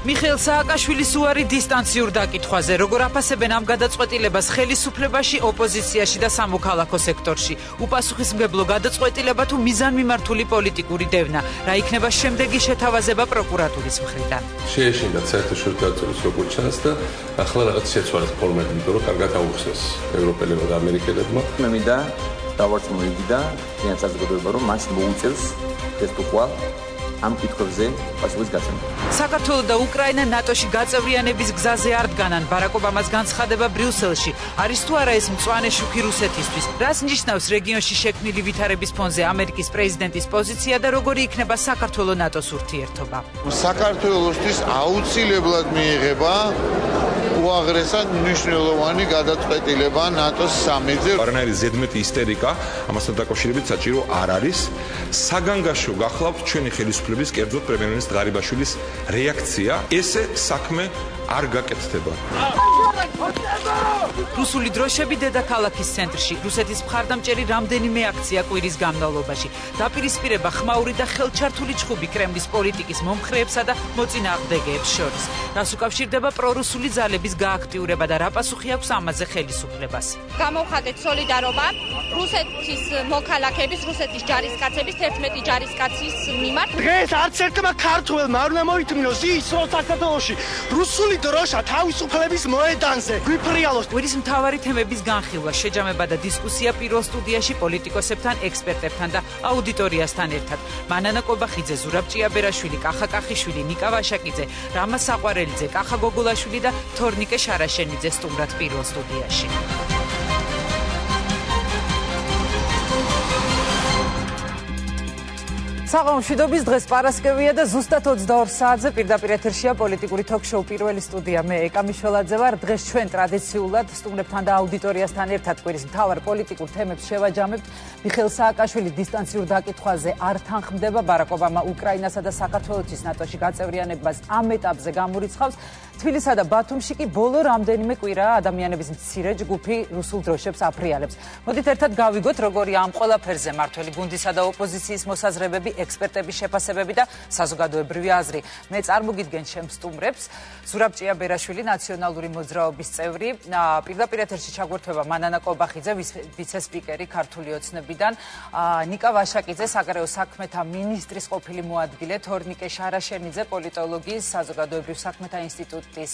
მიხეილ სააკაშვილის უარი დისტანციურ დაკითხვაზე, როგორ აფასებენ ამ გადაწყვეტილებას ხელისუფლებაში, ოპოზიციაში და სამოქალაქო სექტორში. უპასუხისმგებლო გადაწყვეტილება თუ მიზანმიმართული პოლიტიკური დევნა, რა იქნება შემდეგი შეთავაზება პროკურატურის მხრიდან. შეეშინდა საერთაშორისო გადაწყვეტილების როგორ ჩანს და ახლა რაღაც შეცვალეს ფორმატი, იმიტომ რომ კარგად აუხსნეს ევროპელებმა და ამერიკელებმა. მე მინდა დავარწმუნდი და ძალიან საზოგადოება რომ მას მოუწევს ეს თქვა ამ კითხვებზე პასუხის გაცემა. საქართველო და უკრაინა ნატოში გაწევრიანების გზაზე არ დგანან. ბარაკ ობამას განცხადება ბრიუსელში. არის თუ არა ეს მწვანე შუქი რუსეთისთვის? რას ნიშნავს რეგიონში შექმნილი ვითარების ფონზე ამერიკის პრეზიდენტის პოზიცია და როგორი იქნება საქართველო ნატოს ურთიერთობა? საქართველოსთვის აუცილებლად მიიღება უაღრესად მნიშვნელოვანი გადაწყვეტილება ნატოს სამედზე. არანაირი ზედმეტი ისტერიკა ამასთან დაკავშირებით საჭირო არ არის. საგანგაშო გახლავთ ჩვენი ხელისუფლების, კერძოდ პრემიერ-მინისტრის ღარიბაშვილის რეაქცია. ესე საქმე არ გაკეთდება. რუსული დროშები დედაქალაქის ცენტრში. რუსეთის მხარდამჭერი რამდენიმე აქცია კვირის განმავლობაში. დაპირისპირება ხმაური და ხელჩართული ჩხუბი კრემლის პოლიტიკის მომხრეებსა და მოწინააღმდეგეებს შორის. რას უკავშირდება პრორუსული ძალების გააქტიურება და რა პასუხი აქვს ამაზე ხელისუფლებას? გამოვხატეთ სოლიდარობა რუსეთის მოქალაქეების, რუსეთის ჯარისკაცების 11 ჯარისკაცის მიმართ. დღეს არც ერთმა ქართველმა არ უნდა მოითმინოს ის, რომ საქართველოში რუსული დროშა თავისუფლების მოედანზე გვიფრიალოს. კვირის მთავარი თემების განხილვა, შეჯამება და დისკუსია პირველ სტუდიაში პოლიტიკოსებთან, ექსპერტებთან და აუდიტორიასთან ერთად. მანანა კობახიძე, ზურაბ ჭიაბერაშვილი, კახა კახიშვილი, ნიკა ვაშაკიძე, რამა საყვარელიძე, კახა გოგოლაშვილი და თორნიკე შარაშენიძე სტუმრად პირველ სტუდიაში. საღამომშვიდობის დღეს პარასკევია და ზუსტად 22 საათზე პირდაპირ ეთერშია პოლიტიკური თოქ-შოუ პირველი სტუდია. მე ეკა მიშველაძე ვარ. დღეს ჩვენ ტრადიციულად სტუმრებთან და აუდიტორიასთან ერთად კვირის მთავარ პოლიტიკურ თემებს შევაჯამებთ. მიხეილ სააკაშვილი დისტანციურ დაკითხვაზე არ თანხმდება. ბარაკ ობამა უკრაინასა და საქართველოს ნატოში გაწევრიანებას ამ ეტაპზე გამორიცხავს. თბილისსა და ბათუმში კი ბოლო რამდენიმე კვირაა ადამიანების მცირე ჯგუფი რუსულ დროშებს აფრიალებს. მოდით ერთად გავიგოთ, როგორია ამ ყველაფერზე მართველი გუნდისა და ოპოზიციის მოსაზრებები, ექსპერტების შეფასებები და საზოგადოებრივი აზრი. მე წარმოგიდგენ ჩემს სტუმრებს. ზურაბ ჭიაბერაშვილი, ნაციონალური მოძრაობის წევრი, პირდაპირ ეთერში ჩაგვერთვება მანანა კობახიძე, ვიცე-სპიკერი ქართული ოცნებიდან, ნიკა ვაშაკიძე, საგარეო საქმეთა მინისტრის ყოფილი მოადგილე, თორნიკე შარაშენიძე, პოლიტოლოგიის საზოგადოებრივ საქმეთა ინსტიტუტის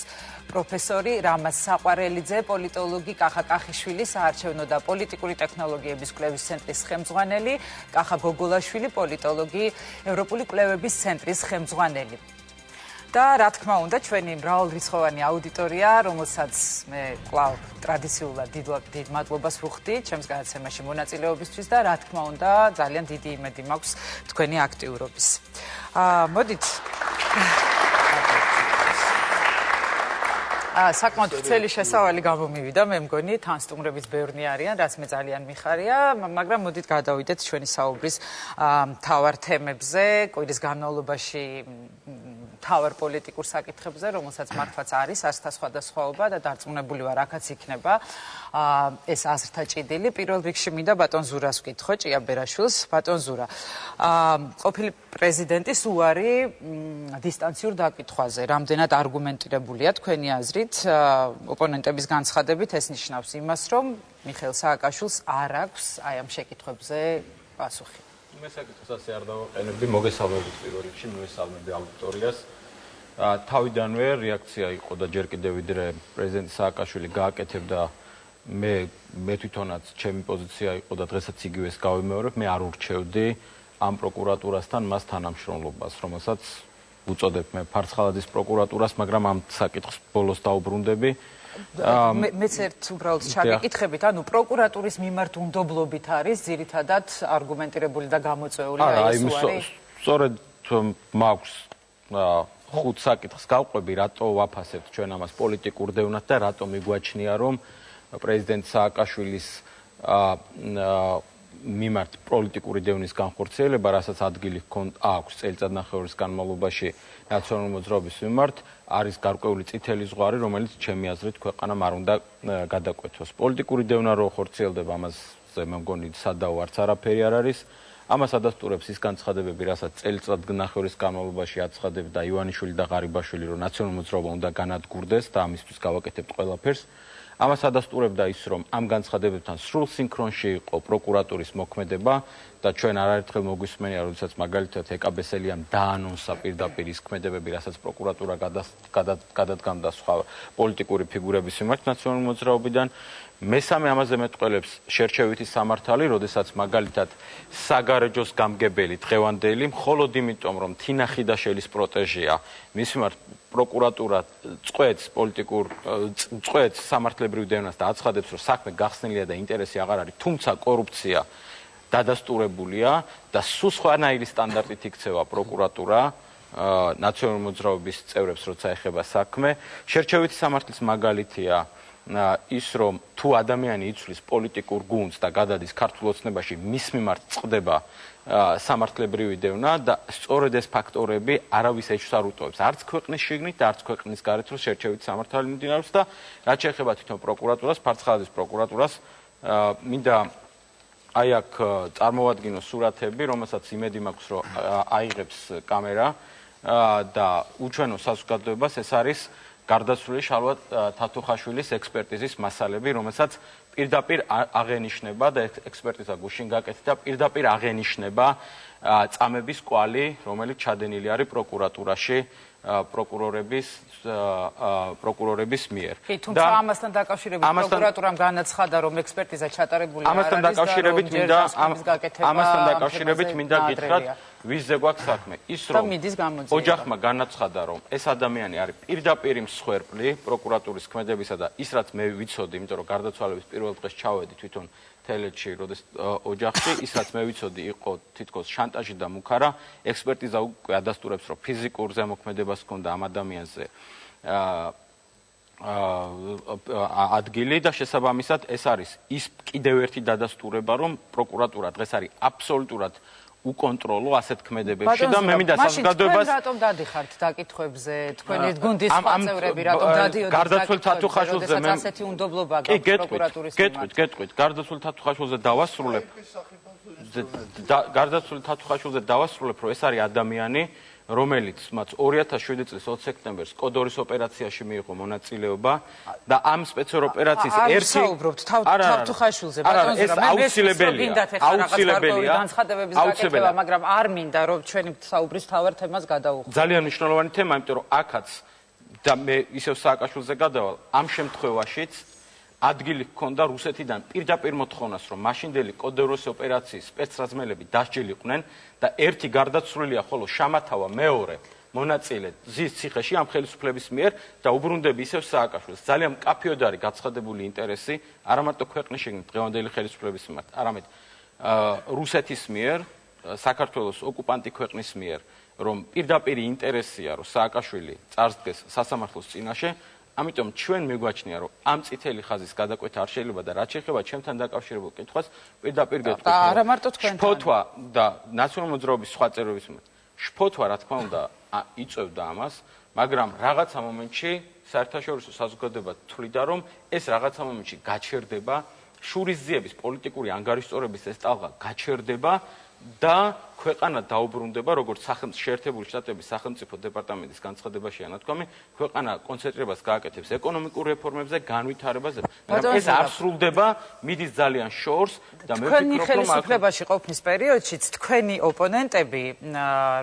პროფესორი, რამა საყვარელიძე, პოლიტოლოგი, კახა კახიშვილი, საარჩევნო და პოლიტიკური ტექნოლოგიების კვლევის ცენტრის ხელმძღვანელი, კახა გოგოლაშვილი, პოლიტოლოგი, ევროპული კვლევების ცენტრის ხელმძღვანელი. და რა თქმა უნდა, ჩვენი მრავალრიცხოვანი აუდიტორია, რომელსაც მე კვლავ ტრადიციულად დიდ მადლობას ვუხდი ჩემს გადაცემაში მონაწილეობისთვის და რა თქმა უნდა, ძალიან დიდი იმედი მაქვს თქვენი აქტიურობის. მოდით საკმაოდ ვრცელი შესავალი გამომივიდა, მე მგონი, თან სტუმრების ბევრნი არიან, რაც მე ძალიან მიხარია, მაგრამ მოდით გადავიდეთ ჩვენი საუბრის მთავარ თემებზე, კვირის განმავლობაში მთავარ პოლიტიკურ საკითხებზე, რომელსაც მართლაც არის ასთა სხვადასხვაობა და დარწმუნებული ვარ, აქაც იქნება ეს აზრთა ჭიდილი. პირველ რიგში მინდა ბატონ ზურას ვკითხო, ჭიაბერაშვილს. ბატონ ზურა, ყოფილი პრეზიდენტის უარი დისტანციურ დაკითხვაზე, რამდენად არგუმენტირებულია თქვენი აზრით, ოპონენტების განცხადებით ეს ნიშნავს იმას, რომ მიხეილ სააკაშვილს არ აქვს აი ამ შეკითხვებზე პასუხი. მე საკითხს ასე არ დავაყენებდი, მოგესალმებით პირველ რიგში, მივესალმები აუდიტორიას. თავიდანვე რეაქცია იყო და ჯერ კიდევ ვიდრე პრეზიდენტი სააკაშვილი გააკეთებდა, მე თვითონაც ჩემი პოზიცია იყო და დღესაც იგივეს გავიმეორებ, მე არ ურჩევდი ამ პროკურატურასთან მას თანამშრომლობას, რომელსაც უწოდებ მე ფარცხალაძის პროკურატურას, მაგრამ ამ საკითხს ბოლოს დაუბრუნდები. მეც ერთ უბრალოდ ჩაგეკითხებით, ანუ პროკურატურის მიმართ უნდობლობით არის ძირითადად არგუმენტირებული და გამოწვეული ეს უარი? სწორედ მაქვს 5 საკითხს გავყვები, რატო ვაფასებთ ჩვენ ამას პოლიტიკურ დევნად და რატო მიგვაჩნია, რომ პრეზიდენტ სააკაშვილის მიმართ პოლიტიკური დევნის განხორციელება, რასაც ადგილი აქვს წელიწადნახევრის განმავლობაში ნაციონალური მოძრაობის მიმართ, არის გარკვეული წითელი ზღვარი, რომელიც ჩემი აზრით ქვეყანამ არ უნდა გადაკვეთოს. პოლიტიკური დევნა რო ხორციელდება, ამაზე მე მგონი სადაო არც არაფერი არ არის. ამას ადასტურებს ის განცხადებები, რასაც წელიწად ნახევრის განმავლობაში აცხადებდა ივანიშვილი და ღარიბაშვილი, რომ ნაციონალური მოძრაობა უნდა განადგურდეს და ამისთვის გავაკეთებთ ყველაფერს. ამას ადასტურებდა ის, რომ ამ განცხადებებთან სრულ სინქრონში იყო პროკურატურის მოქმედება და ჩვენ არაერთხელ მოგვისმენია, როდესაც მაგალითად ეკაბესელიამ დაანონსა პირდაპირ ის ქმედებები, რასაც პროკურატურა გადადგამდა სხვა პოლიტიკური ფიგურების მიმართ ნაციონალური მოძრაობიდან. მესამე ამაზე მეტყველებს შერჩევითი სამართალი, როდესაც მაგალითად საგარეჯოს გამგებელი დღევანდელი, მხოლოდ იმიტომ, რომ თინა ხიდაშელის პროტეჟია, მის მიმართ პროკურატურა წყვეტს სამართლებრივ დევნას და აცხადებს, რომ საქმე გახსნილია და ინტერესი აღარ არის, თუმცა კორუფცია დადასტურებულია და სულ სხვანაირი სტანდარტით იქცევა პროკურატურა ნაციონალური მოძრაობის წევრებს, როცა ეხება საქმე. შერჩევითი სამართლის მაგალითია ის, რომ თუ ადამიანი იცვლის პოლიტიკურ გუნდს და გადადის ქართულ ოცნებაში, მის მიმართ წყდება სამართლებრივი დევნა და სწორედ ეს ფაქტორები არავის ეჭვს არ უტოვებს. არც ქვეყნის შიგნით და არც ქვეყნის გარეთ, რომ შერჩევითი სამართალი მიმდინარეობს და რაც შეეხება თვითონ პროკურატურას, ფარცხალაძის პროკურატურას, მინდა აი აქ წარმოვადგინო სურათები, რომელსაც იმედი მაქვს, რომ აიღებს კამერა და უჩვენო საზოგადოებას, ეს არის გარდაცვლილი შალვა თათუხაშვილის ექსპერტიზის მასალები, რომელსაც პირდაპირ აღენიშნება და ექსპერტიზა გუშინ გაკეთდა, პირდაპირ აღენიშნება წამების კვალი, რომელიც ჩადენილი არის პროკურატურაში პროკურორების მიერ. კი, თუმცა ამასთან დაკავშირებით პროკურატურამ განაცხადა, რომ ექსპერტიზა ჩატარებული არ არის და ამასთან დაკავშირებით მინდა გითხრათ, ვისზე გვაქვს საქმე. ის რომ ოჯახმა განაცხადა, რომ ეს ადამიანი არის პირდაპირ მსხვერპლი პროკურატურის ქმედებისა და ის რაც მე ვიცოდი, იმიტომ რომ გარდაცვალების პირველ დღეს ჩავედი თვითონ თელეთში, როდეს ოჯახში, ის რაც მე ვიცოდი, იყო თითქოს შანტაჟი და მუქარა. ექსპერტიზა უკვე ადასტურებს, რომ ფიზიკურ ზემოქმედებას ჰქონდა ამ ადამიანზე ადგილი და შესაბამისად ეს არის ის კიდევ ერთი დადასტურება, რომ პროკურატურა დღეს არის აბსოლუტურად უკონტროლო ასეთ ქმედებებში და მე მინდა საზოგადოებას თქვენ რატომ დადიხართ დაკითხვებზე, თქვენი გუნდის სხვა წევრები რატომ დადიოდით გარდაცვლილ თათუხაშვილზე მე ასეთი უნდობლობა გაქვს პროკურატურის მიმართ. გეტყვით, გარდაცვლილ თათუხაშვილზე დავასრულებ, რომ ეს არის ადამიანი, რომელიც მათ 2007 წლის 20 სექტემბერს კოდორის ოპერაციაში მიიღო მონაწილეობა და ამ სპეციალურ ოპერაციის ერთი თათუხაშვილზე ბატონზე ეს აუცილებელია განცხადებების გაკეთება, მაგრამ არ მინდა რომ ჩვენი საუბრის თავარ თემას გადავუხდეთ. ძალიან მნიშვნელოვანი თემა, იმიტომ რომ აქაც და მე ისევ სააკაშვილზე გადავალ, ამ შემთხვევაშიც ადგილი ჰქონდა რუსეთიდან პირდაპირ მოთხოვნას, რომ მაშინდელი კოდორის ოპერაციის სპეცრაზმელები დასჯილიყვნენ და ერთი გარდაცვლილია, ხოლო შამათავა მეორე მონაწილე ზის ციხეში ამ ხელისუფლების მიერ და უბრუნდები ისევ სააკაშვილს. ძალიან მკაფიოდ არის გაცხადებული ინტერესი არა მარტო ქვეყნის შიგნით დღევანდელი ხელისუფლების მიმართ, არამედ რუსეთის მიერ, საქართველოს ოკუპანტი ქვეყნის მიერ, რომ პირდაპირ ინტერესია, რომ სააკაშვილი წარსდგეს სასამართლოს წინაშე. ამიტომ ჩვენ მეგვაჩნია, რომ ამ წითელი ხაზის გადაკვეთა არ შეიძლება და რაც შეეხება ჩემთან დაკავშირებულ კითხვას, პირდაპირ გეტყვით. და არა მარტო თქვენთან. შფოთვა და ნაციონალური მოძრაობის სხვა წევრების მიმართ. შფოთვა, რა თქმა უნდა, იწევდა ამას, მაგრამ რაღაცა მომენტში საერთაშორისო საზოგადოება თვლიდა, რომ ეს რაღაცა მომენტში გაჩერდება, შურისძიების პოლიტიკური ანგარიშწორების ეს ტალღა გაჩერდება და ქვეყანა დაუბრუნდება, როგორც შეერთებული შტატების სახელმწიფო დეპარტამენტის განცხადებაშია ნათქვამი, ქვეყანა კონცენტრირებას გააკეთებს ეკონომიკურ რეფორმებზე, განვითარებაზე, მაგრამ ეს არ სრულდება, მიდის ძალიან შორს და მე თქვენი ხელისუფლებაში ყოფნის პერიოდშიც თქვენი ოპონენტები,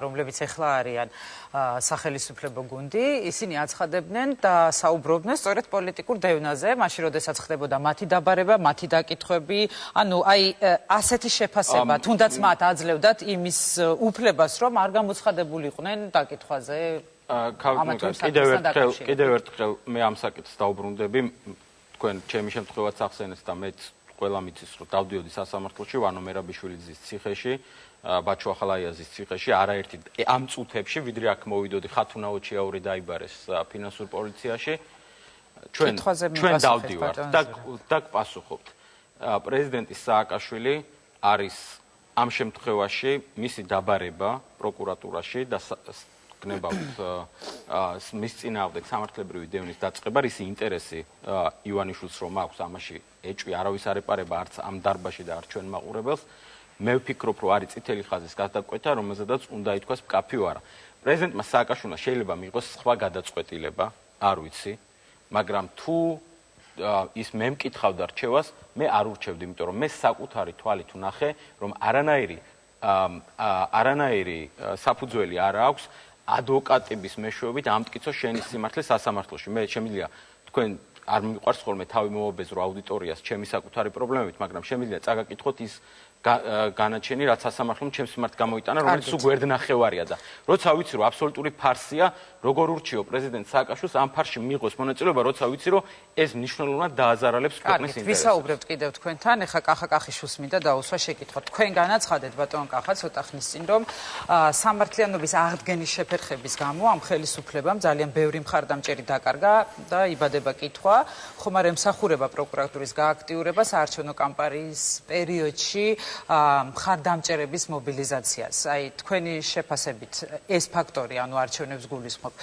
რომლებიც ახლა არიან სახელისუფლებო გუნდი, ისინი აცხადებდნენ და საუბრობდნენ სწორედ პოლიტიკურ დევნაზე, მაშინ როდესაც ხდებოდა მათი დაბარება, მათი დაკითხვები, ანუ აი ასეთი შეფასება, თუნდაც მათ აძლევდათ იმის უფლებას, რომ არ გამოცხადებულიყვნენ დაკითხვაზე. კიდევ ერთხელ მე ამ საკითხს დაუბრუნდები, თქვენ ჩემი შემთხვევაც ახსენეთ და მეც ყველა მიცის, რომ დავდიოდი სასამართლოში, ვანო მერაბიშვილიძის ციხეში, ბაჩო ახალაიაზის ციხეში, არაერთი ამ წუთებში, ვიდრე აქ მოვიდოდი, ხათუნა ოჩიაური დაიბარეს ფინანსურ პოლიციაში. ჩვენ დავდივართ და გპასუხობთ. პრეზიდენტი სააკაშვილი არის ამ შემთხვევაში მისი დაბარება პროკურატურაში და გნებავთ მის წინააღმდეგ სამართლებრივი დევნის დაწყება, რის ინტერესი ივანიშვილს რომ აქვს ამაში ეჭვი, არავის არ ეპარება არც ამ დარბაში და არც ჩვენ მაყურებელს. მე ვფიქრობ, რომ არის წითელი ხაზის გადაკვეთა, რომელზედაც უნდა ითქვას მკაფიო არა. პრეზიდენტმა სააკაშვილმა შეიძლება მიიღოს სხვა გადაწყვეტილება, არ ვიცი, მაგრამ თუ ის მე მკითხავდა რჩევას, მე არ ურჩევდი, იმიტომ რომ მე საკუთარი თვალით ვნახე, რომ არანაირი საფუძველი არ აქვს ადვოკატების მეშვეობით ამტკიცოს შენის სიმართლე სასამართლოში. მე შემიძლია თქვენ არ მიყვარს ხოლმე თავი მოვაბეზრო აუდიტორიას ჩემი საკუთარი პრობლემებით, მაგრამ შემიძლია წაგაკითხოთ ის განაჩენი, რაც სასამართლომ ჩემს მიმართ გამოიტანა, რომელიც უგვერდნახევარია და როცა ვიცი, რომ აბსოლუტური ფარსია, როგორ ურჩიო პრეზიდენტ სააკაშვილს ამ ფარში მიიღოს მონაწილეობა, როცა ვიცი, რომ ეს მნიშვნელოვნად დააზარალებს ქვეყნის ინტერესებს. ვისაუბრებთ კიდევ თქვენთან, ეხა კახაკახიშვილს მინდა დაუსვა შეკითხვა. თქვენ განაცხადეთ ბატონ კახა ცოტა ხნის წინ, რომ სამართლიანობის აღდგენის შეფერხების გამო ამ ხელისუფლებამ ძალიან ბევრი მხარდამჭერი დაკარგა და იბადება კითხვა, ხომ არ ემსახურება პროკურატურის გააქტიურება საარჩევნო კამპანიის პერიოდში მხარდამჭერების მობილიზაციას. აი თქვენი შეფასებით ეს ფაქტორი, ანუ არჩევნებს გულისხმობ,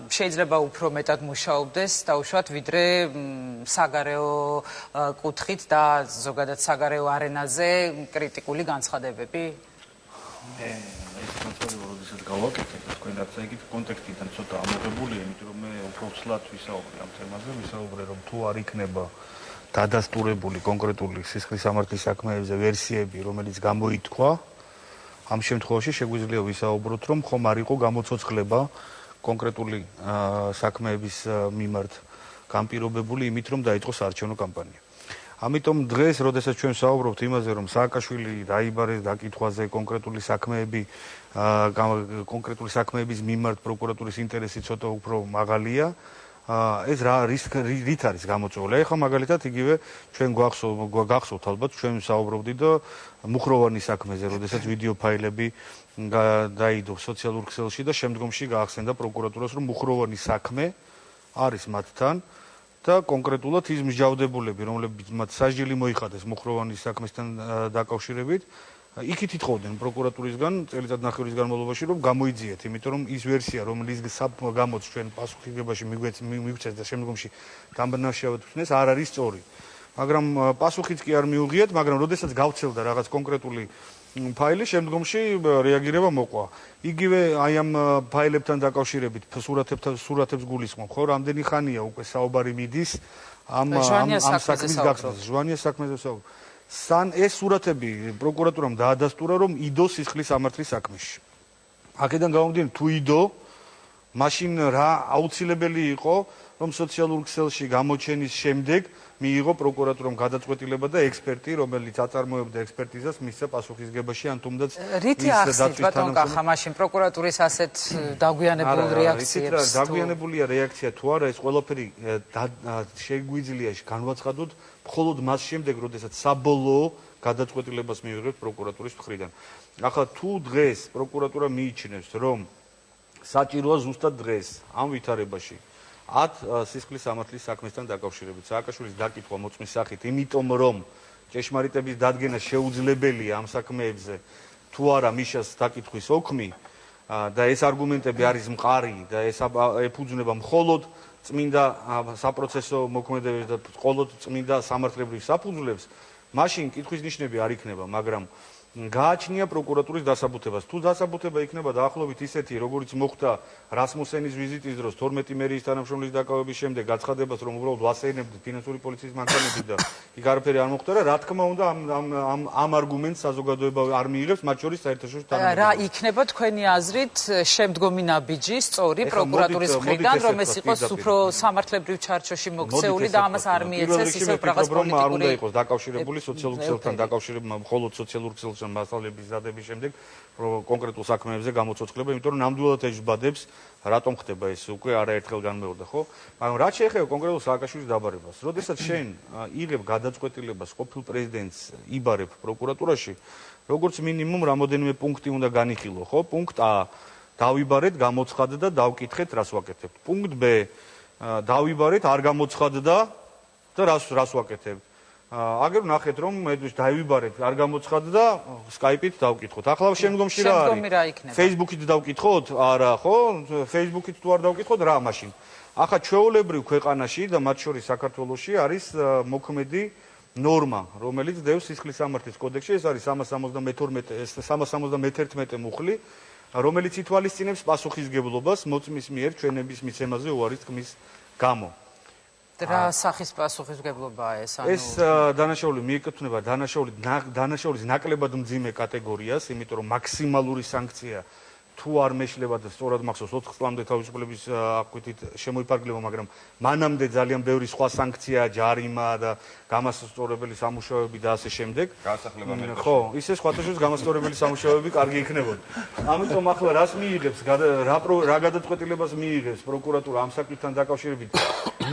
შეიძლება უფრო მეტად მუშაობდეს დაუშვათ ვიდრე საგარეო კუთხით და ზოგადად საგარეო არენაზე კრიტიკული განცხადებები? ეს განცხადება როდესაც გავაკეთებ, თქვენ რაც აიგეთ კონტექსტიდან ცოტა ამოღებულია, იმიტომ რომ მე უფრო ვცლად ვისაუბრე ამ თემაზე, ვისაუბრე რომ თუ არ იქნება დადასტურებული კონკრეტული სისხლის სამართლის საქმეებზე ვერსიები, რომელიც გამოითქვა, ამ შემთხვევაში შეგვიძლია ვისაუბროთ, რომ ხომ არ იყო გამოცოცხლება კონკრეტული საქმეების მიმართ განპირობებული იმით, რომ დაიწყოს საარჩევნო კამპანია. ამიტომ დღეს, როდესაც ჩვენ ვსაუბრობთ იმაზე, რომ სააკაშვილი დაიბარეს დაკითხვაზე კონკრეტული საქმეების მიმართ პროკურატურის ინტერესი ცოტა უფრო მაღალია, ეს რით არის გამოწვეული? ეხლა მაგალითად იგივე ჩვენ გახსოვთ ალბათ ჩვენ ვსაუბრობდით და მუხროვანის საქმეზე, როდესაც ვიდეო ფაილები დაიდო სოციალურ ქსელში და შემდგომში გაახსენდა პროკურატურას, რომ მუხროვანის საქმე არის მათთან და კონკრეტულად ის მსჯავრდებულები, რომლებიც მათ სასჯელი მოიხადეს მუხროვანის საქმესთან დაკავშირებით, იქით ითხოვდნენ პროკურატურისგან წელიწადნახევრის განმავლობაში, რომ გამოიძიეთ, იმიტომ რომ ის ვერსია, რომელიც გამოც ჩვენ პასუხისგებაში მივცეს და შემდგომში დამნაშავედ ვხსნეს, არ არის სწორი. მაგრამ პასუხიც კი არ მიუღიათ, მაგრამ როდესაც გავცელდა რაღაც კონკრეტული ფაილი, შემდგომში რეაგირება მოყვა. იგივე აი ამ ფაილებთან დაკავშირებით სურათებს გულისხმობ, ხო, რამდენი ხანია უკვე საუბარი მიდის ამ საქმის გახსნას, ჟვანიას საქმეზე ვსაუბრობ. ეს სურათები პროკურატურამ დაადასტურა, რომ იდო სისხლის სამართლის საქმეში. აქედან გამომდინარე, თუ იდო, მაშინ რა აუცილებელი იყო, რომ სოციალურ ქსელში გამოჩენის შემდეგ მიიღო პროკურატურამ გადაწყვეტილება და ექსპერტი, რომელიც აწარმოებდა ექსპერტიზას, მისცა პასუხისგებაში, ან თუნდაც რითი ახსნით ბატონ კახა, მაშინ პროკურატურის ასეთ დაგვიანებულ რეაქციებს? დაგვიანებულია რეაქცია თუ არა, ეს ყველაფერი შეგვიძლია განვაცხადოთ მხოლოდ მას შემდეგ, როდესაც საბოლოო გადაწყვეტილებას მიიღებს პროკურატურის მხრიდან. ახლა თუ დღეს პროკურატურა მიიჩნევს, რომ საჭიროა ზუსტად დღეს ამ ვითარებაში 10 სისხლის სამართლის საქმესთან დაკავშირებით სააკაშვილის დაკითხვა მოწმის სახით, იმიტომ რომ ჭეშმარიტების დადგენა შეუძლებელია ამ საქმეებზე, თუ არა მიშას დაკითხვის ოქმი და ეს არგუმენტები არის მყარი და ეს ეფუძნება მხოლოდ წმინდა საპროცესო მოქმედებებს და მხოლოდ წმინდა სამართლებრივ საფუძვლებს, მაშინ კითხვის ნიშნები არ იქნება, მაგრამ გააჩნია პროკურატურის დასაბუთებას. თუ დასაბუთება იქნება დაახლოებით ისეთი, როგორც მოხდა რასმუსენის ვიზიტის დროს 12 მერიის თანამშრომლის დაკავების შემდეგ გაცხადებას, რომ უბრალოდ ვასეირნებდით ფინანსური პოლიციის მანქანებით და იქ არაფერი არ მოხდა, რა თქმა უნდა ამ არგუმენტს საზოგადოება არ მიიღებს, მათ შორის საერთაშორისო თანამდებობა. რა იქნება თქვენი აზრით შემდგომი ნაბიჯი სწორი პროკურატურის მხრიდან, რომ ეს იყოს უფრო სამართლებრივ ჩარჩოში მოქცეული და ამას არ მიეცეს ისევ რაღაც პოლიტიკური არ უნდა იყოს დაკავშირებული სოციალურ ქსელთან დაკავშირება, მხოლოდ სოციალურ ქსელთან მასალების ზადების შემდეგ კონკრეტულ საქმეებზე გამოცოცხლება, იმიტომ რომ ნამდვილად ეჯბადებს, რატომ ხდება ეს უკვე არაერთხელ განმეორდა, ხო? მაგრამ რაც შეეხება კონკრეტულ სააკაშვილის დაბარებას, როდესაც შენ იღებ გადაწყვეტილებას ყოფილ პრეზიდენტს იბარებ პროკურატურაში, როგორც მინიმუმ რამოდენიმე პუნქტი უნდა განიხილო, ხო? პუნქტ A დავიბარეთ, გამოცხადდა, დავკითხეთ, რას ვაკეთებთ. პუნქტ B დავიბარეთ, არ გამოცხადდა და რას ვაკეთებთ. აგერ ნახეთ რომ დავიბარეთ, არ გამოცხადდა, Skype-ით დავკითხოთ. ახლა შემდგომში რა არის? Facebook-ით დავკითხოთ? არა, ხო? Facebook-ით თუ არ დავკითხოთ, რა მაშინ? ახლა ჩვეულებრივ ქვეყანაში და მათ შორის საქართველოში არის მოქმედი ნორმა, რომელიც დევს სისხლის სამართლის კოდექსში, ეს არის 371 მუხლი, რომელიც ითვალისწინებს პასუხისგებლობას მოწმის მიერ ჩვენების მიცემაზე უარის თქმის გამო. რა სახის პასუხისგებლობაა ეს? ეს დანაშაული მიეკუთვნება დანაშაულის ნაკლებად მძიმე კატეგორიას, იმიტომ რომ მაქსიმალური სანქცია თუ არ მეშლება და სწორად მახსოვს 4 წლამდე თავისუფლების აკვეთით შემოიფარგლება, მაგრამ მანამდე ძალიან ბევრი სხვა სანქცია, ჯარიმა და გამასწორებელი სამუშაოები და ასე შემდეგ. განსახლება მე. ხო, ისე სხვათა შორის გამასწორებელი სამუშაოები კარგი იქნებოდა. ამიტომ ახლა რას მიიღებს, რა გადაწყვეტილებას მიიღებს პროკურატურა ამ საკითხთან დაკავშირებით?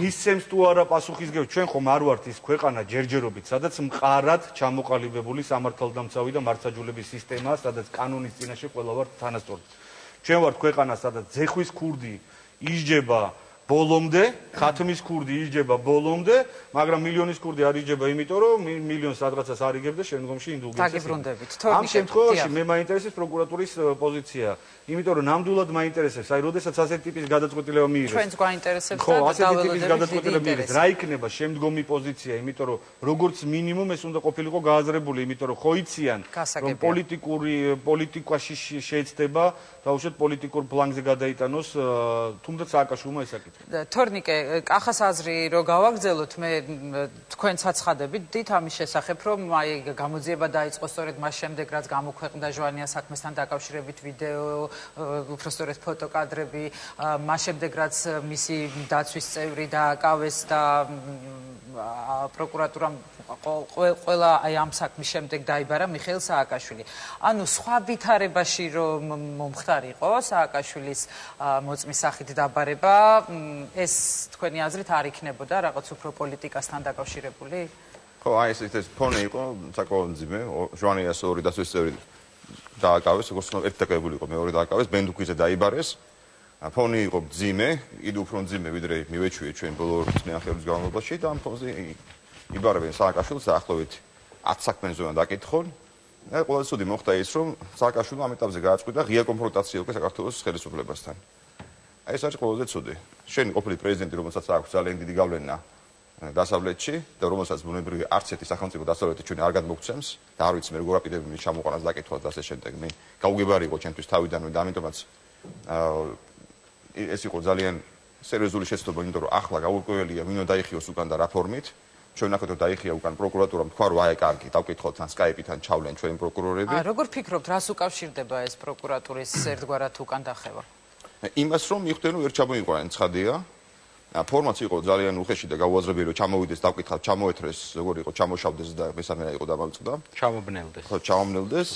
მისცემს თუ არა პასუხისგებლობას? ჩვენ ხომ არ ვართ ის ქვეყანა ჯერჯერობით, სადაც მყარად ჩამოყალიბებული სამართალდამცავი და მართლმსაჯულების სისტემაა, სადაც კანონის წინაშე ყველა ვართ თანასწორი. ჩვენ ვართ ქვეყანა, სადაც ძეხვის ქურდი ისჯება ბოლომდე, ხათმის ქურდი ისჯება ბოლომდე, მაგრამ მილიონის ქურდი არ ისჯება, იმიტომ რომ მილიონს სადღაცას არ იგებ და შემდგომში ინდულგენცია. დაგიბრუნდებით. ამ შემთხვევაში მე მაინტერესებს პროკურატურის პოზიცია, იმიტომ რომ ნამდვილად მაინტერესებს, აი, როდესაც ასეთი ტიპის გადაწყვეტილება მიიღეს. ჩვენც გვაინტერესებს და ასეთი ტიპის გადაწყვეტილება მიიღეს. რა იქნება შემდგომი პოზიცია, იმიტომ რომ როგორც მინიმუმ ეს უნდა ყოფილიყო გააზრებული, იმიტომ რომ ხო იციან, რომ პოლიტიკაში შეეცდება დაუშვათ პოლიტიკურ პლანზე გადაიტანოს თუნდაც სააკაშვილმა ეს საკითხი. თორნიკე, კახას აზრი რო გავაგრძელოთ, მე თქვენ საცხადებით დით ამის შესახებ, რომ აი გამოძიება დაიწყო სწორედ მას შემდეგ, რაც გამოქვეყნდა ჟვანია საქმესთან დაკავშირებით ვიდეო, უბრალოდ ფოტოკადრები, მას შემდეგ, რაც მისი დაცვის წევრი დააკავეს და პროკურატურამ ყველა აი ამ საქმის შემდეგ დაიბარა მიხეილ სააკაშვილი. ანუ სხვა ვითარებაში რომ მომხდარიყო სააკაშვილის მოწმის სახით დაბარება, ეს თქვენი აზრით არ იქნებოდა რაღაც უფრო პოლიტიკასთან დაკავშირებული? ხო, აი ეს ფონი იყო საკმაოდ მძიმე, ჟვანიას ორი დაცვის წევრი დააკავეს, როგორც ერთი დაკავებული იყო, მეორე დააკავეს, ბენდუქიზე დაიბარეს. ფონი იყო მძიმე, კიდევ უფრო მძიმე, ვიდრე მივეჩვიე ჩვენ ბოლო წლიან ხელის განმავლობაში და ამ ფონზე იბარებენ სააკაშვილს დაახლოებით 10 საქმეზე უნდა დაკითხონ. და ყველაზე ცუდი მოხდა ის, რომ სააკაშვილმა ამ ეტაპზე გააწყვიტა ღია კონფრონტაცია უკვე საქართველოს ხელისუფლებასთან. აი ეს არის ყველაზე ცუდი. შენ ყოფილი პრეზიდენტი, რომელსაც აქვს ძალიან დიდი გავლენა დასავლეთში და რომელსაც ბუნებრივი არც ერთი სახელმწიფო დასავლეთი ჩვენ არ გადმოგცემს და არ ვიცი მე როგორ აპირებდი ჩამოყვანას დაკითხვას და ასე შემდეგ. მე გაუგებარი იყო ჩემთვის თავიდანვე და ამიტომაც ეს იყო ძალიან სერიოზული შეცდომა, იმიტომ რომ ახლა გაურკვეველია ვინ უნდა დაიხიოს უკან და რა ფორმით. ჩვენ ნახეთ რომ დაიხია უკან პროკურატურამ, თქვა რომ აი კარგი, დავკითხოთ თან სკაიპიდან ჩავლენ ჩვენი პროკურორები. როგორ ფიქრობთ, რას უკავშირდება ეს პროკურატურის ერთგვარად უკან დახევა? იმას რომ მიხვდნენ რომ ვერ ჩამოიყვანენ ცხადია. ფორმაც იყო ძალიან უხეში და გაუაზრებელი რომ ჩამოვიდეს, დავკითხავთ, ჩამოეთრეს, როგორ იყო, ჩამოშავდეს და მესამე იყო დამავიწყდა. ჩამობნელდეს. ხო, ჩამობნელდეს.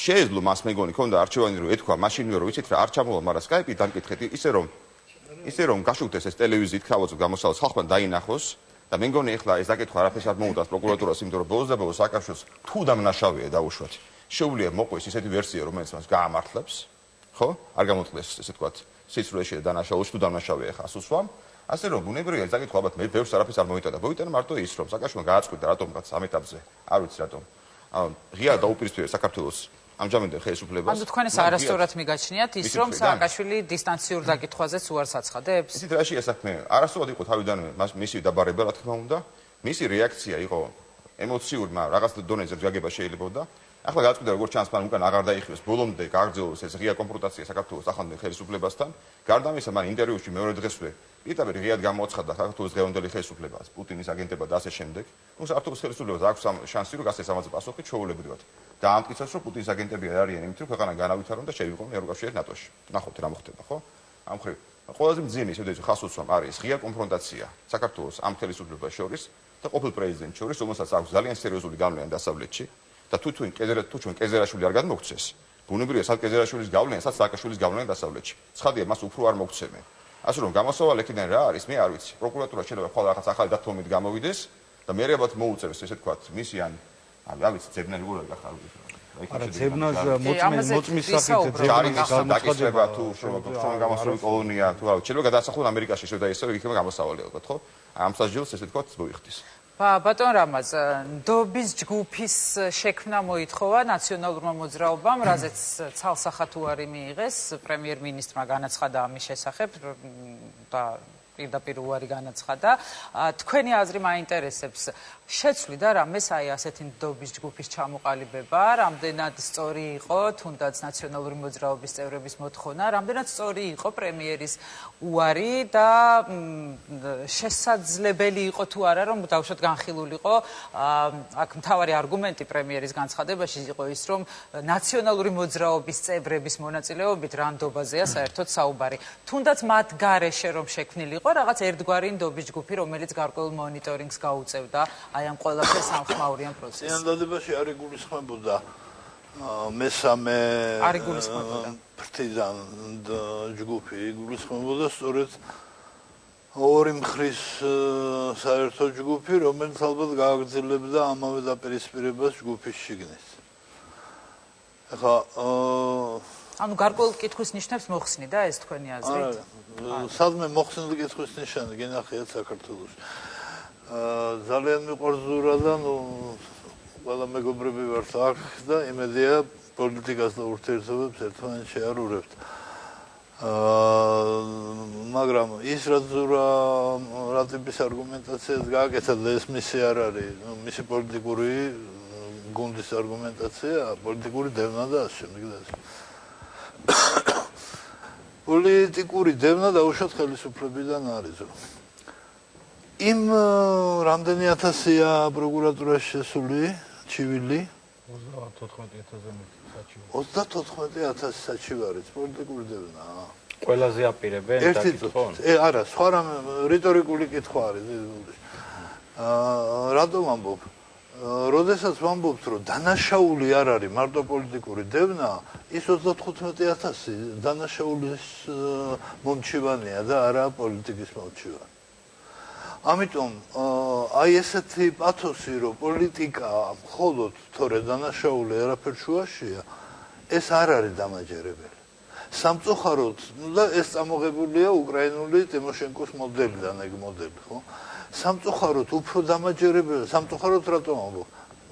შეეძლო მას მეგონი ქონდა არჩევანი რომ ეთქვა მაშინვე რომ ვიცით რა არ ჩამოვა, მაგრამ სკაიპით დამკითხეთ ისე რომ გაშუქდეს ეს ტელევიზიით ქრავაც გამოსალოს ხალხმა დაინახოს და მე მგონი ახლა ეს დაკითხვა არაფერს არ მოუწევს პროკურატურას, იმიტომ რომ ბოლოს და ბოლოს სააკაშვილს თუ დამნაშავეა დაუშვათ. შეუძლია მოყვეს ისეთი ვერსია, რომელიც მას გაამართლებს, ხო? არ გამოწყდეს ესე თქვა სიცრუეში და დანაშაულში თუ დამნაშავეა ხა ასუსვამ. ასე რომ ბუნებრივია ეს დაკითხვა ალბათ მე ბევრს არაფერს არ მოიტანა. მოიტანა მარტო ის რომ სააკაშვილმა გააწყვიტა რატომღაც ამ ეტაპზე. არ ვიცი რატომ. ღია დაუპირისპირა საქართველოს ამჟამინდელ ხელისუფლებას. ანუ თქვენ ეს არასწორად მიგაჩნიათ ის რომ სააკაშვილი დისტანციურ დაკითხვაზეც უარს აცხადებს? ისეთ რაშია საქმე? არასწორად იყო თავიდანვე მისი დაბარება, რა თქმა უნდა. მისი რეაქცია იყო ემოციური, მაგრამ რაღაც დონეზე გაგება შეიძლებოდა. ახლა გააწყვიტა როგორც ჩანს მან უკან აღარ დაიხიოს, ბოლომდე გააგრძელოს ეს ღია კონფრონტაცია საქართველოს ახლანდელ ხელისუფლებასთან. გარდა ამისა, მან ინტერვიუში მეორე დღესვე პირდაპირ ღიად გამოაცხადა საქართველოს დღევანდელი ხელისუფლებას, პუტინის აგენტებად და ასე შემდეგ. ნუ საქართველოს ხელისუფლებას აქვს შანსი რომ გასცეს ამაზე პასუხი ჩვეულებრივად. და ამტკიცებს რომ პუტინის აგენტები არ არიან იმით რომ ქვეყანა განავითარონ და შევიყვნენ ევროკავშირის ნატოში. ნახოთ რა მოხდება, ხო? ამ მხრივ ყველაზე მძიმე ისედაც ხას უცვამ არის ღია კონფრონტაცია საქართველოს ამ ხელისუფლებას შორის და ყოფილ პრეზიდენტს შორის, რომელსაც აქვს ძალიან სერიოზული გავლენა დასავლეთში და თუ ჩვენ კეზერაშვილი არ გადმოგცეს, ბუნებრივია სად კეზერაშვილის გავლენა, სად სააკაშვილის გავლენა დასავლეთში. ცხადია, მას უფრო არ მოგცემენ. ასე რომ გამოსავალ ექიდან რა არის, მე არ ვიცი. პროკურატურა შეიძლება ხვალ რაღაც ახალი დათმობით გამოვიდეს და მე ალბათ მოუწევს ესე თქვათ მისი ან არ ვიცი ძებნა როგორ არის ახლა. არა ძებნას მოწმის სახით ძებნის დაკისრება თუ შრომის გამოსროლი კოლონია თუ რა შეიძლება გადასახლონ ამერიკაში შევდა ისე რომ იქნება გამოსავალი ალბათ ხო? ამ სასჯელს ესე თქვათ მოიხდის. ბატონ რამაზ, ნდობის ჯგუფის შექმნა მოითხოვა ნაციონალურმა მოძრაობამ, რაზეც ცალსახად უარი მიიღეს პრემიერ-მინისტრმა განაცხადა ამის შესახებ და პირდაპირ უარი განაცხადა. თქვენი აზრი მაინტერესებს. შეცვლიდა რამეს აი ასეთი ნდობის ჯგუფის ჩამოყალიბება, რამდენად სწორი იყო თუნდაც ნაციონალური მოძრაობის წევრების მოთხოვნა, რამდენად სწორი იყო პრემიერის უარი და შესაძლებელი იყო თუ არა რომ დავუშვათ განხილულიყო აქ მთავარი არგუმენტი პრემიერის განცხადებაში იყო ის რომ ნაციონალური მოძრაობის წევრების მონაწილეობით რა ნდობაზეა საერთოდ საუბარი. თუნდაც მათ გარეშე რომ შექმნილიყო რაღაც ერთგვარი ნდობის ჯგუფი რომელიც გარკვეულ მონიტორინგს გაუწევდა აი ამ ყველაფერს სამხმაურიან პროცესს. წინადადებაში არ იგულისხმებოდა მესამე ფრთიდან ჯგუფი იგულისხმებოდა სწორედ ორი მხრის საერთო ჯგუფი, რომელიც ალბათ გააგრძელებდა ამავე დაპირისპირებას ჯგუფის შიგნით. ახლა ანუ გარკვეულ კითხვის ნიშნებს მოხსნიდა ეს თქვენი აზრით? სადმე მოხსნილი კითხვის ნიშანი გენახიათ საქართველოში. ძალიან მიყვარს ზურა და ყველა მეგობრები ვართ აქ და იმედია პოლიტიკას და ურთიერთობებს ერთმანეთს შეარულებთ. მაგრამ ის რაც ზურა რა ტიპის არგუმენტაციას გააკეთა და ეს მისი არ არის, მისი პოლიტიკური გუნდის არგუმენტაცია, პოლიტიკური დევნა და ასე შემდეგ და ასე. პოლიტიკური დევნა დაუშვათ ხელისუფლებიდან არის. იმ რამდენი ათასია პროკურატურაში შესული ჩივილი 34,000 საჩივარიც პოლიტიკური დევნაა. ყველაზე აპირებენ დაკითხონ? არა, სხვა რამე რიტორიკული კითხვა არის. რატომ ამბობ? როდესაც ვამბობთ, რომ დანაშაული არ არის მარტო პოლიტიკური დევნა, ის 35,000 დანაშაულის მომჩივანია და არა პოლიტიკის მომჩივანი. ამიტომ აი ესეთი პათოსი რომ პოლიტიკა მხოლოდ თორე დანაშაული არაფერ შუაშია ეს არ არის დამაჯერებელი სამწუხაროდ და ეს წამოღებულია უკრაინული ტიმოშენკოს მოდელიდან ეგ მოდელი ხო სამწუხაროდ უფრო დამაჯერებელი სამწუხაროდ რატომ ამბობ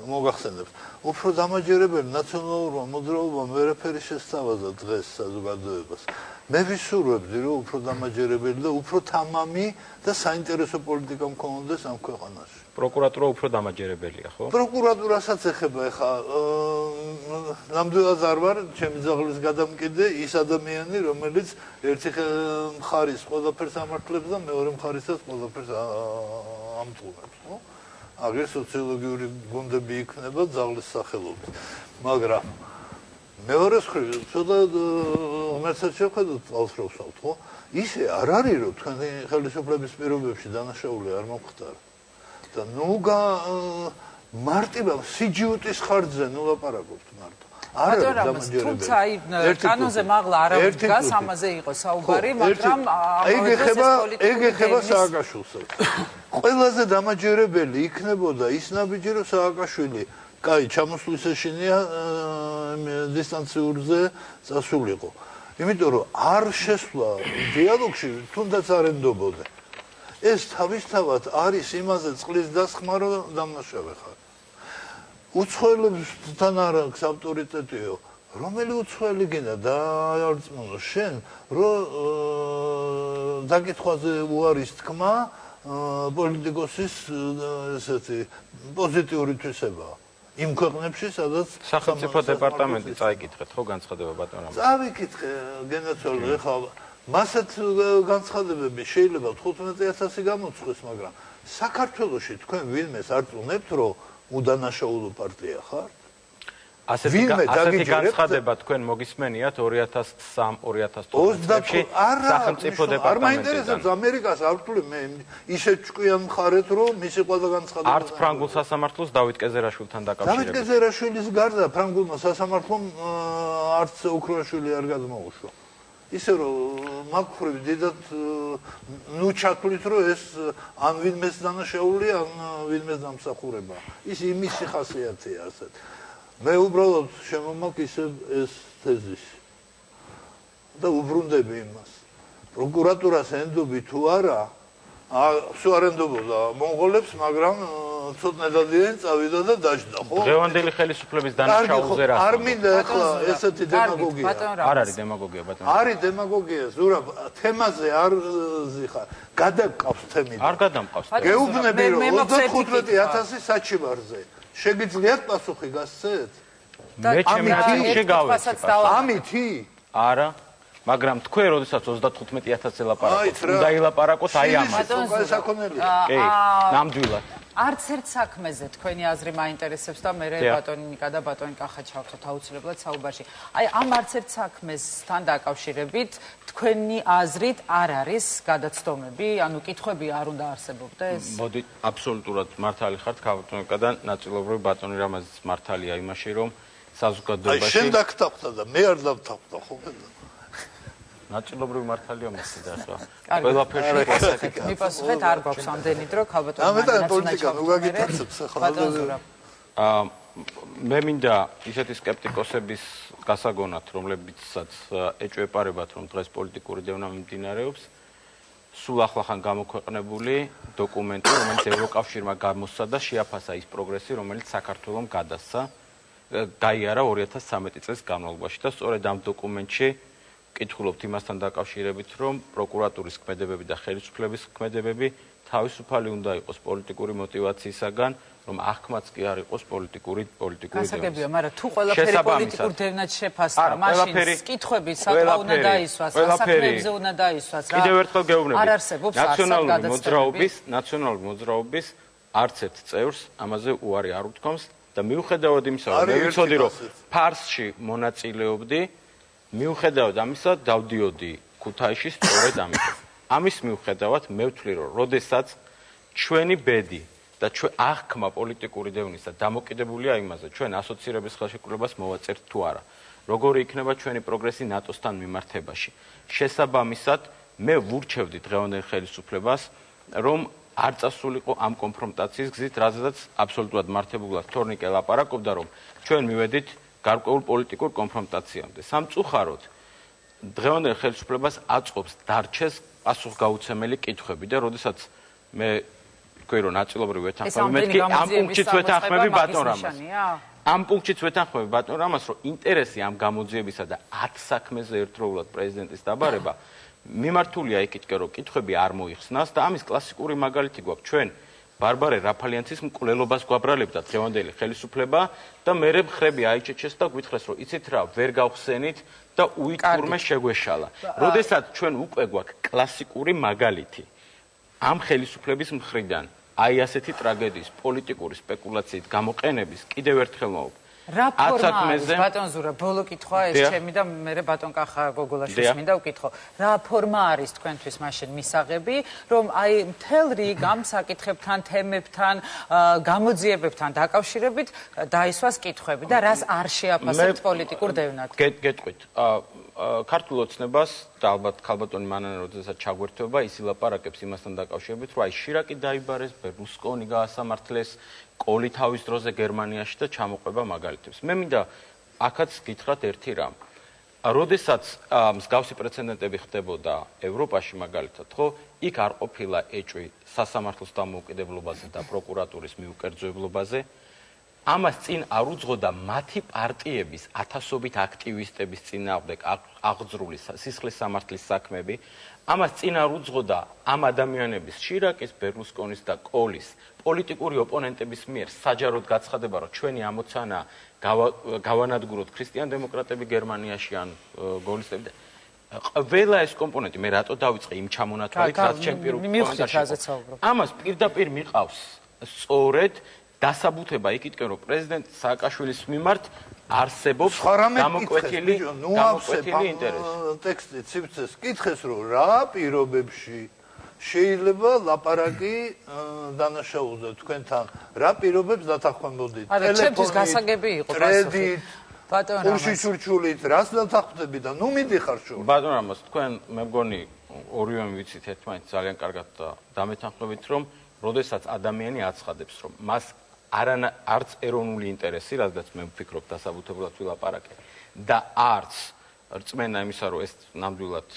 მოგახსენებთ უფრო დამაჯერებელი ნაციონალურმა მოძრაობამ ვერაფერი შესთავაზა დღეს საზოგადოებას მე ვისურვებდი რომ უფრო დამაჯერებელი და უფრო თამამი და საინტერესო პოლიტიკა მქონდეს ამ ქვეყანაში პროკურატურა უფრო დამაჯერებელია ხო პროკურატურასაც ეხება ეხა ნამდვილად არ ვარ ჩემი ძაღლის გადამკიდე ის ადამიანი რომელიც ერთი მხარის ყველაფერს ამართლებს და მეორე მხარისაც ყველაფერს ამტყურებს ხო აგერ სოციოლოგიური გუნდები იქნება ძაღლის სახელობით მაგრამ მეორე მხრივ ცოტა ღმერთსაც შევხედოთ წყალს რო ვსვავთ ხო ისე არ არის რომ თქვენი ხელისუფლების პირობებში დანაშაული არ მომხდარა და მარტივად სიჯიუტის ხარჯზე ლაპარაკობთ მარტო არ არის დამაჯერებელი თუმცა აი კანონზე მაღლა არ დგას ამაზე იყო საუბარი მაგრამ ეგ ეხება სააკაშვილსაც ყველაზე დამაჯერებელი იქნებოდა ის ნაბიჯი რომ სააკაშვილი კაი ჩამოსვლის ეშინია დისტანციურზე წასულიყო იმიტომ რომ არ შესვლა დიალოგში თუნდაც არ ენდობოდა ეს თავისთავად არის იმაზე წყლის დასხმა რომ დამნაშავე ხარ უცხოელებთან არ აქვს ავტორიტეტიო რომელი უცხოელი გინდა დაარწმუნო შენ რომ დაკითხვაზე უარის თქმა პოლიტიკოსის ესეთი პოზიტიური თვისებაა იმ ქვეყნებში სადაც სახელმწიფო დეპარტამენტი წაიკითხეთ ხო განცხადება ბატონო წავიკითხე გენაცვალე ხა მასეთ განცხადებები შეიძლება 15,000 გამოცხოს მაგრამ საქართველოში თქვენ ვინმეს არ წუნებთ რომ უდანაშაულო პარტია ხართ ასეთი განცხადება თქვენ მოგისმენიათ 2003-2014 წლებში სახელმწიფო დეპარტამენტიდან არ მაინტერესებს ამერიკას არ ვთვლი მე ისე ჭკვიან მხარეთ რომ მისი ყველა განცხადება არც ფრანგულ სასამართლოს დავით კეზერაშვილთან დაკავშირებით დავით კეზერაშვილის გარდა ფრანგულმა სასამართლომ არც ოქროაშვილი არ გადმოუშვა ისე რომ მაგხრივ დიდად ნუ ჩათვლით რომ ეს ან ვინმეს დანაშაული ან ვინმეს დამსახურება ის იმისი ხასიათია ასეთ მე უბრალოდ შემომაკისებ ეს თეზისი და უბრუნდები იმას პროკურატურას ენდობი თუ არა სულ არ ენდობოდა მონღოლებს მაგრამ ცოტნე დადიან წავიდა და დაждდა, ხო? დღევანდელი ხელისუფლების დანაშაულზე რა? არ მინდა ახლა ესეთი დემაგოგია. არ არის დემაგოგია, ბატონო. არის დემაგოგია, ზურაბ, თემაზე არ ზიხარ. გადაგყავს თემიდან. არ გადამყავს. გეუბნები რომ 35,000 საჩივარზე. შეგიძლიათ პასუხი გასცეთ? მე ჩემი ათში გავეცი. ამითი? არა. მაგრამ თქვენ როდესაც 35,000 ელაპარაკოთ, უნდა ილაპარაკოთ აი ამაზე. კი, ნამდვილად. არც ერთ საქმეზე თქვენი აზრი მაინტერესებს და მე ბატონი ნიკა და ბატონი კახა ჩავთოთ აუცილებლად საუბარში. აი ამ არც ერთ საქმესთან დაკავშირებით თქვენი აზრით არ არის გადაცდომები, ანუ კითხვები არ უნდა არსებობდეს? მოდი, აბსოლუტურად მართალი ხართ, ბატონი ნიკა და ნაწილობრივ ბატონი რამაზეც მართალია იმაში, რომ საზოგადოებაში აი შენ დაგთახდა და მე არ დავთახდა, ხო ხედავ? ნაწილობრივ მართალია მოსი და სხვა. ყველაფერში გასაკეთე. მიპასუხეთ არ გვაქვს ამდენი დრო, ხალბატონი. ამიტომ პოლიტიკა ნუ გაგიტაცებს ახლა. მე მინდა ისეთი სკეპტიკოსების გასაგონათ, რომლებიცაც ეჭვეპარებათ, რომ დღეს პოლიტიკური დევნა მიმდინარეობს, სულ ახლახან გამოქვეყნებული დოკუმენტი, რომელიც ევროკავშირმა გამოსცა და შეაფასა ის პროგრესი, რომელიც საქართველომ გადასცა, გაიარა 2013 წლის განმავლობაში და სწორედ ამ დოკუმენტში კითხულობთ იმასთან დაკავშირებით, რომ პროკურატურის ქმედებები და ხელისუფლების ქმედებები თავისუფალი უნდა იყოს პოლიტიკური мотиваციისაგან, რომ ახმაც კი არ იყოს პოლიტიკური დევნა. გასაგებია, მაგრამ თუ ყველაფერი პოლიტიკურ დევნად შეფასდა, მაშინ კითხვები საყა უნდა დაისვას, საქმეებზე უნდა დაისვას რა. კიდევ ერთხელ გეუბნებით. არ არსებობს ნაციონალური მოძრაობის არც ერთ წევრს ამაზე უარი არ უთქვამს და მიუხედავად იმისა, რომ მე ვიცოდი, რომ ფარსში მონაწილეობდი, მიუხედავად ამისა დავდიოდი ქუთაისში სწორედ ამიტომ. ამის მიუხედავად მე ვთვლი, რომ როდესაც ჩვენი ბედი და ჩვენ აღქმა პოლიტიკური დევნის და დამოკიდებულია იმაზე, ჩვენ ასოცირების ხელშეკრულებას მოვაწერთ თუ არა. როგორი იქნება ჩვენი პროგრესი ნატოსთან მიმართებაში. შესაბამისად, მე ვურჩევდი დღევანდელ ხელისუფლებას, რომ არ წასულიყო ამ კონფრონტაციის გზით, რაზედაც აბსოლუტურად მართებულად თორნიკე ლაპარაკობდა, რომ ჩვენ მივედით გარკვეულ პოლიტიკურ კონფრონტაციამდე. სამწუხაროდ, დღევანდელ ხელისუფლებას აწყობს დარჩეს პასუხგაუცემელი კითხვები და როდესაც მე თქვი რომ ნაწილობრივ ვეთანხმები, მეთქი ამ პუნქტშიც ვეთანხმები ბატონ რამას. ამ პუნქტშიც ვეთანხმები ბატონ რამას, რომ ინტერესი ამ გამოძიებისა და 10 საქმეზე ერთდროულად პრეზიდენტის დაბარება მიმართულია იქითკენ, რომ კითხვები არ მოიხსნას და ამის კლასიკური მაგალითი გვაქვს ჩვენ ბარბარე რაფალიანცის მკვლელობას გვაბრალებდა დღევანდელი ხელისუფლება და მერე მხრები აიჩეჩეს და გვითხრეს რომ იცით რა ვერ გავხსენით და უიტურმე შეგვეშალა. როდესაც ჩვენ უკვე გვაქვს კლასიკური მაგალითი ამ ხელისუფლების მხრიდან აი ასეთი ტრაგედიის პოლიტიკური სპეკულაციით გამოყენების კიდევ ერთხელ მოვ რა ფორმა არის ბატონ ზურა ბოლო კითხვა ეს ჩემი და მე ბატონ კახა გოგოლაშვილს მინდა ვკითხო რა ფორმა არის თქვენთვის მაშინ მისაღები რომ აი მთელ რიგ ამ საკითხებთან თემებთან გამოძიებებთან დაკავშირებით დაისვას კითხვები და რას არ შეაფასებთ პოლიტიკურ დევნად გეტყვით ქართულ ოცნებას და ალბათ ქალბატონი მანანე როდესაც ჩაგვერთვება ის ილაპარაკებს იმასთან დაკავშირებით რომ აი შირაკი დაიბარეს ბერლუსკონი გაასამართლეს კოლი თავის დროზე გერმანიაში და ჩამოყვება მაგალითებს. მე მინდა აქაც გითხრათ ერთი რამ. როდესაც მსგავსი პრეცედენტები ხდებოდა ევროპაში მაგალითად, ხო, იქ არ ყოფილა ეჭვი სასამართლოს დამოუკიდებლობაზე და პროკურატურის მიუკერძოებლობაზე. ამას წინ არ უძღოდა მათი პარტიების ათასობით აქტივისტების წინააღმდეგ აღძრული სისხლის სამართლის საქმეები. ამას წინ არ უძღოდა ამ ადამიანების შირაკის, ბერლუსკონის და კოლის პოლიტიკური ოპონენტების მიერ საჯაროდ გაცხადება, რომ ჩვენი ამოცანა გავანადგუროთ ქრისტიან-დემოკრატები გერმანიაში ან გოლისტები და ყველა ეს კომპონენტი მე რატო დავიწყე იმ ჩამონათვალით, რაც ჩემ პირველ კომენტარში. ამას პირდაპირ მიყავს სწორედ დასაბუთება იქითკენ, რომ პრეზიდენტ სააკაშვილის მიმართ არსებობს გამოკვეთილი ინტერესი. ტექსტი ციფრებს კითხეს, რომ რა პირობებში შეიძლება ლაპარაკი დანაშაულზე თქვენთან, რა პირობებს დათანხმებოდით? ტელეფონით, გასაგები იყო პასუხი. ბატონ რამაზ. უშიშურჩულით, რას დათანხმდები და ნუ მიდიხარ შორს. ბატონ რამაზ, თქვენ მე მგონი ორივე ვიცით ერთმანეთს ძალიან კარგად და დამეთანხმებით, რომ როდესაც ადამიანი აცხადებს, რომ მას არც ეროვნული ინტერესი, რადგან მე ვფიქრობ დასაბუთებულად ვილაპარაკე და არც რწმენა იმისა, რომ ეს ნამდვილად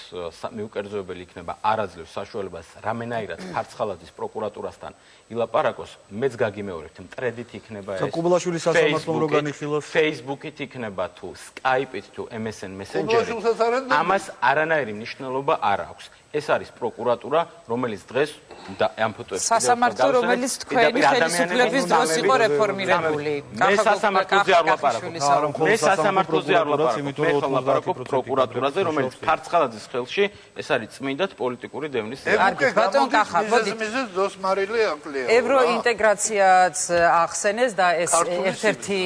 მიუკერძოებელი იქნება არაძლევს საშუალებას რამენაირად ფარცხალაძის პროკურატურასთან ილაპარაკოს, მეც გაგიმეორებთ, მტრედით იქნება ეს. კუბლაშვილის სასამართლომ რო განიხილოს, Facebook-ით იქნება თუ Skype-ით თუ MSN Messenger-ით. ამას არანაირი მნიშვნელობა არ აქვს. ეს არის პროკურატურა, რომელიც დღეს ამ ფოტოებს სასამართლო, რომელიც თქვენი ხელისუფლების დროს იყო რეფორმირებული. მე სასამართლოზე არ ვლაპარაკობ. მე სასამართლოზე არ ვლაპარაკობ პროკურატურაზე, რომელიც ფარცხალაძის ხელში ეს არის წმინდად პოლიტიკური დევნის. ბატონ კახა, მოდით. ევროინტეგრაციაც ახსენეს და ეს ერთ-ერთი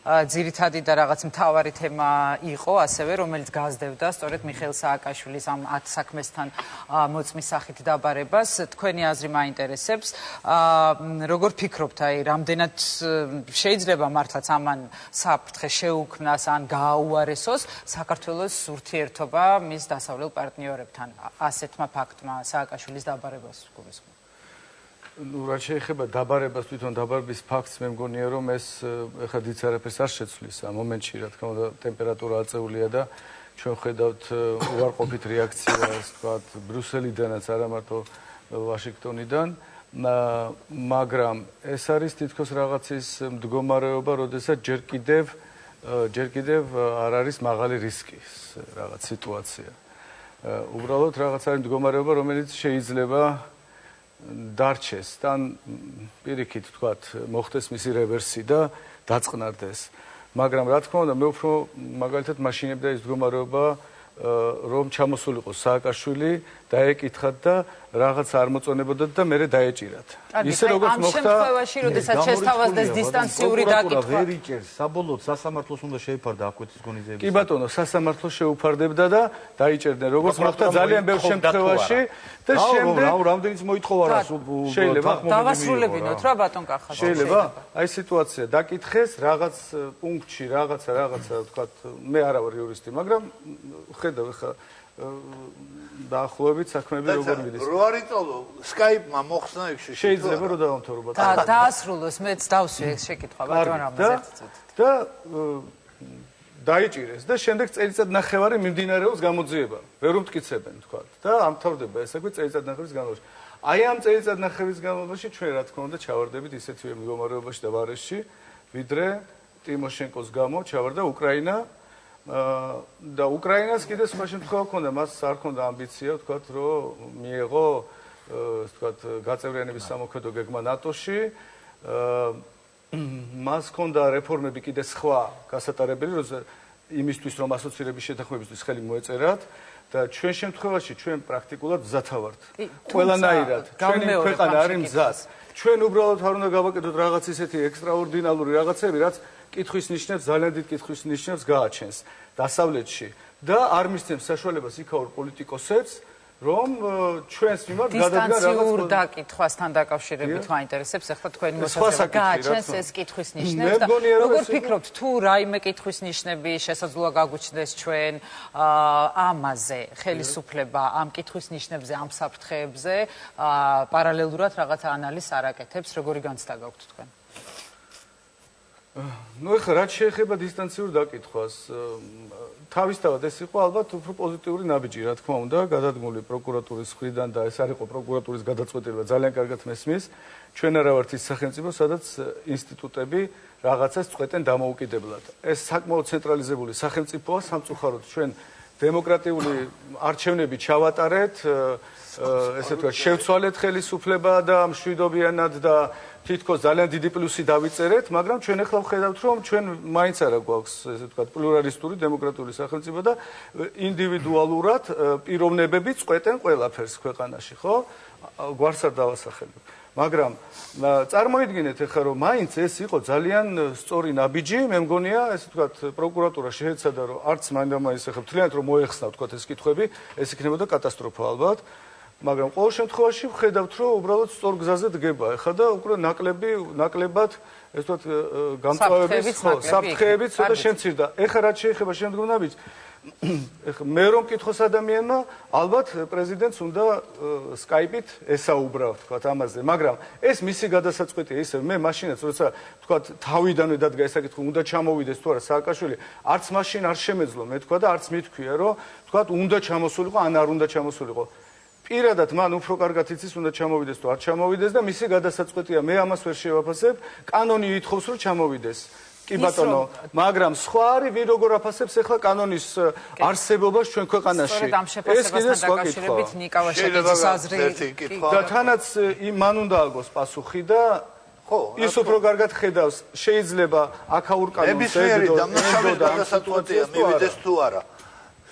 ძირითადი და რაღაც მთავარი თემა იყო, ასევე რომელიც გაზრდებდა სწორედ მიხეილ სააკაშვილის ამ 10 საქმესთან მოწმის სახით დაბარებას. თქვენი აზრი მაინტერესებს. როგორ ფიქრობთ, აი, რამდენად შეიძლება მართლაც ამან საფრთხე შეუქმნას ან გააუარესოს საქართველოს ურთიერთობა მის დასავლელ პარტნიორებთან ასეთმა ფაქტმა სააკაშვილის დაბარებას გულისხმობ? რაც შეეხება დაბარებას, თვითონ დაბარების ფაქტს, მე მგონია, რომ ეს ეხლა დიდ არაფერს არ შეცვლის ამ მომენტში, რა თქმა უნდა, ტემპერატურა აწეულია და ჩვენ ხედავთ უარყოფით რეაქციას, თქვათ, ბრიუსელიდანაც, არა მარტო ვაშინგტონიდან, მაგრამ ეს არის თითქოს რაღაცის მდგომარეობა, როდესაც ჯერ კიდევ არ არის მაღალი რისკის რაღაც სიტუაცია. უბრალოდ რაღაც არის მდგომარეობა, რომელიც შეიძლება დარჩეს, თან პირიქით თქვათ, მოხდეს მისი რევერსი და დაწყნარდეს. მაგრამ რა თქმა უნდა, მე უფრო მაგალითად მაშინებდა ის მდგომარეობა, რომ ჩამოსულიყო სააკაშვილი, დაეკითხათ და რაღაც არ მოწონებოდათ და მერე დაეჭირათ. ისე როგორც მოხდა ამ შემთხვევაში, როდესაც შესთავაზდეს დისტანციური დაკითხვა. ვერ იჭერს, საბოლოოდ სასამართლოს უნდა შეიფარდა აკვეთის გონიზეების. კი ბატონო, სასამართლო შეუფარდებდა და დაიჭერდნენ, როგორც მოხდა ძალიან ბევრ შემთხვევაში და შემდეგ რამდენიც მოითხოვა რას შეიძლება დავასრულებინოთ რა ბატონ კახა. შეიძლება? აი სიტუაცია დაკითხეს რაღაც პუნქტში, რაღაცა, თქვათ, მე არა ვარ იურისტი, მაგრამ ხედავ ხა დაახლოებით საქმეები როგორ მიდის. რო არ იწოლო Skype-მა მოხსნა ეგში. შეიძლება რომ დავამთავრო ბატონო. და დაასრულოს, მეც დავსვი ეს შეკითხვა ბატონ რამაზ. და დაიჭირეს და შემდეგ წელიწადნახევარი მიმდინარეობს გამოძიება. ვერ უმტკიცებენ თქვა და ამთავრდება ესე იგი წელიწადნახევრის განმავლობაში. აი ამ წელიწადნახევრის განმავლობაში ჩვენ რა თქმა უნდა ჩავარდებით ისეთივე მდგომარეობაში და ვარესში, ვიდრე ტიმოშენკოს გამო ჩავარდა უკრაინა და უკრაინას კიდე სხვა შემთხვევა ჰქონდა, მას არ ჰქონდა ამბიცია, ვთქვათ, რომ მიეღო, ვთქვათ, გაწევრიანების სამოქმედო გეგმა ნატოში. მას ჰქონდა რეფორმები კიდე სხვა გასატარებელი, იმისთვის, რომ ასოცირების შეთანხმებისთვის ხელი მოეწერათ და ჩვენ შემთხვევაში ჩვენ პრაქტიკულად მზათა ვართ. ყველანაირად, ჩვენი ქვეყანა არის მზად. ჩვენ უბრალოდ არ უნდა გავაკეთოთ რაღაც ისეთი ექსტრაორდინალური რაღაცები, რაც კითხვის ნიშნებს, ძალიან დიდ კითხვის ნიშნებს გააჩენს დასავლეთში და არ მისცემს საშუალებას იქაურ პოლიტიკოსებს, რომ ჩვენს მიმართ გადადგან რაღაც დისტანციურ დაკითხვასთან დაკავშირებით მაინტერესებს ახლა თქვენი მოსაზრება გააჩენს ეს კითხვის ნიშნებს და როგორ ფიქრობთ, თუ რაიმე კითხვის ნიშნები შესაძლოა გაგვიჩნდეს ჩვენ ამაზე ხელისუფლება ამ კითხვის ნიშნებზე, ამ საფრთხეებზე პარალელურად რაღაც ანალიზს არ აკეთებს, როგორი განცდა გაქვთ თქვენ? ნუ ეხლა რაც შეეხება დისტანციურ დაკითხვას, თავისთავად ეს იყო ალბათ უფრო პოზიტიური ნაბიჯი, რა თქმა უნდა, გადადგმული პროკურატურის მხრიდან და ეს არ იყო პროკურატურის გადაწყვეტილება, ძალიან კარგად მესმის. ჩვენ არა ვართ ის სახელმწიფო, სადაც ინსტიტუტები რაღაცას წყვეტენ დამოუკიდებლად. ეს საკმაოდ ცენტრალიზებული სახელმწიფოა, სამწუხაროდ ჩვენ დემოკრატიული არჩევნები ჩავატარეთ, ესე ვთქვათ, შევცვალეთ ხელისუფლება და მშვიდობიანად და თითქოს ძალიან დიდი პლუსი დავიწერეთ, მაგრამ ჩვენ ახლა ვხედავთ, რომ ჩვენ მაინც არა გვაქვს, ესე ვთქვათ, პლურალისტური დემოკრატიული სახელმწიფო და ინდივიდუალურად პიროვნებები წყვეტენ ყველაფერს ქვეყანაში, ხო? გვარს არ დავასახელებ. მაგრამ წარმოიდგინეთ ახლა, რომ მაინც ეს იყო ძალიან სწორი ნაბიჯი, მე მგონია, ესე ვთქვათ, პროკურატურა შეეცადა, რომ არც მანდამაინც ახლა მთლიანად რომ მოეხსნა, ვთქვათ, ეს კითხვები, ეს იქნებოდა კატასტროფა ალბათ. მაგრამ ყოველ შემთხვევაში ვხედავთ, რომ უბრალოდ სწორ გზაზე დგება. ეხლა და უკვე ნაკლებად, ეს ვთქვათ, გამწვავების საფრთხეებიც ცოტა შემცირდა. ეხლა რაც შეეხება შემდგომ ნაბიჯს, მე რომ მკითხოს ადამიანმა, ალბათ პრეზიდენტს უნდა Skype-ით ესაუბრა, თქვათ ამაზე, მაგრამ ეს მისი გადასაწყვეტია ისე მე მაშინაც როცა თქვათ თავიდანვე დადგა ეს საკითხი, უნდა ჩამოვიდეს თუ არა სააკაშვილი, არც მაშინ არ შემეძლო მე თქვა და არც მithქვია, რომ თქვათ უნდა ჩამოსულიყო, ან არ უნდა ჩამოსულიყო. პირადად მან უფრო კარგად იცის, უნდა ჩამოვიდეს თუ არ ჩამოვიდეს და მისი გადასაწყვეტია, მე ამას ვერ შევაფასებ, კანონი ითხოვს რომ ჩამოვიდეს. კი ბატონო, მაგრამ სხვა არის ვინ როგორ აფასებს ახლა კანონის არსებობას ჩვენ ქვეყანაში. ეს კიდე სხვა კითხვაა. ნიკავა შეკითხვის აზრი და თანაც მან უნდა აგოს პასუხი და ხო, ის უფრო კარგად ხედავს, შეიძლება აქაურ კანონს ნებისმიერი დამნაშავე გადასაწყვეტია მივიდეს თუ არა.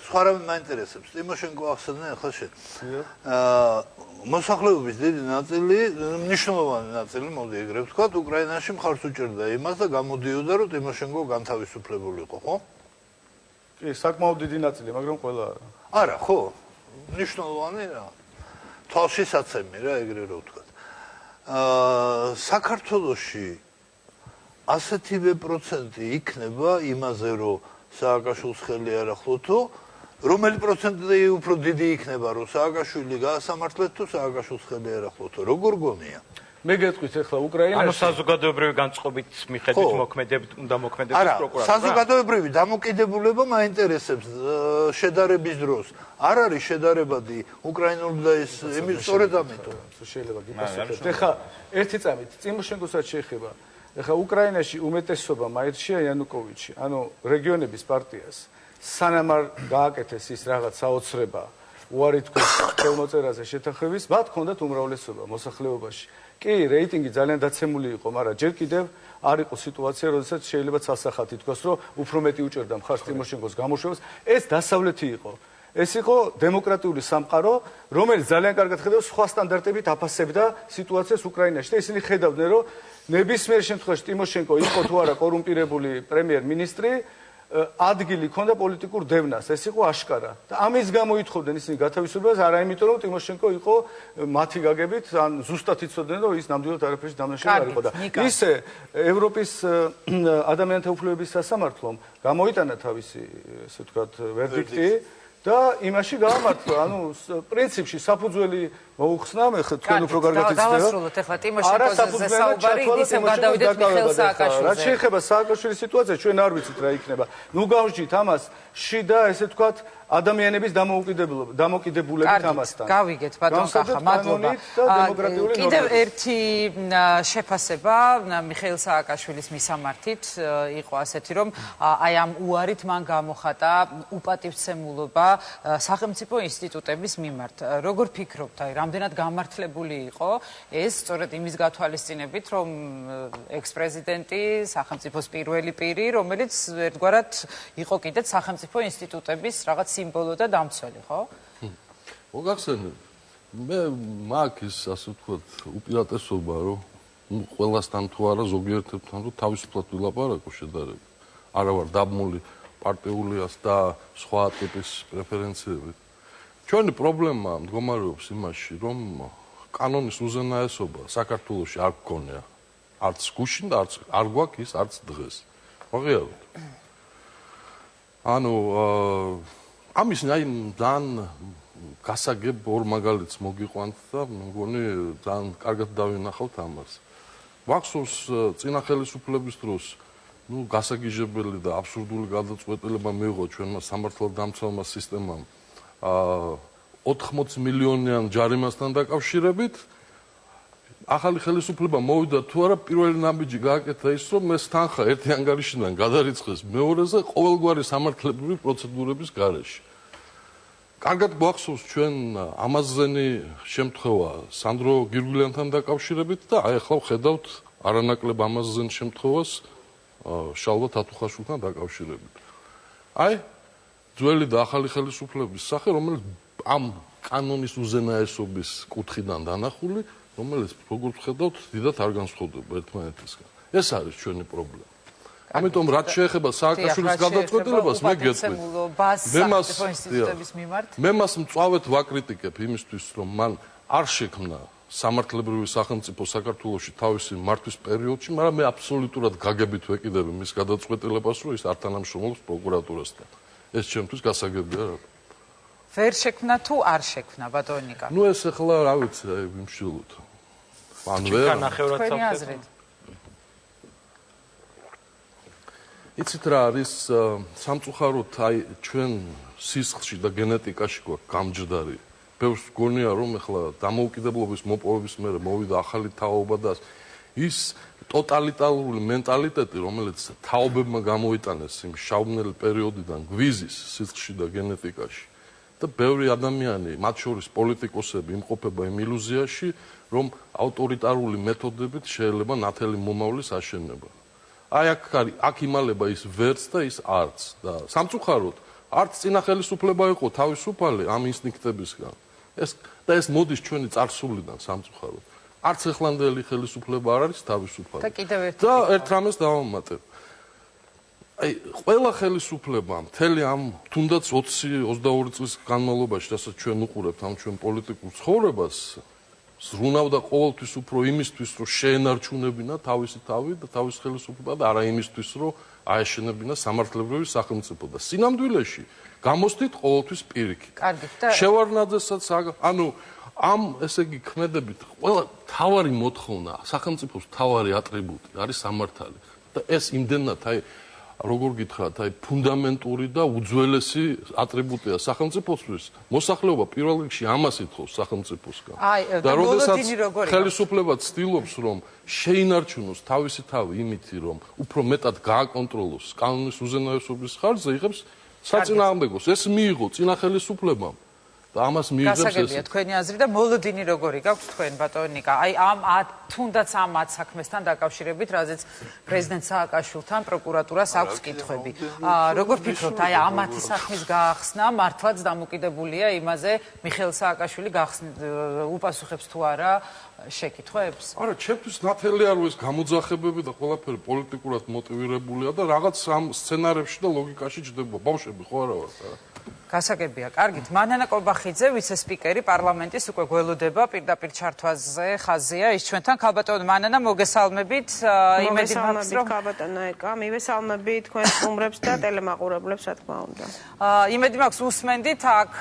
სხვა რამე მაინტერესებს. ტიმოშენკო ახსენე ახლა შენ. მოსახლეობის დიდი ნაწილი, მნიშვნელოვანი ნაწილი, მოდი ეგრე ვთქვათ, უკრაინაში მხარს უჭერდა იმას და გამოდიოდა, რომ ტიმოშენკო განთავისუფლებულიყო, ხო? კი, საკმაოდ დიდი ნაწილი, მაგრამ ყველა არა. არა, ხო. მნიშვნელოვანი რა. თვალშისაცემი რა, ეგრე რომ ვთქვათ. საქართველოში ასეთივე პროცენტი იქნება იმაზე, რომ სააკაშვილს ხელი არ ახლო თუ რომელი პროცენტი უფრო დიდი იქნება, რომ სააკაშვილი გაასამართლეთ თუ სააკაშვილს ხელი არ ახლო თუ როგორ გონია? მე გეტყვით ახლა უკრაინაში ანუ საზოგადოებრივი განწყობით მიხედვით უნდა მოქმედებს პროკურატურა. საზოგადოებრივი დამოკიდებულება მაინტერესებს შედარების დროს. არ არის შედარებადი უკრაინული და ეს სწორედ ამიტომ შეიძლება გიპასუხოთ. ახლა ერთი წამით ტიმოშენკოსაც შეეხება. ახლა უკრაინაში უმეტესობა მაირჩია იანუკოვიჩი, ანუ რეგიონების პარტიას. სანამ არ გააკეთეს ის რაღაც საოცრება, უარი თქვეს ხელმოწერაზე შეთანხმების, მათ ჰქონდათ უმრავლესობა მოსახლეობაში. კი, რეიტინგი ძალიან დაცემული იყო, მაგრამ ჯერ კიდევ არ იყო სიტუაცია, როდესაც შეიძლება ცალსახად ითქვას, რომ უფრო მეტი უჭერდა მხარს ტიმოშენკოს გამოშვებას. ეს დასავლეთი იყო. ეს იყო დემოკრატიული სამყარო, რომელიც ძალიან კარგად ხედავს სხვა სტანდარტებით აფასებდა სიტუაციას უკრაინაში და ისინი ხედავდნენ, რომ ნებისმიერ შემთხვევაში ტიმოშენკო იყო თუ არა კორუმპირებული პრემიერ-მინისტრი, ადგილი ჰქონდა პოლიტიკურ დევნას, ეს იყო აშკარა. და ამის გამო ითხოვდნენ ისინი გათავისუფლებას, არა იმიტომ, რომ ტიმოშენკო იყო მათი გაგებით, ან ზუსტად იცოდნენ, რომ ის ნამდვილად არაფერში დამნაშავე არ იყო და ისე ევროპის ადამიანთა უფლებების სასამართლომ გამოიტანა თავისი, ესე ვთქვათ, ვერდიქტი და იმაში გაამართლა, ანუ პრინციპში საფუძველი მოუხსნა, მე თქვენ უფრო კარგად იცით. დავასრულოთ ახლა ტიმოშენკოზე საუბარი, ისევ გადავიდეთ მიხეილ სააკაშვილზე. რაც შეეხება სააკაშვილის სიტუაციას, ჩვენ არ ვიცით რა იქნება. ნუ გავსჯით ამას შიდა, ესე ვთქვათ, ადამიანების დამოკიდებულებით ამასთან. გავიგეთ ბატონ კახა, მადლობა. კიდევ ერთი შეფასება მიხეილ სააკაშვილის მისამართით იყო ასეთი, რომ აი ამ უარით მან გამოხატა უპატივცემულობა სახელმწიფო ინსტიტუტების მიმართ. როგორ ფიქრობთ, აი რამდენად გამართლებული იყო ეს სწორედ იმის გათვალისწინებით, რომ ექს-პრეზიდენტი სახელმწიფოს პირველი პირი, რომელიც ერთგვარად იყო კიდეც სახელმწიფო ინსტიტუტების რაღაც სიმბოლო და დამცველი, ხო? მოგახსენებთ, მე მაქვს ის ასე ვთქვათ, უპირატესობა, რომ ყველასთან თუ არა ზოგიერთებთან რომ თავისუფლად ვილაპარაკო შედარებით. არა ვარ დაბმული პარტიულიას და სხვა ტიპის პრეფერენციებით. ჩვენი პრობლემა მდგომარეობს იმაში, რომ კანონის უზენაესობა საქართველოში არ გქონია. არც გუშინ და არ გვაქვს ის არც დღეს. მოღიაროთ. ანუ ამის აი ძალიან გასაგებ ორ მაგალითს მოგიყვანთ და მგონი ძალიან კარგად დავინახავთ ამას. ვახსოვს წინა ხელისუფლების დროს ნუ გასაგიჟებელი და აბსურდული გადაწყვეტილება მიიღო ჩვენმა სამართალდამცველმა სისტემამ 80 მილიონიან ჯარიმასთან დაკავშირებით. ახალი ხელისუფლება მოვიდა თუ არა პირველი ნაბიჯი გააკეთა ის რომ ეს თანხა ერთი ანგარიშიდან გადარიცხეს მეორეზე ყოველგვარი სამართლებრივი პროცედურების გარეშე. კარგად გვახსოვს ჩვენ ამაზენი შემთხვევა სანდრო გირგვლიანთან დაკავშირებით და აი ახლა ვხედავთ არანაკლებ ამაზენ შემთხვევას შალვა თათუხაშვილთან დაკავშირებით. აი ძველი და ახალი ხელისუფლების სახე რომელიც ამ კანონის უზენაესობის კუთხიდან დანახული რომელიც როგორც ვხედავთ, დიდად არ განსხვავდება ერთმანეთისგან. ეს არის ჩვენი პრობლემა. ამიტომ რაც შეეხება სააკაშვილის გადაწყვეტილებას, მე გეტყვით. მე მას მწვავედ ვაკრიტიკებ იმისთვის, რომ მან არ შექმნა სამართლებრივი სახელმწიფო საქართველოში თავისი მართვის პერიოდში, მაგრამ მე აბსოლუტურად გაგებით ვეკიდები მის გადაწყვეტილებას, რომ ის არ თანამშრომლობს პროკურატურასთან. ეს ჩემთვის გასაგებია რა. ვერ შექმნა თუ არ შექმნა ბატონი ნიკა? ნუ ეს ახლა რა ვიცი, აი ვიმშილოთ. ან ვერ. თქვენი აზრით. იცით რა არის სამწუხაროდ აი ჩვენ სისხლში და გენეტიკაში გვაქვს გამჯდარი. ბევრს გონია რომ ახლა დამოუკიდებლობის მოპოვების მერე მოვიდა ახალი თაობა და ის ტოტალიტარული მენტალიტეტი, რომელიც თაობებმა გამოიტანეს იმ შავმნელი პერიოდიდან გვიზის სისხლში და გენეტიკაში. და ბევრი ადამიანი, მათ შორის პოლიტიკოსები იმყოფება იმ ილუზიაში, რომ ავტორიტარული მეთოდებით შეიძლება ნათელი მომავლის აშენება. აი აქ იმალება ის ვერც და ის არც და სამწუხაროდ არც წინა ხელისუფლება იყო თავისუფალი ამ ინსტინქტებისგან. ეს მოდის ჩვენი წარსულიდან სამწუხაროდ. არც ეხლანდელი ხელისუფლება არ არის თავისუფალი. და კიდევ ერთ რამეს დავამატებ. აი ყველა ხელისუფლება მთელი ამ თუნდაც 20-22 წლის განმავლობაში, რასაც ჩვენ უყურებთ ამ ჩვენ პოლიტიკურ ცხოვრებას, ზრუნავდა ყოველთვის უფრო იმისთვის, რომ შეენარჩუნებინა თავისი თავი და თავის ხელისუფლება და არა იმისთვის, რომ აეშენებინა სამართლებრივი სახელმწიფო და სინამდვილეში გამოსდით ყოველთვის პირიქით. კარგით და შევარნაძესაც ანუ ამ ესე იგი ქმედებით ყველა თავარი მოთხოვნა, სახელმწიფოს თავარი ატრიბუტი არის სამართალი და ეს იმდენად აი როგორ გითხრათ, აი ფუნდამენტური და უძველესი ატრიბუტია სახელმწიფოსთვის. მოსახლეობა პირველ რიგში ამას ითხოვს სახელმწიფოსგან. და როდესაც ხელისუფლება ცდილობს, რომ შეინარჩუნოს თავისი თავი იმითი, რომ უფრო მეტად გააკონტროლოს კანონის უზენაესობის ხარჯზე, იღებს საწინააღმდეგოს. ეს მიიღო წინა ხელისუფლებამ. და ამას მიიღებს ეს. გასაგებია თქვენი აზრი და მოლოდინი როგორი გაქვთ თქვენ ბატონი ნიკა? აი ამ თუნდაც ამ საქმესთან დაკავშირებით, რაზეც პრეზიდენტ სააკაშვილთან პროკურატურას აქვს კითხვები. როგორ ფიქრობთ, აი ამათი საქმის გაახსნა მართლაც დამოკიდებულია იმაზე, მიხეილ სააკაშვილი უპასუხებს თუ არა შეკითხვებს? არა, ჩემთვის ნათელი არ ეს გამოძახებები და ყველაფერი პოლიტიკურად მოტივირებულია და რაღაც ამ სცენარებში და ლოგიკაში ჯდება. ბავშვები ხო არა ვართ რა. გასაგებია, კარგით. მანანა კობახიძე, ვიცე-სპიკერი პარლამენტის უკვე გველოდება პირდაპირ ჩართვაზე ხაზია ის ჩვენთან. ქალბატონო მანანა, მოგესალმებით. იმედი მაქვს რომ ქალბატონო ეკა, მივესალმები თქვენ სტუმრებს და ტელემაყურებლებს, რა თქმა უნდა. იმედი მაქვს უსმენდით აქ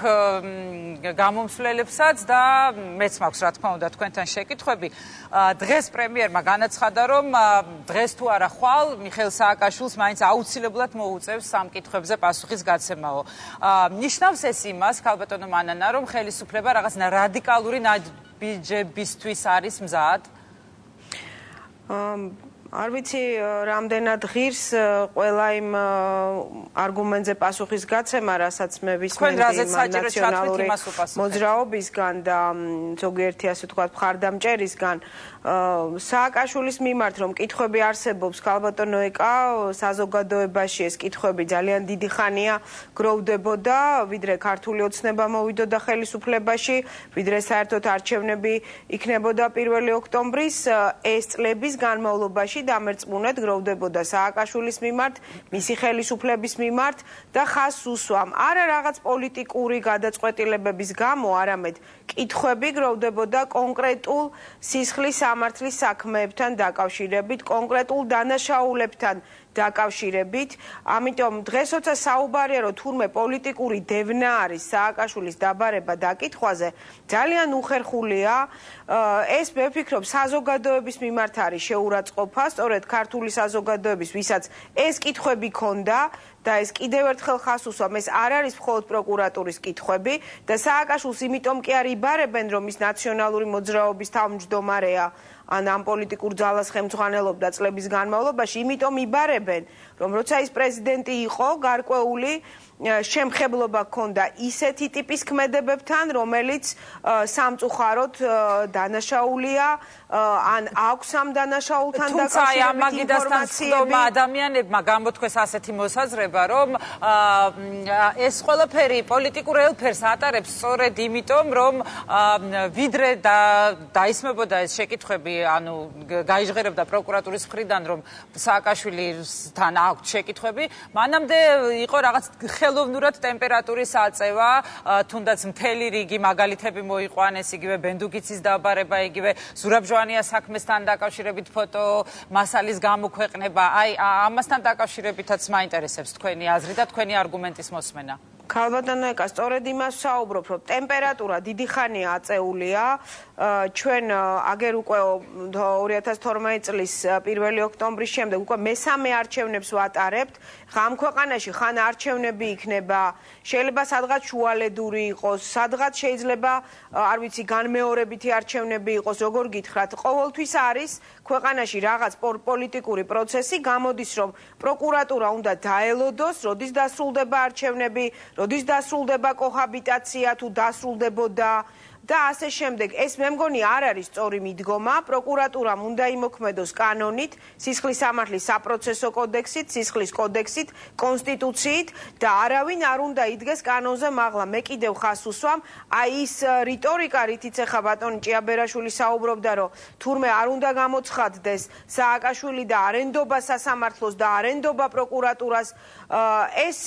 გამომსვლელებსაც და მეც მაქვს რა თქმა უნდა თქვენთან შეკითხვები. დღეს პრემიერმა განაცხადა, რომ დღეს თუ არა ხვალ მიხეილ სააკაშვილს მაინც აუცილებლად მოუწევს სამ კითხვებზე პასუხის გაცემაო. ნიშნავს ეს იმას, ქალბატონო მანანა, რომ ხელისუფლება რაღაც რადიკალური ნაბიჯებისთვის არის მზად? არ ვიცი რამდენად ღირს ყველა იმ არგუმენტზე პასუხის გაცემა, რასაც მე ვისმენდი ნაციონალური მოძრაობისგან და ზოგიერთი ასე ვთქვათ მხარდამჭერისგან. სააკაშვილის მიმართ რომ კითხვები არსებობს ქალბატონო ეკა, საზოგადოებაში ეს კითხვები ძალიან დიდი ხანია გროვდებოდა, ვიდრე ქართული ოცნება მოვიდოდა ხელისუფლებაში, ვიდრე საერთოდ არჩევნები იქნებოდა 1 ოქტომბრის, ეს წლების განმავლობაში დამერწმუნედ გროვდებოდა სააკაშვილის მიმართ, მისი ხელისუფლების მიმართ და ხაზს უსვამ. არა რაღაც პოლიტიკური გადაწყვეტილებების გამო, არამედ კითხვები გროვდებოდა კონკრეტულ სისხლის სამართლის საქმეებთან დაკავშირებით, კონკრეტულ დანაშაულებთან დაკავშირებით. ამიტომ დღეს როცა საუბარია, რომ თურმე პოლიტიკური დევნა არის სააკაშვილის დაბარება დაკითხვაზე, ძალიან უხერხულია. ეს მე ვფიქრობ საზოგადოების მიმართ არის შეურაცხყოფა, სწორედ ქართული საზოგადოების, ვისაც ეს კითხვები ქონდა და ეს კიდევ ერთხელ ხაზს უსვამ, ეს არ არის მხოლოდ პროკურატურის კითხვები და სააკაშვილს იმიტომ კი არ იბარებენ, რომ ის ნაციონალური მოძრაობის თავმჯდომარეა ან ამ პოლიტიკურ ძალას ხელმძღვანელობდა წლების განმავლობაში, იმიტომ იბარებენ, რომ როცა ის პრეზიდენტი იყო, გარკვეული შემხებლობა ჰქონდა ისეთი ტიპის ქმედებებთან, რომელიც სამწუხაროდ დანაშაულია, ან აქვს ამ დანაშაულთან დაკავშირებით ინფორმაციები. ადამიანებმა გამოთქვეს ასეთი მოსაზრება, რომ ეს ყველაფერი პოლიტიკურ ელფერს ატარებს სწორედ იმიტომ, რომ ვიდრე დაისმებოდა ეს შეკითხვები, ანუ გაიჟღერებდა პროკურატურის მხრიდან, რომ სააკაშვილთან აქვს შეკითხვები, მანამდე იყო რაღაც ხელოვნურად ტემპერატურის აწევა, თუნდაც მთელი რიგი მაგალითები მოიყვანეს, იგივე ბენდუგიცის დაბარება, იგივე ზურაბჟვანიას საქმესთან დაკავშირებით ფოტო მასალის გამოქვეყნება. აი ამასთან დაკავშირებითაც მაინტერესებს თქვენი აზრი და თქვენი არგუმენტის მოსმენა? ქალბატონო ეკა, სწორედ იმას ვსაუბრობ, რომ ტემპერატურა დიდი ხანია აწეულია. ჩვენ აგერ უკვე 2012 წლის 1 ოქტომბრის შემდეგ უკვე მესამე არჩევნებს ვატარებთ. ამ ქვეყანაში ხან არჩევნები იქნება, შეიძლება სადღაც შუალედური იყოს, სადღაც შეიძლება, არ ვიცი, განმეორებითი არჩევნები იყოს, როგორ გითხრათ, ყოველთვის არის ქვეყანაში რაღაც პოლიტიკური პროცესი, გამოდის რომ პროკურატურა უნდა დაელოდოს, როდის დასრულდება არჩევნები, როდის დასრულდება კოჰაბიტაცია თუ დასრულდებოდა და ასე შემდეგ. ეს მე მგონი არ არის სწორი მიდგომა. პროკურატურამ უნდა იმოქმედოს კანონით, სისხლის სამართლის საპროცესო კოდექსით, სისხლის კოდექსით, კონსტიტუციით და არავინ არ უნდა იდგეს კანონზე მაღლა. მე კიდევ ხას უსვამ, აი ის რიტორიკა, რითიც ეხა ბატონი ჭიაბერაშვილი საუბრობდა, რომ თურმე არ უნდა გამოცხადდეს სააკაშვილი და არენდობა სასამართლოს და არენდობა პროკურატურას, ეს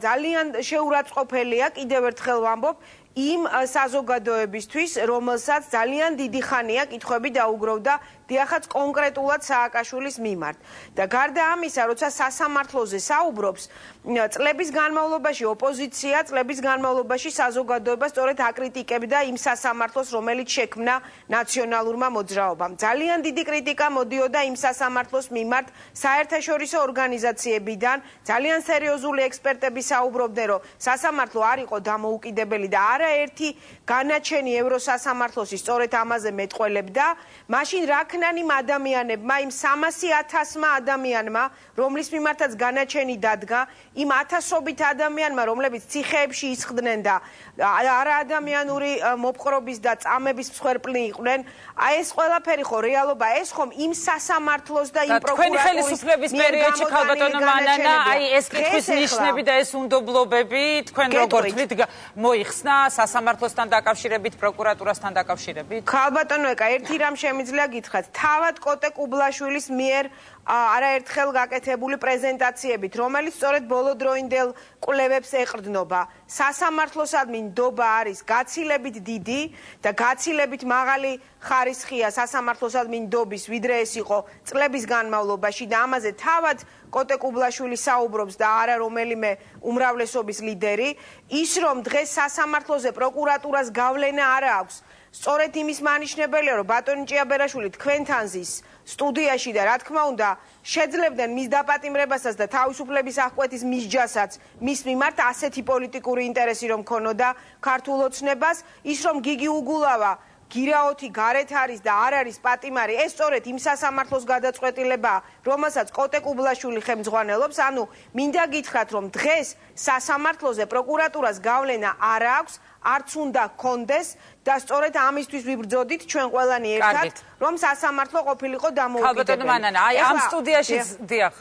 ძალიან შეურაცხყოფელია, კიდევ ერთხელ ვამბობ, იმ საზოგადოებისთვის, რომელსაც ძალიან დიდი ხანია კითხვები დაუგროვდა დიახაც კონკრეტულად სააკაშვილის მიმართ. და გარდა ამისა, როცა სასამართლოზე საუბრობს, წლების განმავლობაში ოპოზიცია, წლების განმავლობაში საზოგადოება სწორედ აკრიტიკებდა იმ სასამართლოს, რომელიც შექმნა ნაციონალურმა მოძრაობამ. ძალიან დიდი კრიტიკა მოდიოდა იმ სასამართლოს მიმართ საერთაშორისო ორგანიზაციებიდან, ძალიან სერიოზული ექსპერტები საუბრობდნენ, რომ სასამართლო არ იყო დამოუკიდებელი და არაერთი განაჩენი ევროსასამართლოსი სწორედ ამაზე მეტყველებდა. მაშინ რა ქნან იმ ადამიანებმა, იმ 300,000-მა ადამიანმა, რომლის მიმართაც განაჩენი დადგა, იმ ათასობით ადამიანმა, რომლებიც ციხეებში ისხდნენ და არაადამიანური მოპყრობის და წამების მსხვერპლი იყვნენ, აი ეს ყველაფერი ხო რეალობა, ეს ხომ იმ სასამართლოს და იმ პროკურატურის თქვენი ხელისუფლების პერიოდში ქალბატონო მანანა, აი ეს კითხვის ნიშნები და ეს უნდობლობები თქვენ როგორ თვლით მოიხსნა სასამართლოსთან დაკავშირებით, პროკურატურასთან დაკავშირებით? ქალბატონო ეკა, ერთი რამ შემიძლია გითხრათ, თავად კოტე კუბლაშვილის მიერ არაერთხელ გაკეთებული პრეზენტაციებით, რომელიც სწორედ ბოლოდროინდელ კვლევებს ეყრდნობა. სასამართლოსადმი ნდობა არის გაცილებით დიდი და გაცილებით მაღალი ხარისხია სასამართლოსადმი ნდობის, ვიდრე ეს იყო წლების განმავლობაში და ამაზე თავად კოტე კუბლაშვილი საუბრობს და არა რომელიმე უმრავლესობის ლიდერი, ის რომ დღეს სასამართლოზე პროკურატურას გავლენა არ აქვს. სწორედ იმის მანიშნებელია, რომ ბატონი ჭიაბერაშვილი თქვენთან ზის სტუდიაში და რა თქმა უნდა შეძლებდნენ მის დაპატიმრებასაც და თავისუფლების აღკვეთის მისჯასაც მის მიმართ ასეთი პოლიტიკური ინტერესი რომ ქონოდა ქართულ ოცნებას, ის რომ გიგი უგულავა გირაოთი გარეთ არის და არ არის პატიმარი, ეს სწორედ იმ სასამართლოს გადაწყვეტილებაა, რომელსაც კოტე კუბლაშვილი ხელმძღვანელობს, ანუ მინდა გითხრათ, რომ დღეს სასამართლოზე პროკურატურას გავლენა არ აქვს, არც უნდა კონდეს და სწორედ ამისთვის ვიბრძოდით ჩვენ ყველანი ერთად, რომ სასამართლო ყოფილიყო დამოუკიდებელი. ქალბატონო მანანა, აი ამ სტუდიაში დიახ,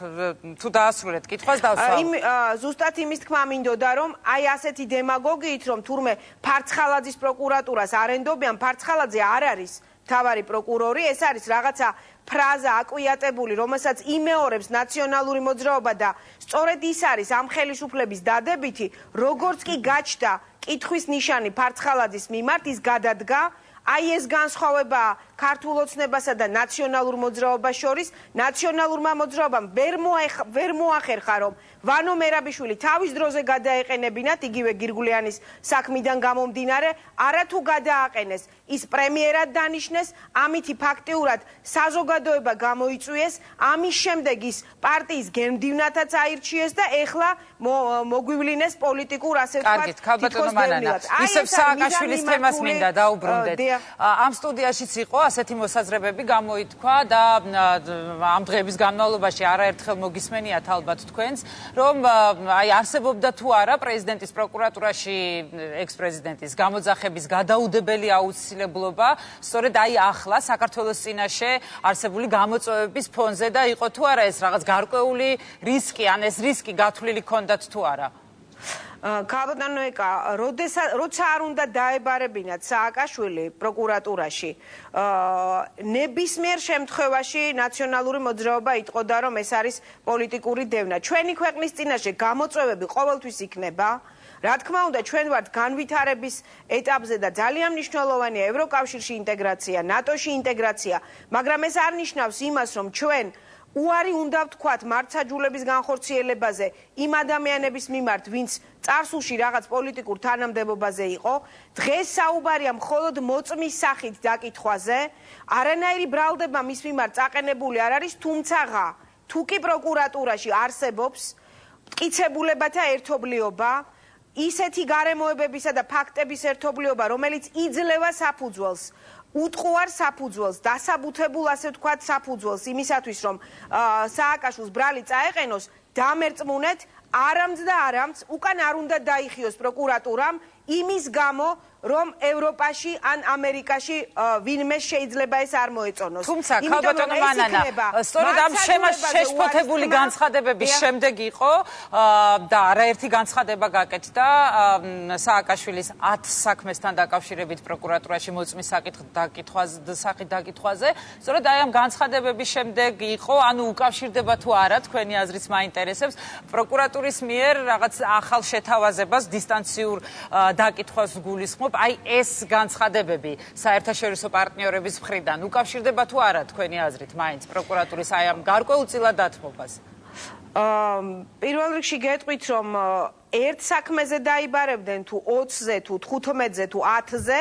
თუ დაასრულეთ კითხვას დავსვამ. ზუსტად იმის თქმა მინდოდა, რომ აი ასეთი დემაგოგიით, რომ თურმე ფარცხალაძის პროკურატურას არენდობიან, ფარცხალაძე არ არის მთავარი პროკურორი, ეს არის რაღაცა ფრაზა აკვიატებული, რომელსაც იმეორებს ნაციონალური მოძრაობა და სწორედ ის არის ამ ხელისუფლების დადებითი, როგორც კი გაჩნდა კითხვის ნიშანი ფარცხალაძის მიმართ, ის გადადგა. აი ეს განსხვავება ქართულ ოცნებასა და ნაციონალურ მოძრაობას შორის, ნაციონალურმა მოძრაობამ ვერ მოახერხა, რომ ვანო მერაბიშვილი თავის დროზე გადაეყენებინათ, იგივე გირგულიანის საქმიდან გამომდინარე, არათუ გადააყენეს, ის პრემიერად დანიშნეს, ამითი ფაქტიურად საზოგადოება გამოიწვიეს, ამის შემდეგ ის პარტიის გენმდივნათაც აირჩიეს და ეხლა მოგვივლინეს პოლიტიკურ ასე ვთქვათ თითქოს დევნილად. ისევ სააკაშვილის თემას მინდა დაუბრუნდეთ. ამ სტუდიაშიც იყო ასეთი მოსაზრებები გამოითქვა და ამ დღეების განმავლობაში არაერთხელ მოგისმენიათ ალბათ თქვენს, რომ აი არსებობდა თუ არა პრეზიდენტის პროკურატურაში ექს-პრეზიდენტის გამოძახების გადაუდებელი აუცილებლობა, სწორედ აი ახლა საქართველოს წინაშე არსებული გამოწვევების ფონზე და იყო თუ არა ეს რაღაც გარკვეული რისკი, ან ეს რისკი გათვლილი ქონდათ თუ არა? ქალბატონო ეკა, როცა არ უნდა დაებარებინათ სააკაშვილი პროკურატურაში, ნებისმიერ შემთხვევაში ნაციონალური მოძრაობა იტყოდა, რომ ეს არის პოლიტიკური დევნა. ჩვენი ქვეყნის წინაშე გამოწვევები ყოველთვის იქნება. რა თქმა უნდა, ჩვენ ვართ განვითარების ეტაპზე და ძალიან მნიშვნელოვანია ევროკავშირში ინტეგრაცია, ნატოში ინტეგრაცია, მაგრამ ეს არ ნიშნავს იმას, რომ ჩვენ უარი უნდა ვთქვათ მართლმსაჯულების განხორციელებაზე იმ ადამიანების მიმართ, ვინც წარსულში რაღაც პოლიტიკურ თანამდებობაზე იყო. დღეს საუბარია მხოლოდ მოწმის სახით დაკითხვაზე. არანაირი ბრალდება მის მიმართ წაყენებული არ არის, თუმცა თუ კი პროკურატურაში არსებობს მტკიცებულებათა ერთობლიობა, ისეთი გარემოებებისა და ფაქტების ერთობლიობა, რომელიც იძლევა საფუძველს, უტყუარ საფუძველს, დასაბუთებულ ასე ვთქვათ საფუძველს იმისათვის, რომ სააკაშვილს ბრალი წაეყენოს, დამერწმუნეთ, არამც და არამც უკან არ უნდა დაიხიოს პროკურატურამ იმის გამო, რომ ევროპაში ან ამერიკაში ვინმე შეიძლება ეს არ მოეწონოს. თუმცა ქალბატონო მანანა, სწორედ ამ შეშფოთებული განცხადებების შემდეგ იყო და არაერთი განცხადება გაკეთდა სააკაშვილის 10 საქმესთან დაკავშირებით პროკურატურაში მოწმის სახით დაკითხვაზე. სწორედ აი ამ განცხადებების შემდეგ იყო, ანუ უკავშირდება თუ არა, თქვენი აზრიც მაინტერესებს, პროკურატურის მიერ რაღაც ახალ შეთავაზებას დისტანციურ დაკითხვას გულისხმობ. აი ეს განცხადებები საერთაშორისო პარტნიორების მხრიდან უკავშირდება თუ არა თქვენი აზრით მაინც პროკურატურის აი ამ გარკვეულწილად დათმობას? პირველ რიგში გეტყვით, რომ ერთ საქმეზე დაიბარებდნენ თუ 20-ზე, თუ 15-ზე, თუ 10-ზე,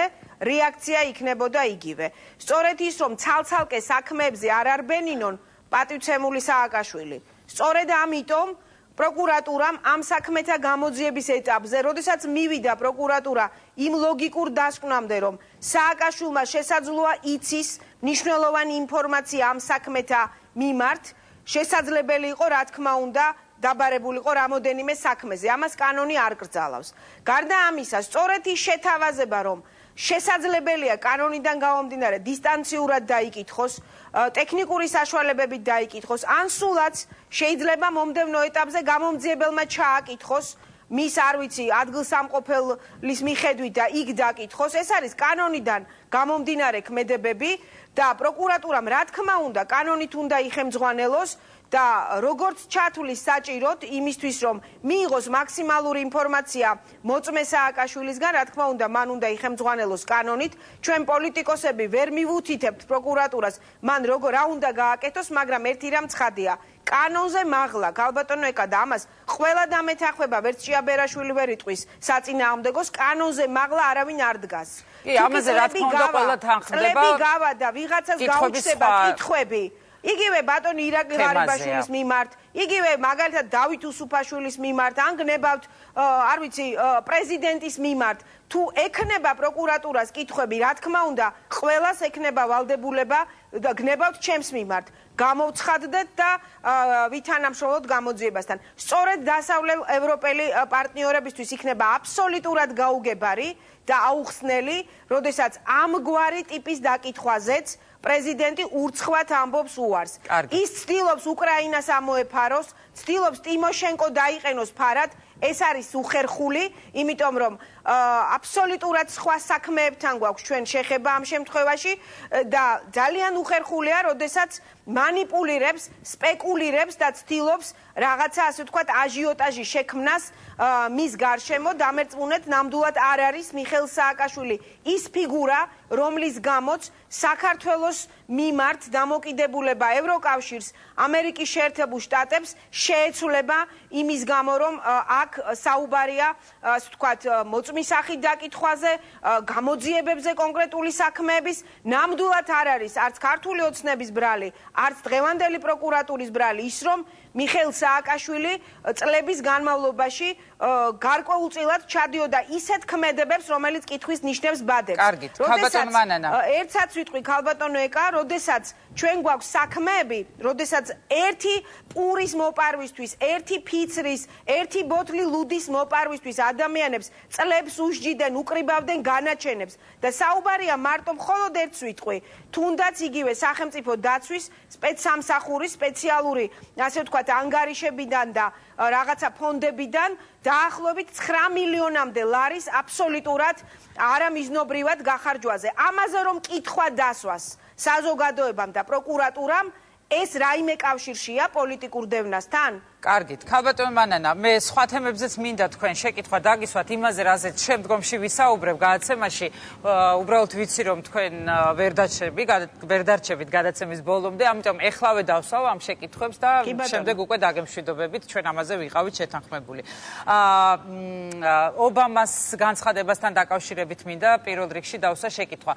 რეაქცია იქნებოდა იგივე. სწორედ ის, რომ ცალ-ცალკე საქმეებზე არ არბენინონ პატივცემული სააკაშვილი. სწორედ ამიტომ პროკურატურამ ამ საქმეთა გამოძიების ეტაპზე, როდესაც მივიდა პროკურატურა იმ ლოგიკურ დასკვნამდე, რომ სააკაშვილმა შესაძლოა იცის მნიშვნელოვანი ინფორმაცია ამ საქმეთა მიმართ, შესაძლებელი იყო, რა თქმა უნდა, დაბარებულიყო რამოდენიმე საქმეზე. ამას კანონი არ კრძალავს. გარდა ამისა, სწორედ ის შეთავაზება, რომ შესაძლებელია კანონიდან გამომდინარე დისტანციურად დაიკითხოს, ტექნიკური საშუალებებით დაიკითხოს, ან სულაც შეიძლება მომდევნო ეტაპზე გამომძიებელმა ჩააკითხოს მის არ ვიცი ადგილსამყოფელის მიხედვით და იქ დაკითხოს. ეს არის კანონიდან გამომდინარე ქმედებები და პროკურატურამ რა თქმა უნდა კანონით უნდა იხემძღვანელოს და როგორც ჩათვლის საჭიროდ იმისთვის რომ მიიღოს მაქსიმალური ინფორმაცია მოწმე სააკაშვილისგან, რა თქმა უნდა მან უნდა იხემძღვანელოს კანონით. ჩვენ პოლიტიკოსები ვერ მივუთითებთ პროკურატურას მან რა უნდა გააკეთოს, მაგრამ ერთი რამ ცხადია, კანონზე მაღლა ქალბატონო ეკა და ამას ყველა დამეთახმება, ვერც ჭიაბერაშვილი ვერ იტყვის საწინააღმდეგოს, კანონზე მაღლა არავინ არ დგას. კი, ამაზე რა თქმა უნდა ყველა თანხმდება. წლები გავა და ვიღაცას გაუჩნდება კითხვები. იგივე ბატონი ირაკლი ღარიბაშვილის მიმართ, იგივე მაგალითად დავით უსუფაშვილის მიმართ, ან გნებავთ, არ ვიცი, პრეზიდენტის მიმართ, თუ ექნება პროკურატურას კითხვები, რა თქმა უნდა, ყველას ექნება ვალდებულება და გნებავთ ჩემს მიმართ. გამოვცხადდეთ და ვითანამშრომლოთ გამოძიებასთან. სწორედ დასავლელ ევროპელი პარტნიორებისთვის იქნება აბსოლუტურად გაუგებარი და აუხსნელი, როდესაც ამგვარი ტიპის დაკითხვაზეც პრეზიდენტი ურცხვად ამბობს უარს. ის ცდილობს უკრაინას ამოეფაროს, ცდილობს ტიმოშენკო დაიყენოს ფარად, ეს არის უხერხული, იმიტომ რომ აბსოლუტურად სხვა საქმეებთან გვაქვს ჩვენ შეხება ამ შემთხვევაში და ძალიან უხერხულია, როდესაც მანიპულირებს, სპეკულირებს და ცდილობს რაღაცა ასე ვთქვათ აჟიოტაჟი შექმნას მის გარშემო. დამერწმუნეთ, ნამდვილად არ არის მიხეილ სააკაშვილი ის ფიგურა, რომლის გამოც საქართველოს მიმართ დამოკიდებულება ევროკავშირს, ამერიკის შეერთებულ შტატებს შეეცვლება იმის გამო, რომ აქ საუბარია, ასე ვთქვათ, მოწმის სახით დაკითხვაზე, გამოძიებებზე კონკრეტული საქმეების. ნამდვილად არ არის არც ქართული ოცნების ბრალი, არც დღევანდელი პროკურატურის ბრალი ის, რომ მიხეილ სააკაშვილი წლების განმავლობაში გარკვეულწილად ჩადიოდა ისეთ ქმედებებს, რომელიც კითხვის ნიშნებს ბადებს. კარგით, ქალბატონო მანანა. ერთსაც ვიტყვი ქალბატონო ეკა, როდესაც ჩვენ გვაქვს საქმეები, როდესაც ერთი პურის მოპარვისთვის, ერთი ფიცრის, ერთი ბოთლი ლუდის მოპარვისთვის ადამიანებს წლებს უშჯიდნენ, უკრიბავდნენ განაჩენებს და საუბარია მარტო მხოლოდ ერთს ვიტყვი, თუნდაც იგივე სახელმწიფო დაცვის სპეცსამსახურის სპეციალური, ასე ვთქვათ, ანგარიშებიდან და რაღაცა ფონდებიდან დაახლოებით 9 მილიონამდე ლარის აბსოლუტურად არამიზნობრივად გახარჯვაზე. ამაზე რომ კითხვა დასვას საზოგადოებამ და პროკურატურამ, ეს რაიმე კავშირშია პოლიტიკურ დევნასთან? კარგით. ქალბატონო მანანა, მე სხვა თემებზეც მინდა თქვენ შეკითხვა დაგისვათ იმაზე, რაზეც შემდგომში ვისაუბრებ გადაცემაში. უბრალოდ ვიცი, რომ თქვენ ვერ დარჩებით გადაცემის ბოლომდე, ამიტომ ეხლავე დავსვავ ამ შეკითხვებს და შემდეგ უკვე დაგემშვიდობებით, ჩვენ ამაზე ვიყავით შეთანხმებული. ობამას განცხადებასთან დაკავშირებით მინდა პირველ რიგში დავსვა შეკითხვა.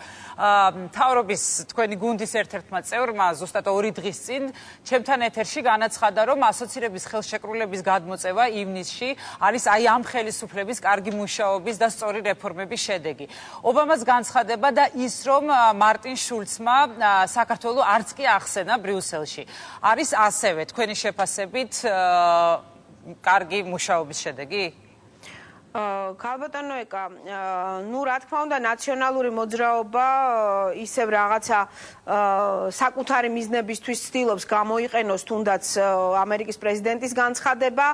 მთავრობის თქვენი გუნდის ერთ-ერთმა წევრმა ზუსტად 2 დღის წინ ჩემთან ეთერში განაცხადა, რომ ასოცირების ხელშეკრულების გადმოწევა ივნისში არის აი ამ ხელისუფლების კარგი მუშაობის და სწორი რეფორმების შედეგი. ობამას განცხადება და ის, რომ მარტინ შულცმა საქართველოს არც კი ახსენა ბრიუსელში. არის ასევე თქვენი შეფასებით კარგი მუშაობის შედეგი? ქალბატონო ეკა, ნუ რა თქმა უნდა ნაციონალური მოძრაობა ისევ რაღაცა საკუთარი მიზნებისთვის ცდილობს გამოიყენოს თუნდაც ამერიკის პრეზიდენტის განცხადება,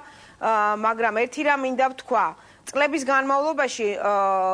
მაგრამ ერთი რამ მინდა ვთქვა, წლების განმავლობაში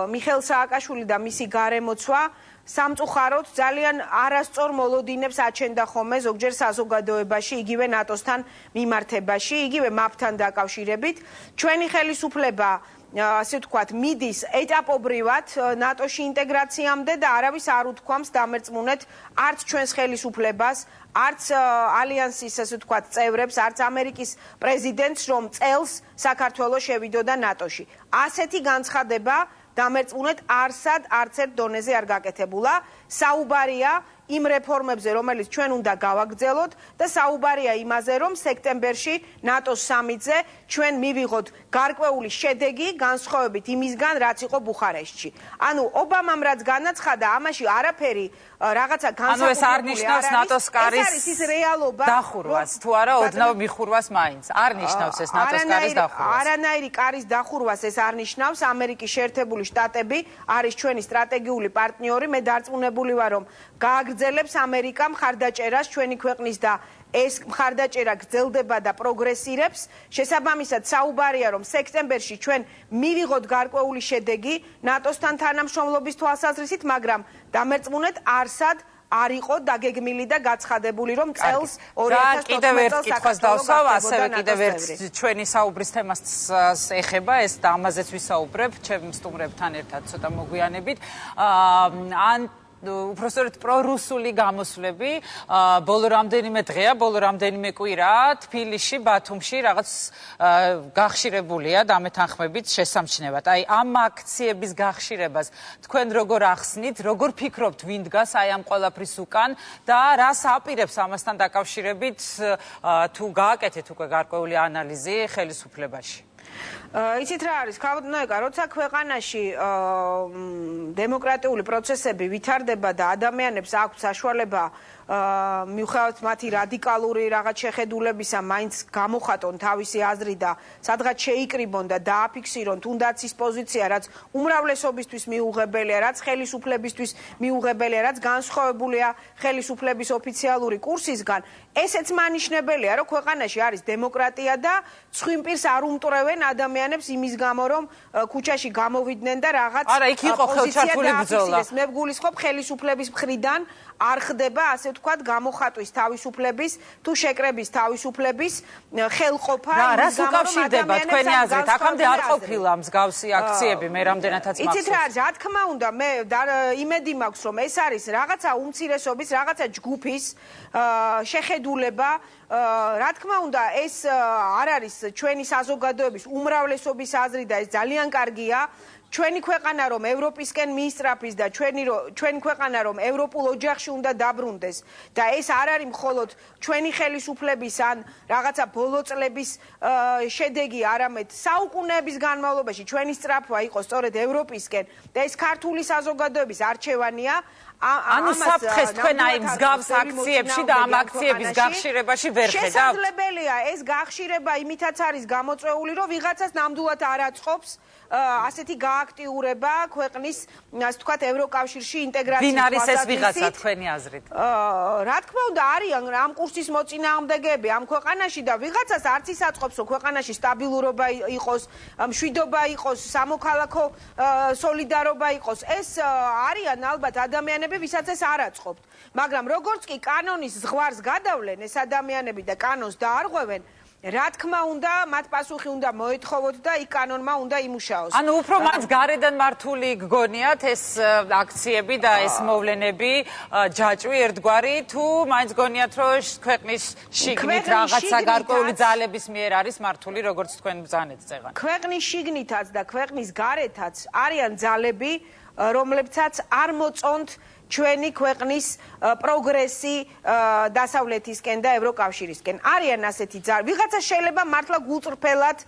მიხეილ სააკაშვილი და მისი გარემოცვა სამწუხაროდ ძალიან არასწორ მოლოდინებს აჩენდა ხოლმე ზოგჯერ საზოგადოებაში, იგივე ნატოსთან მიმართებაში, იგივე მაპთან დაკავშირებით. ჩვენი ხელისუფლება ასე ვთქვათ, მიდის ეტაპობრივად ნატოში ინტეგრაციამდე და არავის არ უთქვამს დამერწმუნეთ არც ჩვენს ხელისუფლებას, არც ალიანსის ასე ვთქვათ წევრებს, არც ამერიკის პრეზიდენტს, რომ წელს საქართველოს შევიდოდა ნატოში. ასეთი განცხადება დამერწმუნეთ არსად არც ერთ დონეზე არ გაკეთებულა. საუბარია იმ რეფორმებზე, რომელიც ჩვენ უნდა გავაგრძელოთ და საუბარია იმაზე, რომ სექტემბერში ნატოს სამიტზე ჩვენ მივიღოთ გარკვეული შედეგი განსხვავებით იმისგან, რაც იყო ბუხარესტში. ანუ ობამამ რაც განაცხადა, ამაში არაფერი რაღაცა განსაკუთრებული ეს არ ნიშნავს ნატოს კარის დახურვას, თუ არა ოდნავ მიხურვას მაინც. არ ნიშნავს ეს ნატოს კარის დახურვას. არანაირი კარის დახურვას ეს არ ნიშნავს. ამერიკის შეერთებული შტატები არის ჩვენი სტრატეგიული პარტნიორი. მე დარწმუნებული ვარ, რომ გააგრძელებს ამერიკა მხარდაჭერას ჩვენი ქვეყნის და ეს მხარდაჭერა გრძელდება და პროგრესირებს. შესაბამისად საუბარია, რომ სექტემბერში ჩვენ მივიღოთ გარკვეული შედეგი ნატოსთან თანამშრომლობის თვალსაზრისით, მაგრამ დამერწმუნეთ არსად არ იყო დაგეგმილი და გაცხადებული, რომ წელს 2014 კიდევ ერთ კითხვას დავსვავ, ასევე კიდევ ერთ ჩვენი საუბრის თემას ეხება, ეს და ამაზეც ვისაუბრებ ჩემ სტუმრებთან ერთად ცოტა მოგვიანებით. უпростоრეთ პრორუსული გამოსვლები ბოლო რამდენიმე დღეა, ბოლო რამდენიმე კვირაა თბილისში, ბათუმში რაღაც გახშირებულია დამეთანხმებით შესამჩნევად. აი ამ აქციების გახშირებას თქვენ როგორ ახსნით, როგორ ფიქრობთ, ვინ დგას აი ამ ყველაფრის უკან და რას აპირებს ამასთან დაკავშირებით თუ გააკეთეთ უკვე გარკვეული ანალიზი ხელისუფლებაში? იცით რა არის, ქალბატონო ეკა, როცა ქვეყანაში დემოკრატიული პროცესები ვითარდება და ადამიანებს აქვთ საშუალება მიუხედავად მათი რადიკალური რაღაც შეხედულებისა, მაინც გამოხატონ თავისი აზრი და სადღაც შეიკრიბონ და დააფიქსირონ თუნდაც ის პოზიცია, რაც უმრავლესობისთვის მიუღებელია, რაც ხელისუფლებისთვის მიუღებელია, რაც განსხვავებულია ხელისუფლების ოფიციალური კურსისგან, ესეც მანიშნებელია, რომ ქვეყანაში არის დემოკრატია და ცხვინპირს არ უმტვრევენ ადამიანებს იმის გამო, რომ ქუჩაში გამოვიდნენ და რაღაც პოზიცია დააფიქსირეს. მე ვგულისხმობ ხელისუფლების მხრიდან არ ხდება ასე ვთქვათ გამოხატვის თავისუფლების თუ შეკრების თავისუფლების ხელყოფა. რას უკავშირდება თქვენი აზრით? აქამდე არ ყოფილა მსგავსი აქციები, მე რამდენადაც მახსოვს. იცით რა არის, რა თქმა უნდა, მე იმედი მაქვს, რომ ეს არის რაღაცა უმცირესობის, რაღაცა ჯგუფის შეხედულება. რა თქმა უნდა, ეს არ არის ჩვენი საზოგადოების უმრავლესობის აზრი და ეს ძალიან კარგია. ჩვენი ქვეყანა რომ ევროპისკენ მიისწრაფის და ჩვენი ქვეყანა რომ ევროპულ ოჯახში უნდა დაბრუნდეს და ეს არ არის მხოლოდ ჩვენი ხელისუფლების ან რაღაცა ბოლო წლების შედეგი, არამედ საუკუნეების განმავლობაში ჩვენი სწრაფვა იყო სწორედ ევროპისკენ და ეს ქართული საზოგადოების არჩევანია. ანუ საფრთხეს თქვენ აი მსგავს აქციებში და ამ აქციების გახშირებაში ვერ ხედავთ? შესაძლებელია ეს გახშირება იმითაც არის გამოწვეული, რომ ვიღაცას ნამდვილად არ აწყობს ასეთი გააქტიურება ქვეყნის, ასე ვთქვათ, ევროკავშირში ინტეგრაციის ვინ არის ეს ვიღაცა თქვენი აზრით? რა თქმა უნდა, არიან ამ კურსის მოწინააღმდეგეები ამ ქვეყანაში და ვიღაცას არც ის აწყობს, რომ ქვეყანაში სტაბილურობა იყოს, მშვიდობა იყოს, სამოქალაქო სოლიდარობა იყოს. ეს არიან ალბათ ადამიანები, ვისაც ეს არ აწყობთ. მაგრამ როგორც კი კანონის ზღვარს გადავლენ ეს ადამიანები და კანონს დაარღვევენ, რა თქმა უნდა, მათ პასუხი უნდა მოეთხოვოთ და იქ კანონმა უნდა იმუშაოს. ანუ უფრო მათ გარედან მართული გგონიათ ეს აქციები და ეს მოვლენები, ჯაჭვი ერთგვარი, თუ მაინც გონიათ, რომ ქვეყნის შიგნით რაღაცა გარკვეული ძალების მიერ არის მართული, როგორც თქვენ ბრძანეთ წეღან. ქვეყნის შიგნითაც და ქვეყნის გარეთაც არიან ძალები, რომლებსაც არ მოწონთ ჩვენი ქვეყნის პროგრესი დასავლეთისკენ და ევროკავშირისკენ. არიან ასეთი ძალები. ვიღაცა შეიძლება მართლა გულწრფელად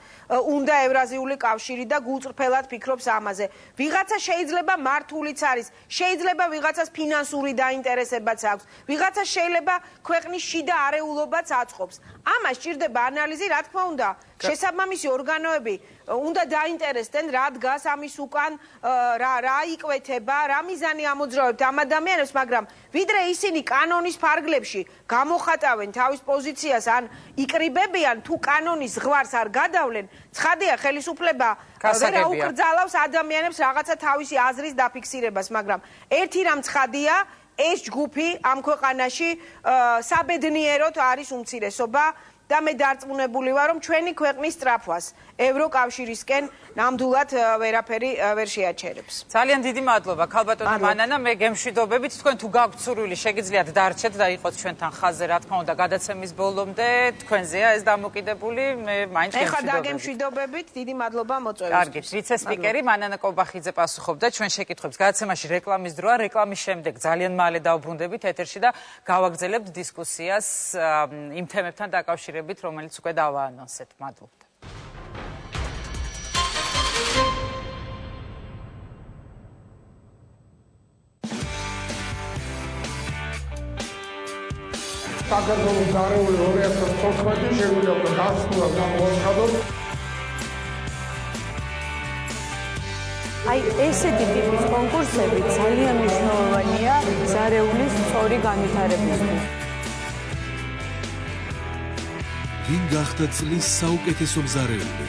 უნდა ევრაზიული კავშირი და გულწრფელად ფიქრობს ამაზე. ვიღაცა შეიძლება მართულიც არის. შეიძლება ვიღაცას ფინანსური დაინტერესებაც აქვს. ვიღაცა შეიძლება ქვეყნის შიდა არეულობაც აწყობს. ამას სჭირდება ანალიზი, რა თქმა უნდა. შესაბამისი ორგანოები უნდა დაინტერესდნენ რა დგას ამის უკან, რა იკვეთება, რა მიზანი ამოძრავებთ ამ ადამიანებს, მაგრამ ვიდრე ისინი კანონის ფარგლებში გამოხატავენ თავის პოზიციას ან იკრიბებიან, თუ კანონის ზღვარს არ გადავლენ, ცხადია ხელისუფლება ვერ აუკრძალავს ადამიანებს რაღაცა თავისი აზრის დაფიქსირებას, მაგრამ ერთი რამ ცხადია, ეს ჯგუფი ამ ქვეყანაში საბედნიეროდ არის უმცირესობა და მე დარწმუნებული ვარ, რომ ჩვენი ქვეყნის სწრაფვას ევროკავშირისკენ ნამდვილად ვერაფერი ვერ შეაჩერებს. ძალიან დიდი მადლობა, ქალბატონო მანანა, მე გემშვიდობებით, თქვენ თუ გაქვთ სურვილი, შეგიძლიათ დარჩეთ და იყოთ ჩვენთან ხაზზე, რა თქმა უნდა, გადაცემის ბოლომდე, თქვენზეა ეს დამოკიდებული, მე მაინც გემშვიდობებით. ეხლა დაგემშვიდობებით, დიდი მადლობა მოწვევისთვის. კარგით, ვიცე-სპიკერი მანანა კობახიძე პასუხობდა ჩვენ შეკითხვებს. გადაცემაში რეკლამის დროა, რეკლამის შემდეგ ძალიან მალე დავბრუნდებით ეთერში და გავაგრძელებთ დისკუსიას იმ თემებთან დაკავშირებით, რომელიც უკვე დავაანონსეთ. მადლობთ. საქართველოს გარეული 2014 შეგვიძლია გასულა გამოაცხადოთ. აი ესეთი ტიპის კონკურსები ძალიან მნიშვნელოვანია ზარეულის სწორი განვითარებისთვის. ვინ გახდა წლის საუკეთესო მზარეული?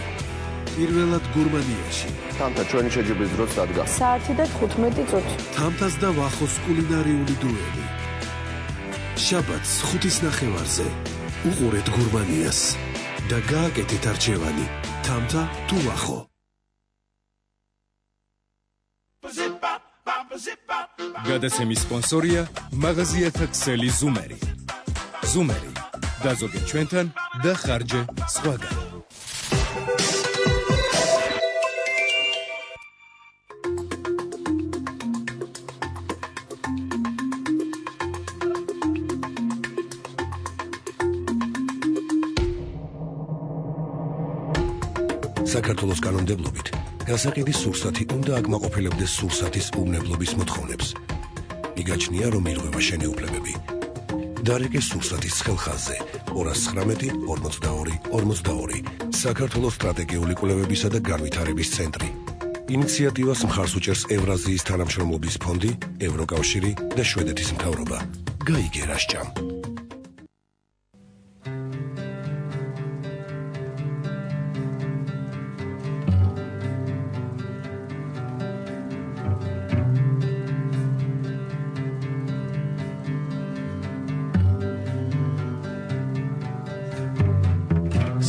პირველად გურმანიაში. თამთა ჩვენი შეჯიბრის დროც დადგა. საათი და 15 წუთი. თამთას და ვახოს კულინარიული დუელი. შაბათს 5:30-ზე უყურეთ გურმანიას და გააკეთეთ არჩევანი თამთა თუ ვახო. გადაცემის სპონსორია მაღაზიათა ქსელი ზუმერი. ზუმერი დაზოგეთ ჩვენთან და ხარჯე სხვაგან. საქართველოს კანონმდებლობით გასაყიდის სურსათი უნდა აკმაყოფილებდეს სურსათის უმნებლობის მოთხოვნებს. მიგაჩნია, რომ ირღვევა შენეუფლებები. დარეკეს სურსათის ხელხაზზე 219-42-42 საქართველოს სტრატეგიული კვლევებისა და განვითარების ცენტრი. ინიციატივას მხარს უჭერს ევრაზიის თანამშრომლობის ფონდი, ევროკავშირი და შვედეთის მთავრობა. გაიგე რა სჭამ.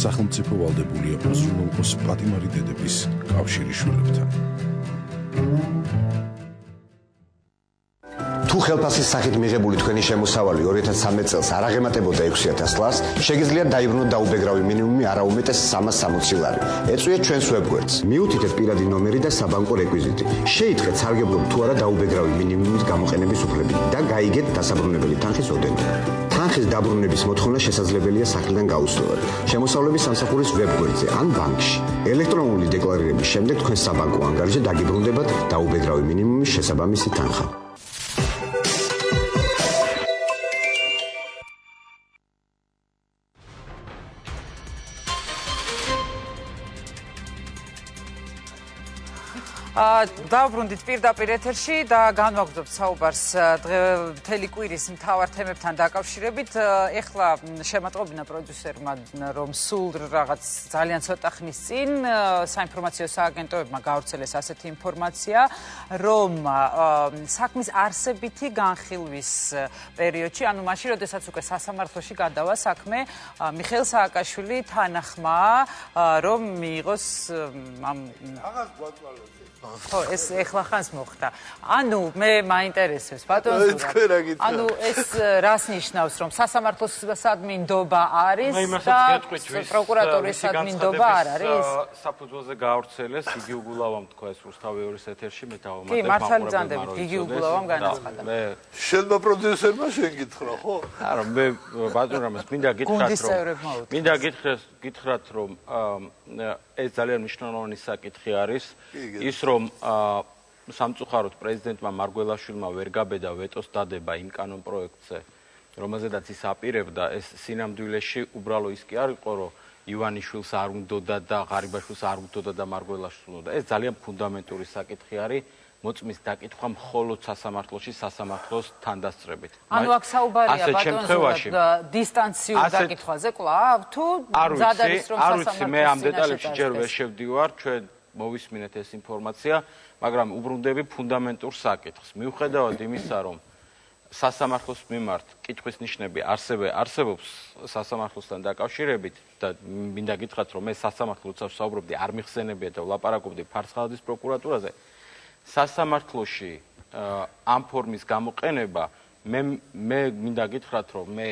სახელმწიფო ვალდებულია უზრუნველყოს პატიმარი დედების კავშირის შვილებთან. თუ ხელფასის სახით მიღებული თქვენი შემოსავალი 2013 წელს არ აღემატებოდა 6000 ლარს, შეგიძლიათ დაიბრუნოთ დაუბეგრავი მინიმუმი არაუმეტეს 360 ლარი. ეწვიეთ ჩვენს ვებგვერდს. მიუთითეთ პირადი ნომერი და საბანკო რეკვიზიტი. შეითხრეთ სარგებლობ თუ არა დაუბეგრავი მინიმუმის გამოყენების უფლები და გაიგეთ დასაბრუნებელი თანხის ოდენობა. თანხის დაბრუნების მოთხოვნა შესაძლებელია სახლიდან გაუსვლელად. შემოსავლების სამსახურის ვებგვერდზე ან ბანკში. ელექტრონული დეკლარირების შემდეგ თქვენ საბანკო ანგარიშზე დაგიბრუნდებათ დაუბეგრავი მინიმუმის შესაბამისი თანხა. დავბრუნდით პირდაპირ ეთერში და განვაგრძობთ საუბარს მთელი კვირის მთავარ თემებთან დაკავშირებით. ეხლა შემატყობინა პროდიუსერმა, რომ სულ რაღაც ძალიან ცოტა ხნის წინ საინფორმაციო სააგენტოებმა გაავრცელეს ასეთი ინფორმაცია, რომ საქმის არსებითი განხილვის პერიოდში, ანუ მაშინ, როდესაც უკვე სასამართლოში გადავა საქმე, მიხეილ სააკაშვილი თანახმაა, რომ მიიღოს ამ ხო, ეს ეხლა ხანს მოხდა. ანუ მე მაინტერესებს ბატონ ზურაბ. ანუ ეს რას ნიშნავს, რომ სასამართლოს სადმინდობა არის და პროკურატურის სადმინდობა არ არის? საფუძველზე გაავრცელეს იგი უგულავამ თქვა ეს რუსთავი ორის ეთერში მე დავამატებ. კი, მართალი ძანდებით იგი უგულავამ განაცხადა. მე შენმა პროდიუსერმა შეგითხრა, ხო? არა, მე ბატონ რამეს მინდა გითხრათ, რომ ეს ძალიან მნიშვნელოვანი საკითხი არის. ის რომ სამწუხაროდ პრეზიდენტმა მარგველაშვილმა ვერ გაბედა ვეტოს დადება იმ კანონ პროექტზე, რომელზედაც ის აპირებდა, ეს სინამდვილეში უბრალო ის კი არ იყო, რომ ივანიშვილს არ უნდოდა და ღარიბაშვილს არ უნდოდა და მარგველაშვილს უნდა. ეს ძალიან ფუნდამენტური საკითხი არის. მოწმის დაკითხვა მხოლოდ სასამართლოში, სასამართლოს თანდასწრებით. ანუ აქ საუბარია ბატონზე დისტანციურ დაკითხვაზე კვლავ თუ მზად არის რომ სასამართლოს მე ამ დეტალებში ჯერ ვერ შევდივარ, ჩვენ მოვისმინეთ ეს ინფორმაცია, მაგრამ უბრუნდები ფუნდამენტურ საკითხს. მიუხედავად იმისა, რომ სასამართლოს მიმართ კითხვის ნიშნები არსებობს სასამართლოსთან დაკავშირებით და მინდა გითხრათ, რომ მე სასამართლო როცა ვსაუბრობდი არ მიხსენებია და ვლაპარაკობდი ფარცხალაძის პროკურატურაზე. სასამართლოში ამ ფორმის გამოყენება მე მინდა გითხრათ, რომ მე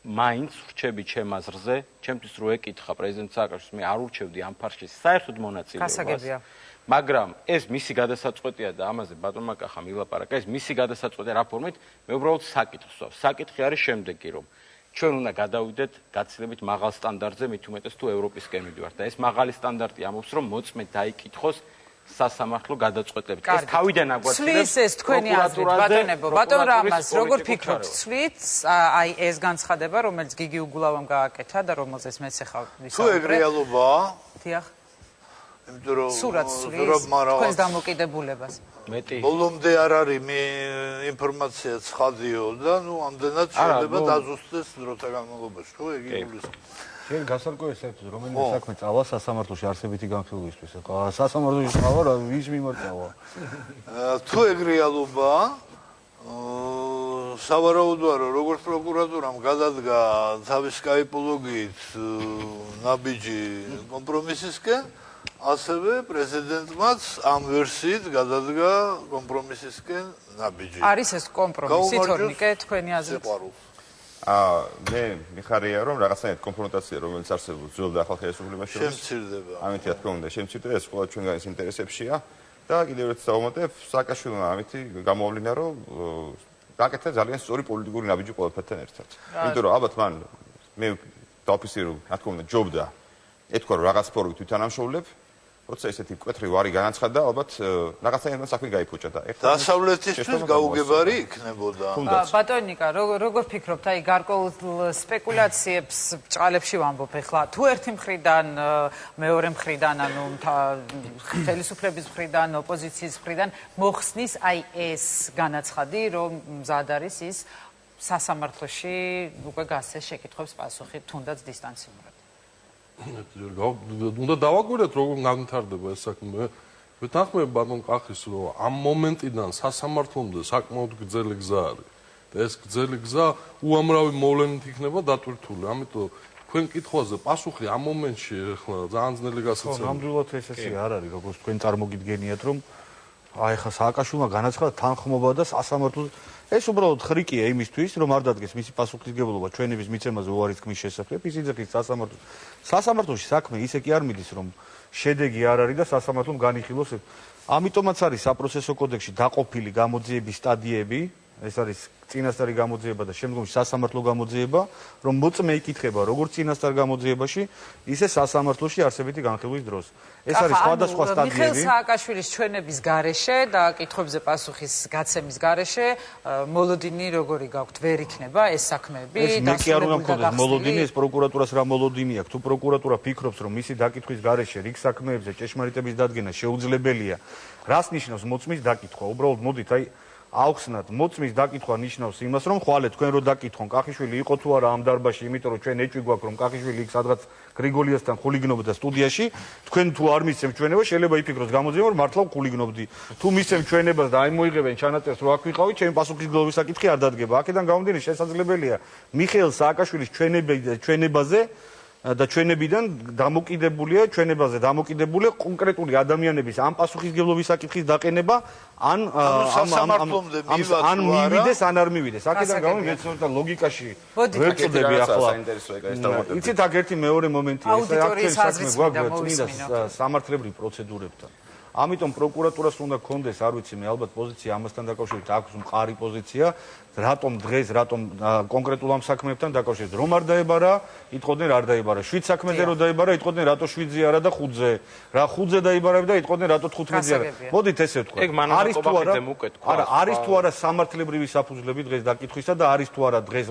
მაინც ვრჩები ჩემ აზრზე, ჩემთვის რო ეკითხა პრეზიდენტ სააკაშვილს, მე არ ურჩევდი ამ ფარშში საერთოდ მონაწილეობას. მაგრამ ეს მისი გადასაწყვეტია და ამაზე ბატონმა კახამ ილაპარაკა, ეს მისი გადასაწყვეტია რა ფორმით, მე უბრალოდ საკითხს ვსვავს. საკითხი არის შემდეგი, რომ ჩვენ უნდა გადავიდეთ გაცილებით მაღალ სტანდარტზე, მით უმეტეს თუ ევროპისკენ მივიდივართ და ეს მაღალი სტანდარტი ამბობს, რომ მოწმე დაიკითხოს სასამართლო გადაწყვეტილებით. ეს თავიდან აგვაცილებს სვლის ეს თქვენი აზრით ბატონებო, ბატონ რამაზ, როგორ ფიქრობთ, სვლის აი ეს განცხადება, რომელიც გიგი უგულავამ გააკეთა და რომელზეც მეც ახლა ვისაუბრე. თუ ეგ რეალობაა? დიახ. იმიტომ რომ სურათ სვლის თქვენს დამოკიდებულებას. მეტი. ბოლომდე არ არის ინფორმაცია ცხადიო და ნუ ამდენად შეიძლება დაზუსტდეს დროთა განმავლობაში, ხო ეგ იგულისხმება. შენ გასარკვევი საერთოდ რომელიმე საქმე წავა სასამართლოში არსებითი განხილვისთვის. ახლა სასამართლოში წავა რა ვის მიმართ წავა? თუ ეგ რეალობაა, სავარაუდოა რომ როგორც პროკურატურამ გადადგა თავის კაიპოლოგიით ნაბიჯი კომპრომისისკენ, ასევე პრეზიდენტმაც ამ ვერსიით გადადგა კომპრომისისკენ ნაბიჯი. არის ეს კომპრომისი თორნიკე თქვენი აზრით? მე მიხარია რომ რაღაცნაირად კონფრონტაცია რომელიც არსებობს ძველ და ახალ ხელისუფლებაში შემცირდება. ამითი რა თქმა უნდა შემცირდება, ეს ყველა ჩვენგანის ინტერესებშია და კიდევ ერთ დავუმატებ, სააკაშვილმა ამითი გამოვლინა რომ გაკეთა ძალიან სწორი პოლიტიკური ნაბიჯი ყველაფერთან ერთად. იმიტომ რომ ალბათ მან მე დაოფიცირო რა თქმა უნდა ჯობდა ეთქვა რომ რაღაც ფორმით ვითანამშრომლებ, როცა ესეთი მკვეთრი ვარი განაცხადა, ალბათ რაღაცნაირად საქმე გაიფუჭა და ეხლა დასავლეთისთვის გაუგებარი იქნებოდა. ბატონიკა, როგორ ფიქრობთ, აი გარკვეულ სპეკულაციებს ბჭყალებში ვამბობ ეხლა, თუ ერთი მხრიდან, მეორე მხრიდან, ანუ ხელისუფლების მხრიდან, ოპოზიციის მხრიდან მოხსნის აი ეს განაცხადი, რომ მზად არის ის სასამართლოში უკვე გასცეს შეკითხვებს პასუხი, თუნდაც დისტანციურად. უნდა დავაკვირდეთ როგორ განვითარდება ეს საქმე. ვეთანხმები ბატონ კახის რომ ამ მომენტიდან სასამართლომდე საკმაოდ გრძელი გზა არის და ეს გრძელი გზა უამრავი მოვლენით იქნება დატვირთული. ამიტომ თქვენ კითხვაზე პასუხი ამ მომენტში ახლა ძალიან ძნელი გასაცემია. ნამდვილად ეს ესე არ არის, როგორც თქვენ წარმოგიდგენიათ, რომ აი ხა სააკაშვილმა განაცხადა თანხმობა და სასამართლოს ეს უბრალოდ ხრიკია იმისთვის, რომ არ დადგეს მისი პასუხისმგებლობა ჩვენების მიცემაზე უარის თქმის შესახებ, ის იძახის სასამართლოს. სასამართლოში საქმე ისე კი არ მიდის, რომ შედეგი არ არის და სასამართლომ განიხილოს. ამიტომაც არის საპროცესო კოდექსში დაყოფილი გამოძიების სტადიები, ეს არის წინასწარი გამოძიება და შემდგომში სასამართლო გამოძიება, რომ მოწმე იკითხება როგორც წინასწარ გამოძიებაში, ისე სასამართლოში არსებითი განხილვის დროს. ეს არის სხვადასხვა სტადიები. მიხეილ სააკაშვილის ჩვენების გარეშე და კითხვებზე პასუხის გაცემის გარეშე მოლოდინი როგორი გაქვთ, ვერ იქნება ეს საქმეები? მე კი არ უნდა მქონდეს მოლოდინი, ეს პროკურატურას რა მოლოდინი აქვს? თუ პროკურატურა ფიქრობს, რომ მისი დაკითხვის გარეშე რიგ საქმეებზე ჭეშმარიტების დადგენა შეუძლებელია, რას ნიშნავს მოწმის დაკითხვა? უბრალოდ მოდით, აი აუხსნათ, მოწმის დაკითხვა ნიშნავს იმას, რომ ხვალე თქვენ რო დაკითხონ, კახიშვილი იყო თუ არა ამ დარბაზში, იმიტომ რომ ჩვენ ეჭვი გვაქვს, რომ კახიშვილი იქ სადღაც გრიგოლიასთან ხულიგნობდა სტუდიაში, თქვენ თუ არ მისცემთ ჩვენება, შეიძლება იფიქროს გამოძიება, რომ მართლა ხულიგნობდი. თუ მისცემთ ჩვენებას და აი მოიღებენ ჩანაწერს, რო აქ ვიყავი, ჩემი პასუხისმგებლობის საკითხი არ დადგება. აქედან გამომდინარე, შესაძლებელია მიხეილ სააკაშვილის ჩვენებაზე და ჩვენებიდან დამოკიდებულია ჩვენებაზე დამოკიდებულია კონკრეტული ადამიანების ამ პასუხისმგებლობის საკითხის დაყენება ან მივიდეს ან არ მივიდეს. აქედან გამომდინარე, და ლოგიკაში ვერ წოდები ახლა. იცით, აქ ერთი მეორე მომენტია, ეს აქცენტი საქმე გვაქვს წმინდა სამართლებრივ პროცედურებთან. ამიტომ პროკურატურას უნდა კონდეს, არ ვიცი, მე ალბათ პოზიცია ამასთან დაკავშირებით აქვს მყარი პოზიცია, რატომ დღეს, რატომ კონკრეტულ ამ საქმეებთან დაკავშირებით, რომ არ დაებარა, იტყოდნენ არ დაებარა. 7 საქმეზე რო დაებარა, იტყოდნენ რატო 7-ზე არა და 5-ზე. რა 5-ზე დაებარებდა, იტყოდნენ რატო 15-ზე არა. მოდით ესე ვთქვა. არის თუ არა? არა, არის თუ არა სამართლებრივი საფუძვლები დღეს დაკითხვისა და არის თუ არა დღეს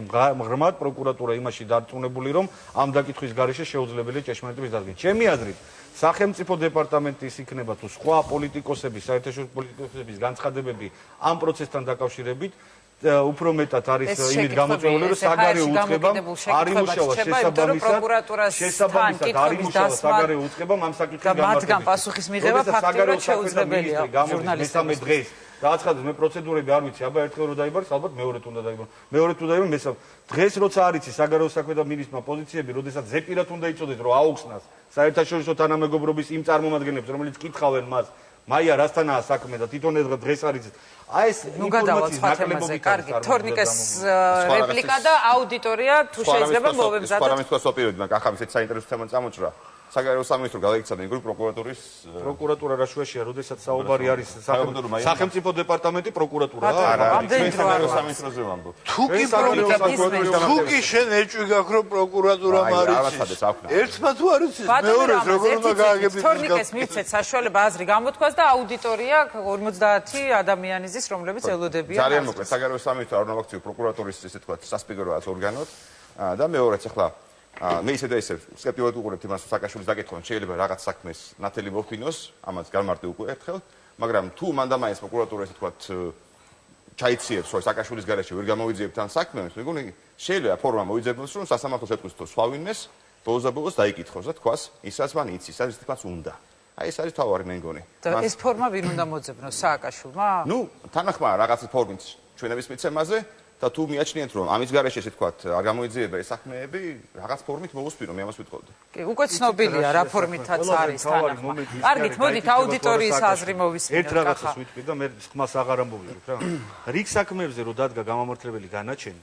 ღრმად პროკურატურა იმაში დარწმუნებული, რომ ამ დაკითხვის გარეშე შეუძლებელია ჭეშმარიტების დადგენა. ჩემი აზრით სახელმწიფო დეპარტამენტის იქნება თუ სხვა პოლიტიკოსების, საერთაშორისო პოლიტიკოსების განცხადებები ამ პროცესთან დაკავშირებით უფრო მეტად არის იმით გამოწვეული, რომ საგარეო უწყებამ არ იმუშავა შესაბამისად არ იმუშავა საგარეო უწყებამ ამ საკითხის გამართებაში. და მათგან პასუხის მიღება ფაქტობრივად შეუძლებელია ჟურნალისტების დღეს. დააცხადეს, მე პროცედურები არ ვიცი, აბა ერთხელ რო დაიბარეს, ალბათ მეორედ უნდა დაიბაროს. მეორედ თუ დაიბაროს, მესამე. დღეს როცა არ იცი საგარეო საქმეთა მინისტრმა პოზიციები, როდესაც ზეპირად უნდა იცოდეს, რომ აუხსნას საერთაშორისო თანამეგობრობის იმ წარმომადგენლებს, რომელიც კითხავენ მას, მაია რასთანაა საქმე და თვითონ დღეს არის აი ეს ინფორმაციის ნაკლებობი. კარგი, თორნიკეს რეპლიკა და აუდიტორია თუ შეიძლება მოვემზადოთ. პარლამენტს ვაპირებდი, მაგრამ ახლა ისეთ საინტერესო თემა წამოჭრა. საგარეო სამინისტრო გადაიქცა მეგრულ პროკურატურის პროკურატურა რა შუაშია, როდესაც საუბარი არის სახელმწიფო დეპარტამენტი პროკურატურა. საგარეო სამინისტროზე ვამბობ. თუ კი შენ ეჭვი გაქვს, რომ პროკურატურა მარიცის. ერთმა თუ არ იცის, მეორეს როგორ უნდა გააგებინოს. თორნიკეს მივცეთ საშუალება აზრი გამოთქვას და აუდიტორია 50 ადამიანი ზის, რომლებიც ელოდებიან. ძალიან მოკლედ, საგარეო სამინისტრო არ უნდა ვაქციო პროკურატურის ესე თქვა სასპიკეროაც ორგანოდ და მეორეც ახლა მე ისე და ისე სკეპტიკურად უყურებთ იმას, რომ სააკაშვილის დაკითხვა შეიძლება რაღაც საქმეს ნათელი მოფინოს, ამას გამარტივ უკვე ერთხელ, მაგრამ თუ მანდამაინც პროკურატურა ესე თქვა ჩაიციებს, რომ სააკაშვილის გარეშე ვერ გამოვიძიებთ ამ საქმეს, მეგონი შეიძლება ფორმა მოიძებნოს, რომ სასამართლოს ეთქვის თუ სხვა ვინმეს ბოლოს დაიკითხოს და თქვას, ისაც მან იცის, ის თვითონაც უნდა. აი ეს არის თავარი მე მგონი. და ეს ფორმა ვინ უნდა მოძებნოს, სააკაშვილმა? ნუ თანახმაა რაღაც ფორმით ჩვენების მიცემაზე. და თუ მიაჩნიეთ, რომ ამის გარეშე ესე თქვა არ გამოიძიება ეს საქმეები, რაღაც ფორმით მოусპირო, მე ამას ვიტყოდი. კი, უკვე ცნობილია რა ფორმითაც არის თანახმა. კარგით, მოდით აუდიტორიის აზრი მოვისმინოთ. ერთ რაღაცას ვიტყვი და მე ხმას აღარ ამბობთ რა. რიგ საქმეებზე რო დადგა გამამართლებელი განაჩენი,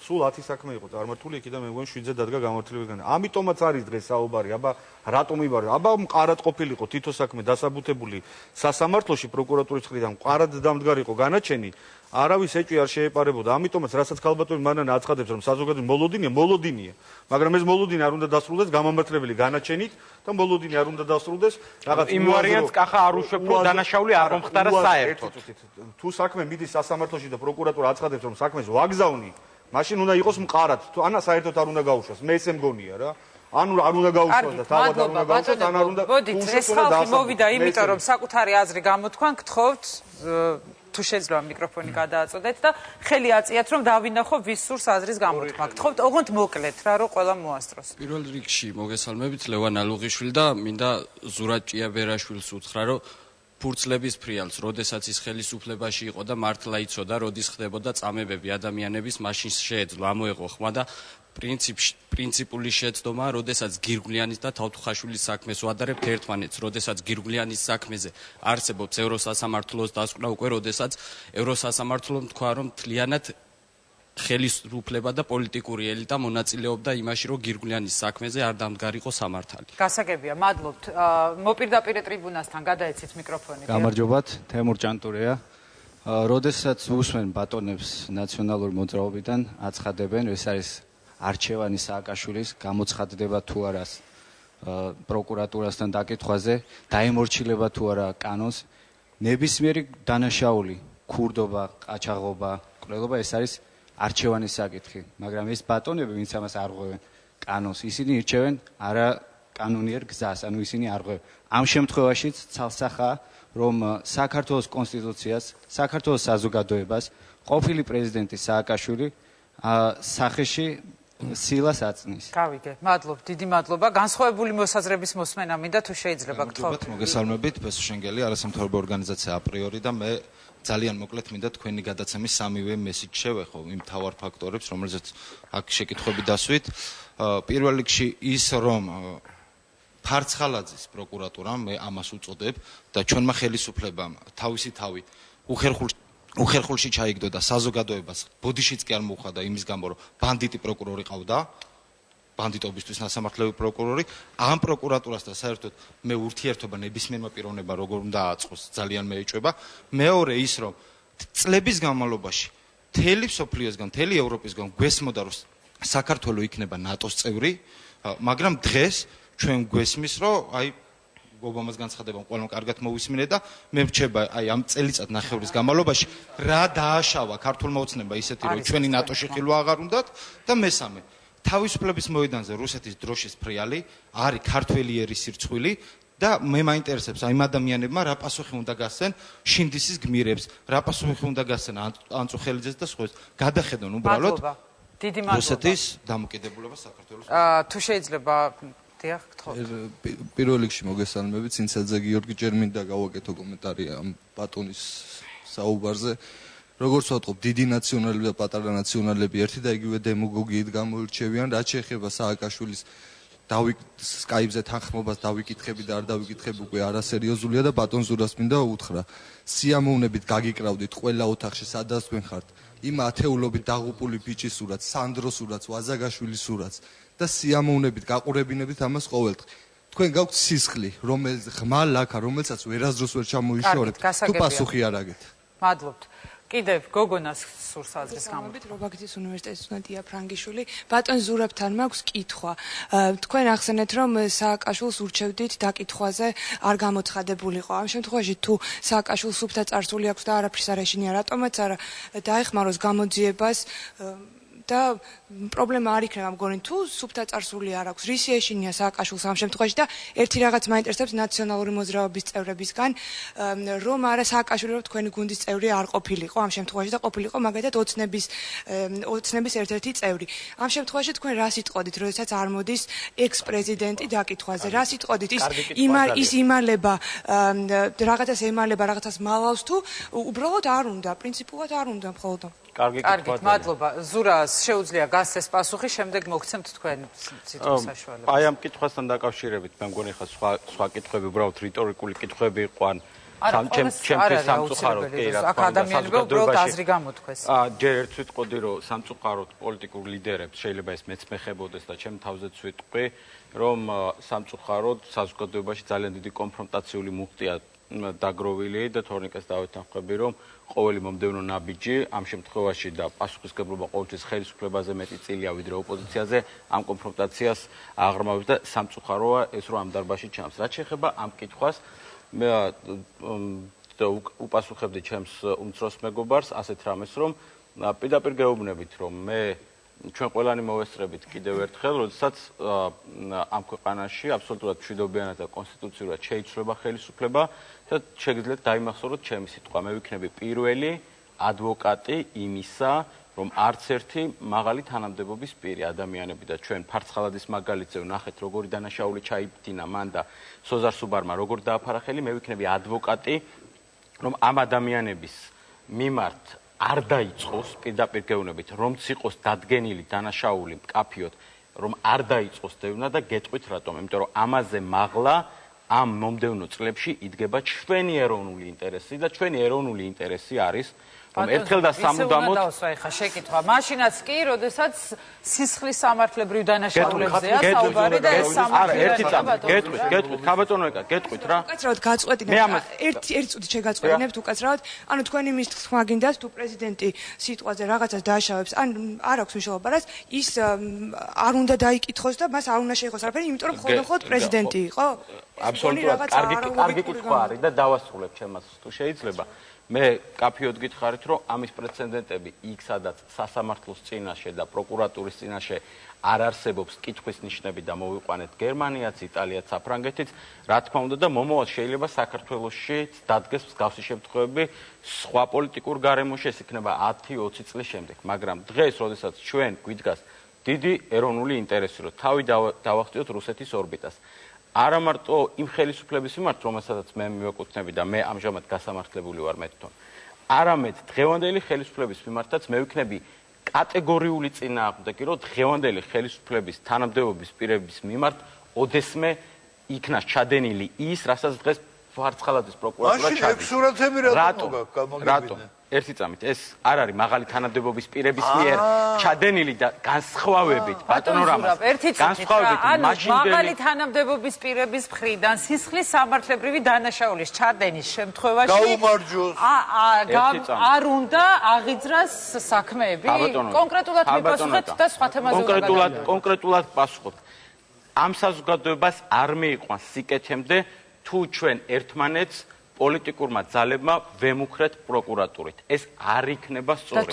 სულ 10 საქმე იყო წარმართული, იქიდან მე მგონი 7-ზე დადგა გამართლებელი განაჩენი. ამიტომაც არის დღეს საუბარი, აბა რატომ იბარო? აბა მყარად ყოფილიყო თითო საქმე დასაბუთებული სასამართლოში პროკურატურის მხრიდან მყარად დამდგარიყო განაჩენი. არავის ეჭვი არ შეეპარებოდა. ამიტომაც რასაც ქალბატონი მანანა აცხადებს, რომ საზოგადოებრივი მოლოდინია, მაგრამ ეს მოლოდინი არ უნდა დასრულდეს გამამართლებელი განაჩენით და მოლოდინი არ უნდა დასრულდეს რაღაც იმ ვარიანტს კახა არ უშვებ, რომ დანაშაული არ მომხდარა საერთოდ. თუ საქმე მიდის სასამართლოში და პროკურატურა აცხადებს, რომ საქმეს ვაგზავნი, მაშინ უნდა იყოს მყარად. თუ ანა საერთოდ არ უნდა გაუშვას. მე ესე მგონია რა. ანუ არ უნდა გაუშვას და თავად არ უნდა გაუშვას, ან არ უნდა. მოდით, ეს ხალხი მოვიდა, იმიტომ რომ საკუთარი აზრი გამოთქვან, გთხოვთ თუ შეიძლება მიკროფონი გადააწოდეთ და ხელი აწიათ, რომ დავინახო ვის სურს აზრის გამოთქმა. გთხოვთ, ოღონდ მოკლედ რა, რომ ყველა მოასწროს. პირველ რიგში მოგესალმებით, ლევან ალუღიშვილი და მინდა ზურაბ ჭიაბერაშვილს უთხრა, რომ ფურცლების ფრიალს, როდესაც ის ხელისუფლებაში იყო და მართლა იცოდა, როდის ხდებოდა წამებები ადამიანების, მაშინ შეეძლო ამოეღო ხმა და პრინციპული შეცდომა, როდესაც გირგვლიანის და თავთუხაშვილის საქმეს ვადარებთ ერთმანეთს, როდესაც გირგვლიანის საქმეზე არსებობს ევროსასამართლოს დასკვნა უკვე, როდესაც ევროსასამართლომ თქვა, რომ მთლიანად ხელისუფლება და პოლიტიკური ელიტა მონაწილეობდა იმაში, რომ გირგვლიანის საქმეზე არ დამდგარიყო სამართალი. გასაგებია, მადლობთ. მოპირდაპირე ტრიბუნასთან გადაეცით მიკროფონი. გამარჯობათ, თემურ ჭანტურია. როდესაც უსმენ ბატონებს ნაციონალური მოძრაობიდან აცხადებენ, ეს არის არჩევანი სააკაშვილის, გამოცხადდება თუ არა პროკურატურასთან დაკითხვაზე, დაემორჩილება თუ არა კანონს, ნებისმიერი დანაშაული, ქურდობა, ყაჩაღობა, მკვლელობა ეს არის არჩევანის საკითხი, მაგრამ ეს ბატონები, ვინც ამას არ ღვევენ კანონს, ისინი ირჩევენ არა კანონიერ გზას, ანუ ისინი არ ღვევენ. ამ შემთხვევაშიც ცალსახაა, რომ საქართველოს კონსტიტუციას, საქართველოს საზოგადოებას, ყოფილი პრეზიდენტი სააკაშვილი სახეში სილას აწნის. გავიგე. მადლობ, დიდი მადლობა. განსხვავებული მოსაზრების მოსმენა მინდა თუ შეიძლება გთხოვთ. მოგესალმებით, ბესოშენგელი, არასამთავრობო ორგანიზაცია აპრიორი და მე ძალიან მოკლედ მინდა თქვენი გადაცემის სამივე მესიჯი შევეხო იმ მთავარ ფაქტორებს, რომელზეც აქ შეკითხვები დასვით. პირველ რიგში ის, რომ ფარცხალაძის პროკურატურამ მე ამას უწოდებ და ჩვენმა ხელისუფლებამ თავისი თავი უხერხულში ჩაიგდო და საზოგადოებას ბოდიშიც კი არ მოუხდა იმის გამო რომ ბანდიტი პროკურორი ყავდა ბანდიტობისთვის ნასამართლებელი პროკურორი ამ პროკურატურას და საერთოდ მე ურთიერთობა ნებისმიერმა პიროვნებამ როგორ უნდა აწყოს ძალიან მეეჭვება მეორე ის რომ წლების განმავლობაში მთელი სოფლიოსგან მთელი ევროპისგან გვესმოდა რომ საქართველო იქნება ნატოს წევრი მაგრამ დღეს ჩვენ გვესმის რომ აი ობამას განცხადება ყველამ კარგად მოვისმინე და მე მრჩება აი ამ წელიწად ნახევრის განმავლობაში რა დააშავა ქართულმა ოცნებამ ისეთი რომ ჩვენი ნატოში ხილვა აღარ უნდათ და მესამე თავისუფლების მოედანზე რუსეთის დროშის ფრიალი არის ქართველიერი სირცხვილი და მე მაინტერესებს აი ამ ადამიანებმა რა პასუხი უნდა გასცენ შინდისის გმირებს რა პასუხი უნდა გასცენ ანწუხელიძეს და სხვებს გადახედონ უბრალოდ დიდი მადლობა რუსეთის დამოკიდებულება საქართველოს თუ შეიძლება პირველ რიგში მოგესალმებით ცინცაძე გიორგი ჯერ მინდა გავაკეთო კომენტარი ამ ბატონის საუბარზე როგორც ვთქვი დიდი ნაციონალები და პატარა ნაციონალები ერთი და იგივე დემაგოგიით გამოირჩევიან რაც შეეხება სააკაშვილის სკაიპზე თანხმობას დავიკითხები და არ დავიკითხები უკვე არასერიოზულია და ბატონ ზურას მინდა უთხრა სიამოვნებით გაგიკრავდით ყველა ოთახში სადაც თქვენ ხართ იმ ათეულობით დაღუპული ბიჭის სურათს სანდროს სურათს ვაზაგაშვილის სურათს და სიამოვნებით გაყურებინებით ამას ყოველდღე. თქვენ გაქვთ სისხლი, რომელიც ღმა ლაქა, რომელსაც ვერასდროს ვერ ჩამოიშორებთ, თუ პასუხი არ აგეთ. მადლობთ. კიდევ გოგონას სურს აზრის გამოგით რობაქეთის უნივერსიტეტის სტუდენტია ფრანგიშვილი. ბატონ ზურაბთან მაქვს კითხვა. თქვენ ახსენეთ, რომ სააკაშვილს ურჩევდით დაკითხვაზე არ გამოცხადებულიყო. ამ შემთხვევაში თუ სააკაშვილს სუფთა წარსული აქვს და არაფრის არ ეშინია, რატომაც არ დაეხმაროს გამოძიებას და პრობლემა არ იქნება მგონი თუ სუფთა წარსული არ აქვს რისი ეშინია სააკაშვილს ამ შემთხვევაში და ერთი რაღაც მაინტერესებს ნაციონალური მოძრაობის წევრებისგან რომ არა სააკაშვილი რომ თქვენი გუნდის წევრი არ ყოფილიყო ამ შემთხვევაში და ყოფილიყო მაგალითად ოცნების ერთ-ერთი წევრი ამ შემთხვევაში თქვენ რა სიტყოდით როდესაც არ მოდის ექს-პრეზიდენტი დაკითხვაზე რა სიტყოდით ის იმალება რაღაცას ემალება რაღაცას მალავს თუ უბრალოდ არ უნდა პრინციპულად არ უნდა მხოლოდ კარგით, მადლობა. ზურას შეუძლია გასცეს პასუხი, შემდეგ მოგცემთ თქვენ ციტის საშუალებას. აი ამ კითხვასთან დაკავშირებით, მე მგონი ხა სხვა კითხვები უბრალოდ რიტორიკული კითხვები იყვნენ. ჩემთვის სამწუხაროდ კი რა თქმა უნდა, ადამიანები უბრალოდ აზრი გამოთქვეს. ჯერ ერთ ვიტყოდი, რომ სამწუხაროდ პოლიტიკურ ლიდერებს შეიძლება ეს მეც მეხებოდეს და ჩემ თავზეც ვიტყვი, რომ სამწუხაროდ საზოგადოებაში ძალიან დიდი კონფრონტაციული მუხტია დაგროვილი და თორნიკეს დავეთანხმები, რომ ყოველი მომდევნო ნაბიჯი ამ შემთხვევაში და პასუხისმგებლობა ყოველთვის ხელისუფლებაზე მეტი წილია ვიდრე ოპოზიციაზე ამ კონფრონტაციას აღრმავებს და სამწუხაროა ეს რომ ამ დარბაზში ჩამს. რაც შეეხება ამ კითხვას მე უპასუხებდი ჩემს უმცროს მეგობარს ასეთ რამეს რომ პირდაპირ გეუბნებით რომ მე ჩვენ ყველანი მოვესწრებით კიდევ ერთხელ, როდესაც ამ ქვეყანაში აბსოლუტურად მშვიდობიანად და კონსტიტუციურად შეიცვლება ხელისუფლება და შეგიძლიათ დაიმახსოვროთ ჩემი სიტყვა. მე ვიქნები პირველი ადვოკატი იმისა, რომ არც ერთი მაღალი თანამდებობის პირი ადამიანები და ჩვენ ფარცხალაძის მაგალითზე ვნახეთ, როგორი დანაშაული ჩაიბდინა მან და სოზარ სუბარმა როგორ დააფარა ხელი, მე ვიქნები ადვოკატი, რომ ამ ადამიანების მიმართ არ დაიწყოს პირდაპირ გეუბნებით, რომც იყოს დადგენილი დანაშაული მკაფიოდ, რომ არ დაიწყოს დევნა და გეტყვით რატომ, იმიტომ რომ ამაზე მაღლა ამ მომდევნო წლებში იდგება ჩვენი ეროვნული ინტერესი და ჩვენი ეროვნული ინტერესი არის რომ ერთხელ და სამუდამოდ დავსვა ეხა შეკითხვა. მაშინაც კი, როდესაც სისხლის სამართლებრივ დანაშაულებზეა საუბარი და ეს გეტყვით, ქაბატონო ეკა, გეტყვით რა. უკაცრავად გაწყვეტინებთ. ერთ წუთი შეგაწყვეტინებთ უკაცრავად. ანუ თქვენი მის თქმა გინდათ თუ პრეზიდენტი სიტყვაზე რაღაცას დააშავებს, ან არ აქვს მნიშვნელობა რას, ის არ უნდა დაიკითხოს და მას არ უნდა შეეხოს არაფერი, იმიტომ რომ მხოლოდ პრეზიდენტი იყო. აბსოლუტურად კარგი კითხვა არის და დავასრულებ ჩემას თუ შეიძლება. მე კაფეოდ გითხარით, რომ ამის პრეცედენტები იქ სადაც სასამართლოს წინაშე და პროკურატურის წინაშე არ არსებობს კითხვის ნიშნები და მოვიყვანეთ გერმანიაც, იტალიაც, საფრანგეთიც, რა თქმა უნდა და მომავალ შეიძლება საქართველოშიც დადგეს მსგავსი შემთხვევები სხვა პოლიტიკურ გარემოში, ეს იქნება 10-20 წლის შემდეგ, მაგრამ დღეს, როდესაც ჩვენ გვიდგას დიდი ეროვნული ინტერესი, რომ თავი დავახტიოთ რუსეთის ორბიტას. არა მარტო იმ ხელისუფლების მიმართ, რომელსაც მე მივეკუთვნები და მე ამჟამად გასამართლებული ვარ მე თვითონ. არამედ დღევანდელი ხელისუფლების მიმართაც მე ვიქნები კატეგორიული წინააღმდეგი, რომ დღევანდელი ხელისუფლების თანამდებობის პირების მიმართ ოდესმე იქნა ჩადენილი ის, რასაც დღეს ფარცხალაძის პროკურატურა ჩადის. მაშინ სურათები რატომ? ერთი წამით ეს არ არის მაღალი თანამდებობის პირების მიერ ჩადენილი და განსხვავებით ბატონო რამაზ განსხვავებით მაღალი თანამდებობის პირების მხრიდან სისხლის სამართლებრივი დანაშაულის ჩადენის შემთხვევაში არ უნდა აღიძრას საქმეები კონკრეტულად მიპასუხეთ და სხვა თემაზე კონკრეტულად პასუხობთ ამ საზოგადოებას არ მეიყვანს სიკეთემდე თუ ჩვენ ერთმანეთს პოლიტიკურმა ძალებმა ვემუქრეთ პროკურატურით. ეს არ იქნება სწორი.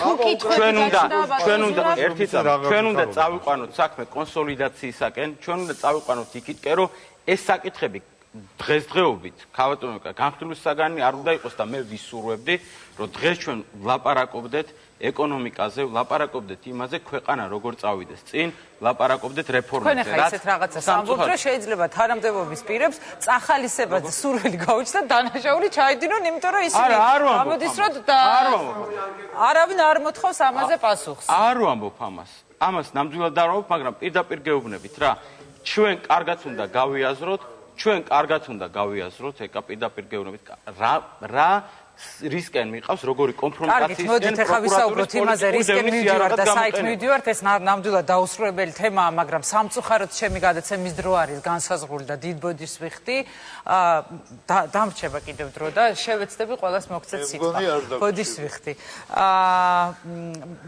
ჩვენ უნდა წავიყვანოთ საქმე კონსოლიდაციისაკენ, ჩვენ უნდა წავიყვანოთ იქითკენ, რომ ეს საკითხები დღესდღეობით, ქავატონო განხილვის საგანი არ უნდა იყოს და მე ვისურვებდი, რომ დღეს ჩვენ ვლაპარაკობდეთ ეკონომიკაზე, ვლაპარაკობდეთ იმაზე, ქვეყანა როგორ წავიდეს წინ, ვლაპარაკობდეთ რეფორმებზე. თქვენ ახლა ისეთ რაღაცას ამბობთ, რომ შეიძლება თანამდებობის პირებს წახალისებაზე სურვილი გაუჩნდათ დანაშაული ჩაიდინონ, იმიტომ რომ ისინი გამოდის, რომ არავინ არ მოთხოვს ამაზე პასუხს. არ ვამბობ ამას. ამას ნამდვილად არ ვამბობ, მაგრამ პირდაპირ გეუბნებით რა. ჩვენ კარგად უნდა გავიაზროთ, ეკა პირდაპირ გეუბნებით რა რისკენ მიყავს როგორი კომპრომიტაციისკენ მოდით ახლა ვისაუბროთ იმაზე რისკენ მივიდივართ და საით მივიდივართ ეს ნამდვილად დაუსრულებელი თემაა მაგრამ სამწუხაროდ ჩემი გადაცემის დრო არის განსაზღვრული და დიდ ბოდიშს ვიხდი დამრჩება კიდევ დრო და შევეცდები ყველას მოგცეთ სიტყვა ბოდიშს ვიხდი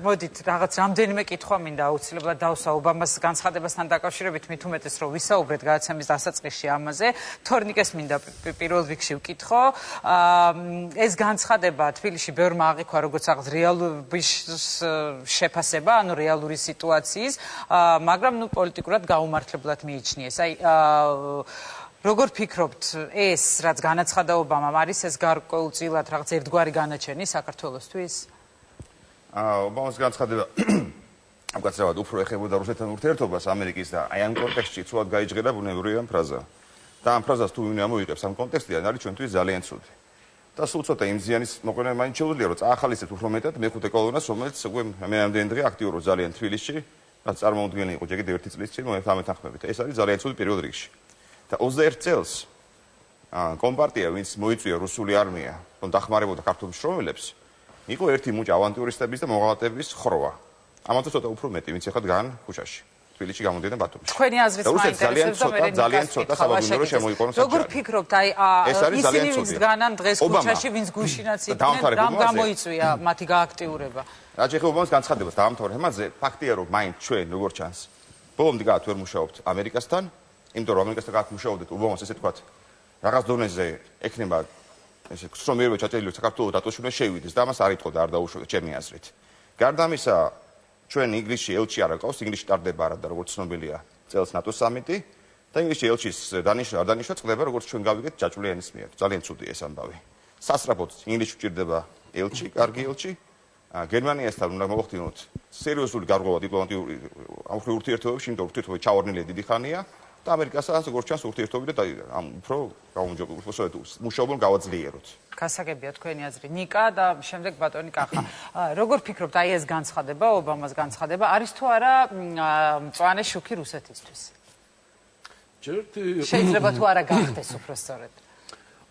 მოდით რაღაც რამდენიმე კითხვა მინდა აუცილებლად დავსვა ობამას განცხადებასთან დაკავშირებით მით უმეტეს რომ ვისაუბრეთ გადაცემის დასაწყისში ამაზე თორნიკეს მინდა პირველ რიგში ვკითხო ეს განცხადება თბილისში ბევრმა აღიქვა როგორც აღს რეალობის შეფასება, ანუ რეალური სიტუაციის, მაგრამ ნუ პოლიტიკურად გაუმართლებლად მიიჩნიეს. აი როგორ ფიქრობთ, ეს რაც განაცხადა ობამამ არის ეს გარკვეულწილად რაღაც ერთგვარი განაჩენი საქართველოსთვის? ობამას განცხადება ამკაცრავად უფრო ეხებოდა რუსეთთან ურთიერთობას ამერიკის და აი ამ კონტექსტში ცუდად გაიჭრა ბუნებრივია ამ ფრაზა. და ამ ფრაზას თუ ვინმე ამოიღებს ამ კონტექსტიდან არის ჩვენთვის ძალიან ცუდი. და სულ ცოტა იმ ზიანის მოყენება მაინც შეუძლია რომ წაახალისეთ უფრო მეტად მეხუთე კოლონას რომელიც უკვე მე ამდენი დღე აქტიურობ ძალიან თბილისში რაც წარმოუდგენელი იყო ჯერ კიდევ ერთი წლის წინ მომეთანხმებით ეს არის ძალიან ცუდი პირველ რიგში და 21 წელს კომპარტია ვინც მოიწვია რუსული არმია რომ დახმარებოდა ქართულ მშრომელებს იყო ერთი მუჭა ავანტიურისტების და მოღალატების ხროვა ამათაც ცოტა უფრო მეტი ვინც ეხლა დგან ქუჩაში თბილისში გამოდიან ბათუმში. თქვენი აზრით მაინტერესებს და ძალიან ცოტა საბაბინო შემოიყონოს. როგორ ფიქრობთ, აი ისინი ვინც დგანან დღეს ქუჩაში, ვინც გუშინაც იყვნენ, რამ გამოიწვია მათი გააქტიურება? რაც ეხება ობამას განცხადებას დაამთავრე თემაზე, ფაქტია რომ მაინც ჩვენ როგორ ჩანს, ბოლომდე გაათ ვერ მუშაობთ ამერიკასთან, იმიტომ რომ ამერიკასთან გაათ მუშაობდეთ ობამას ესე თქვათ, რაღაც დონეზე ექნება ესე ხსრომიერება ჩაწერილი საქართველოს დატოვში უნდა შევიდეს და ამას არ იტყოდა, არ დაუშვებდა ჩემი აზრით. გარდა ამისა ჩვენ ინგლისში ელჩი არ აქვს, ინგლისში ტარდება არადა როგორც ცნობილია წელს ნატოს სამიტი და ინგლისში ელჩის დანიშნა არ დანიშნა წყდება როგორც ჩვენ გავიგეთ ჯაჭვლიანის მიერ. ძალიან ცუდი ეს ამბავი. სასწრაფოდ ინგლისში ჭირდება ელჩი, კარგი ელჩი. გერმანიასთან უნდა მოვხდინოთ სერიოზული გარღვევა დიპლომატიური ურთიერთობებში, იმიტომ რომ ურთიერთობები ჩავარდნილი დიდი ხანია და ამერიკასაც როგორც ჩანს ურთიერთობები და ამ უფრო მუშაობენ გავაძლიეროთ. გასაგებია თქვენი აზრი ნიკა და შემდეგ ბატონი კახა. როგორ ფიქრობთ აი ეს განცხადება, ობამას განცხადება არის თუ არა მწვანე შუქი რუსეთისთვის? ჯერტი შეიძლება თუ არა გახდეს უფრო სწორედ.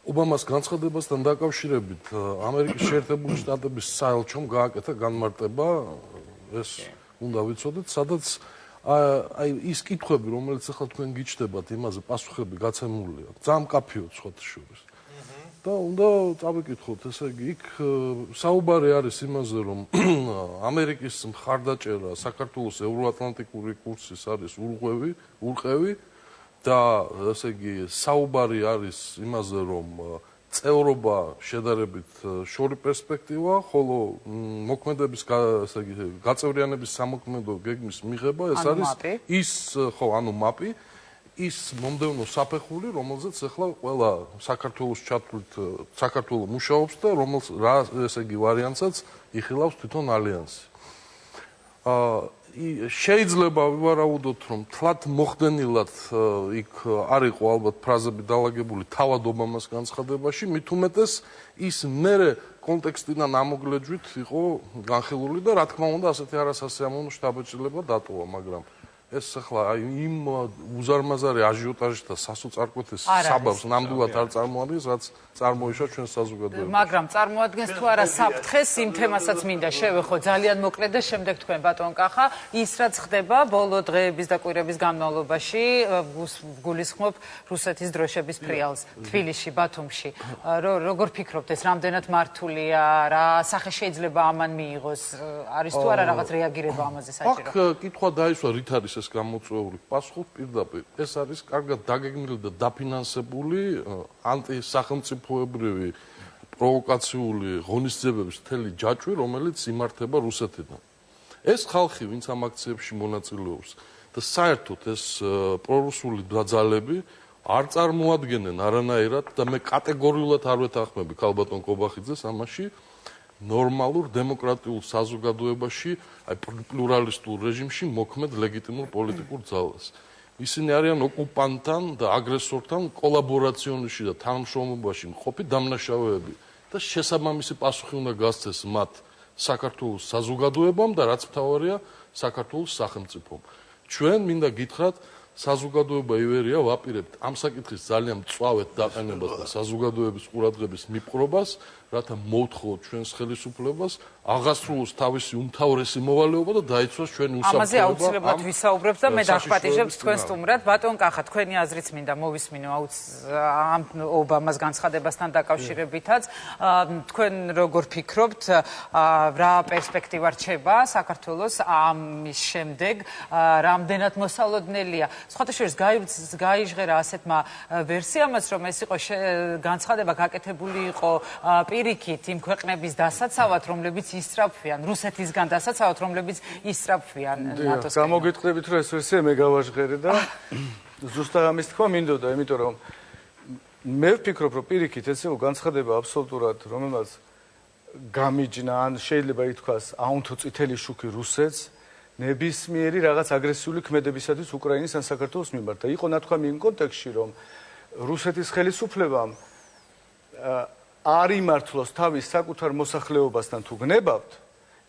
ობამას განცხადებასთან დაკავშირებით ამერიკის შეერთებული შტატების საელჩომ გააკეთა განმარტება, ეს უნდა ვიცოდეთ, სადაც აი ის კითხვები, რომელიც ახლა თქვენ გიჩნდებათ, იმაზე პასუხები გაცემულია, ძალიან მკაფიოდ სხვათა შორის. და უნდა წავიკითხოთ, ესე იგი, იქ საუბარი არის იმაზე, რომ ამერიკის მხარდაჭერა საქართველოს ევროატლანტიკური კურსის არის ურყევი და ესე იგი, საუბარი არის იმაზე, რომ წევრობა შედარებით შორი პერსპექტივა, ხოლო მოქმედების ესე იგი, გაწევრიანების სამოქმედო გეგმის მიღება, ეს არის ის, ხო, ანუ მაპი ის მომდევნო საფეხური, რომელზეც ახლა ყველა საქართველოს ჩათვლით საქართველო მუშაობს და რა ესე იგი ვარიანტსაც იხილავს თვითონ ალიანსი. შეიძლება ვივარაუდოთ, რომ თლათ მოხდენილად იქ არ იყო ალბათ ფრაზები დალაგებული თავად ობამას განცხადებაში, მით უმეტეს ის მერე კონტექსტიდან ამოგლეჯვით იყო განხილული და რა თქმა უნდა ასეთი არასასიამოვნო შთაბეჭდილება დატოვა, მაგრამ ეს ახლა იმ უზარმაზარი აჟიოტაჟის და სასოწარკვეთის საბაბს ნამდვილად არ წარმოადგენს, რაც წარმოიშვა ჩვენ საზოგადოებაში. მაგრამ წარმოადგენს თუ არა საფრთხეს, იმ თემასაც მინდა შევეხო ძალიან მოკლედ და შემდეგ თქვენ ბატონ კახა, ის რაც ხდება ბოლო დღეების და კვირების განმავლობაში, გულისხმობ რუსეთის დროშების ფრიალს თბილისში, ბათუმში. როგორ ფიქრობთ, ეს რამდენად მართულია, რა სახე შეიძლება ამან მიიღოს, არის თუ არა რაღაც რეაგირება ამაზე საჭირო? აქ კითხვა დაისვა, რით არის ეს გამოწვეული? პასუხობ პირდაპირ. ეს არის კარგად დაგეგმილი და დაფინანსებული ანტისახელმწიფოებრივი პროვოკაციული ღონისძიებების მთელი ჯაჭვი, რომელიც იმართება რუსეთიდან. ეს ხალხი, ვინც ამ აქციებში მონაწილეობს და საერთოდ ეს პრორუსული ძალები არ წარმოადგენენ არანაირად და მე კატეგორიულად არ ვეთანხმები ქალბატონ კობახიძეს ამაში ნორმალურ დემოკრატიულ საზოგადოებაში, აი პლურალისტურ რეჟიმში მოქმედ ლეგიტიმურ პოლიტიკურ ძალას. ისინი არიან ოკუპანტთან და აგრესორთან კოლაბორაციონში და თანამშრომლობაში მყოფი დამნაშავეები და შესაბამისი პასუხი უნდა გასცეს მათ საქართველოს საზოგადოებამ და რაც მთავარია საქართველოს სახელმწიფომ. ჩვენ მინდა გითხრათ, საზოგადოება ივერია ვაპირებთ ამ საკითხის ძალიან მწვავედ დაყენებას და საზოგადოების ყურადღების მიპყრობას, რათა მოვთხოვოთ ჩვენს ხელისუფლებას აღასრულოს თავისი უმთავრესი მოვალეობა და დაიცვას ჩვენი უსაფრთხოება. ამაზე აუცილებლად ვისაუბრებთ და მე დახპატიჟებთ თქვენ სტუმრად. ბატონ კახა, თქვენი აზრიც მინდა მოვისმინო ამ ობამას განცხადებასთან დაკავშირებითაც. თქვენ როგორ ფიქრობთ, რა პერსპექტივა რჩება საქართველოს ამის შემდეგ, რამდენად მოსალოდნელია? სხვათა შორის გაიჟღერა ასეთმა ვერსიამაც, რომ ეს იყო განცხადება გაკეთებული იყო პირიქით იმ ქვეყნების დასაცავად, რომლებიც ისწრაფვიან, რუსეთისგან დასაცავად, რომლებიც ისწრაფვიან ნატოს. გამოგიტყდებით, რომ ეს ვერსია მე გავაჟღერე და ზუსტად ამის თქვა მინდოდა, იმიტომ რომ მე ვფიქრობ, რომ პირიქით ეს იყო განცხადება აბსოლუტურად, რომელმაც გამიჯნა, ან შეიძლება ითქვას, აუნთო წითელი შუქი რუსეთს ნებისმიერი რაღაც აგრესიული ქმედებისათვის უკრაინის ან საქართველოს მიმართ. და იყო ნათქვამი იმ კონტექსტში, რომ რუსეთის ხელისუფლებამ არ იმართლოს თავის საკუთარ მოსახლეობასთან თუ გნებავთ,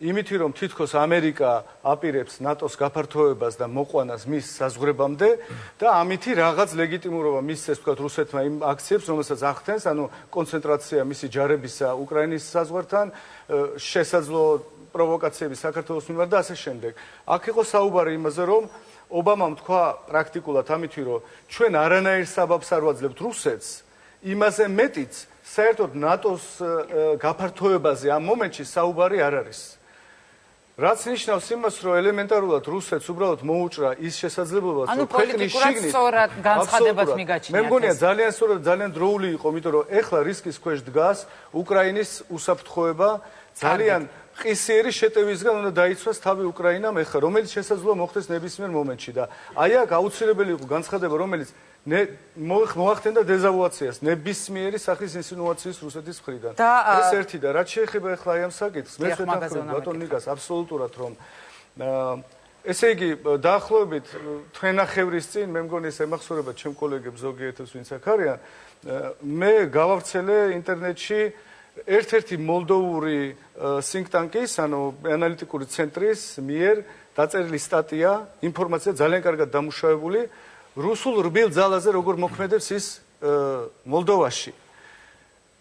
იმითი რომ თითქოს ამერიკა აპირებს ნატოს გაფართოებას და მოყვანას მის საზღვრებამდე და ამითი რაღაც ლეგიტიმურობა მისცეს თქვათ რუსეთმა იმ აქციებს, რომელსაც ახდენს, ანუ კონცენტრაცია მისი ჯარებისა უკრაინის საზღვართან, შესაძლო პროვოკაციები საქართველოს მიმართ და ასე შემდეგ. აქ იყო საუბარი იმაზე, რომ ობამამ თქვა პრაქტიკულად ამითი, რომ ჩვენ არანაირ საბაბს არ ვაძლევთ რუსეთს, იმაზე მეტიც საერთოდ ნატოს გაფართოებაზე ამ მომენტში საუბარი არ არის. რაც ნიშნავს იმას, რომ ელემენტარულად რუსეთს უბრალოდ მოუჭრა ის შესაძლებლობა, რომ ქვეყნის შიგნით სწორად განცხადებად მიგაჩნიათ. მე მგონია ძალიან სწორად, ძალიან დროული იყო, იმიტომ რომ ეხლა რისკის ქვეშ დგას უკრაინის უსაფრთხოება, ძალიან ყისიერი შეტევისგან უნდა დაიცვას თავი უკრაინამ ეხლა, რომელიც შესაძლოა მოხდეს ნებისმიერ მომენტში და აი აქ აუცილებელი იყო განცხადება, რომელიც მოახდენდა დეზავუაციას ნებისმიერი სახის ინსინუაციის რუსეთის მხრიდან. ეს ერთი და რაც შეეხება ეხლა აი ამ საკითხს, მე ვეთანხმებ ბატონ ნიკას აბსოლუტურად, რომ ესე იგი დაახლოებით თვენახევრის წინ მე მგონი ეს ემახსოვრება ჩემ კოლეგებს ზოგიერთებს ვინც აქ არიან, მე გავავრცელე ინტერნეტში ერთ-ერთი მოლდოვური think tank-ის, ანუ ანალიტიკური ცენტრის მიერ დაწერილი სტატია, ინფორმაცია ძალიან კარგად დამუშავებული რუსულ რბილ ძალაზე როგორ მოქმედებს ის მოლდოვაში.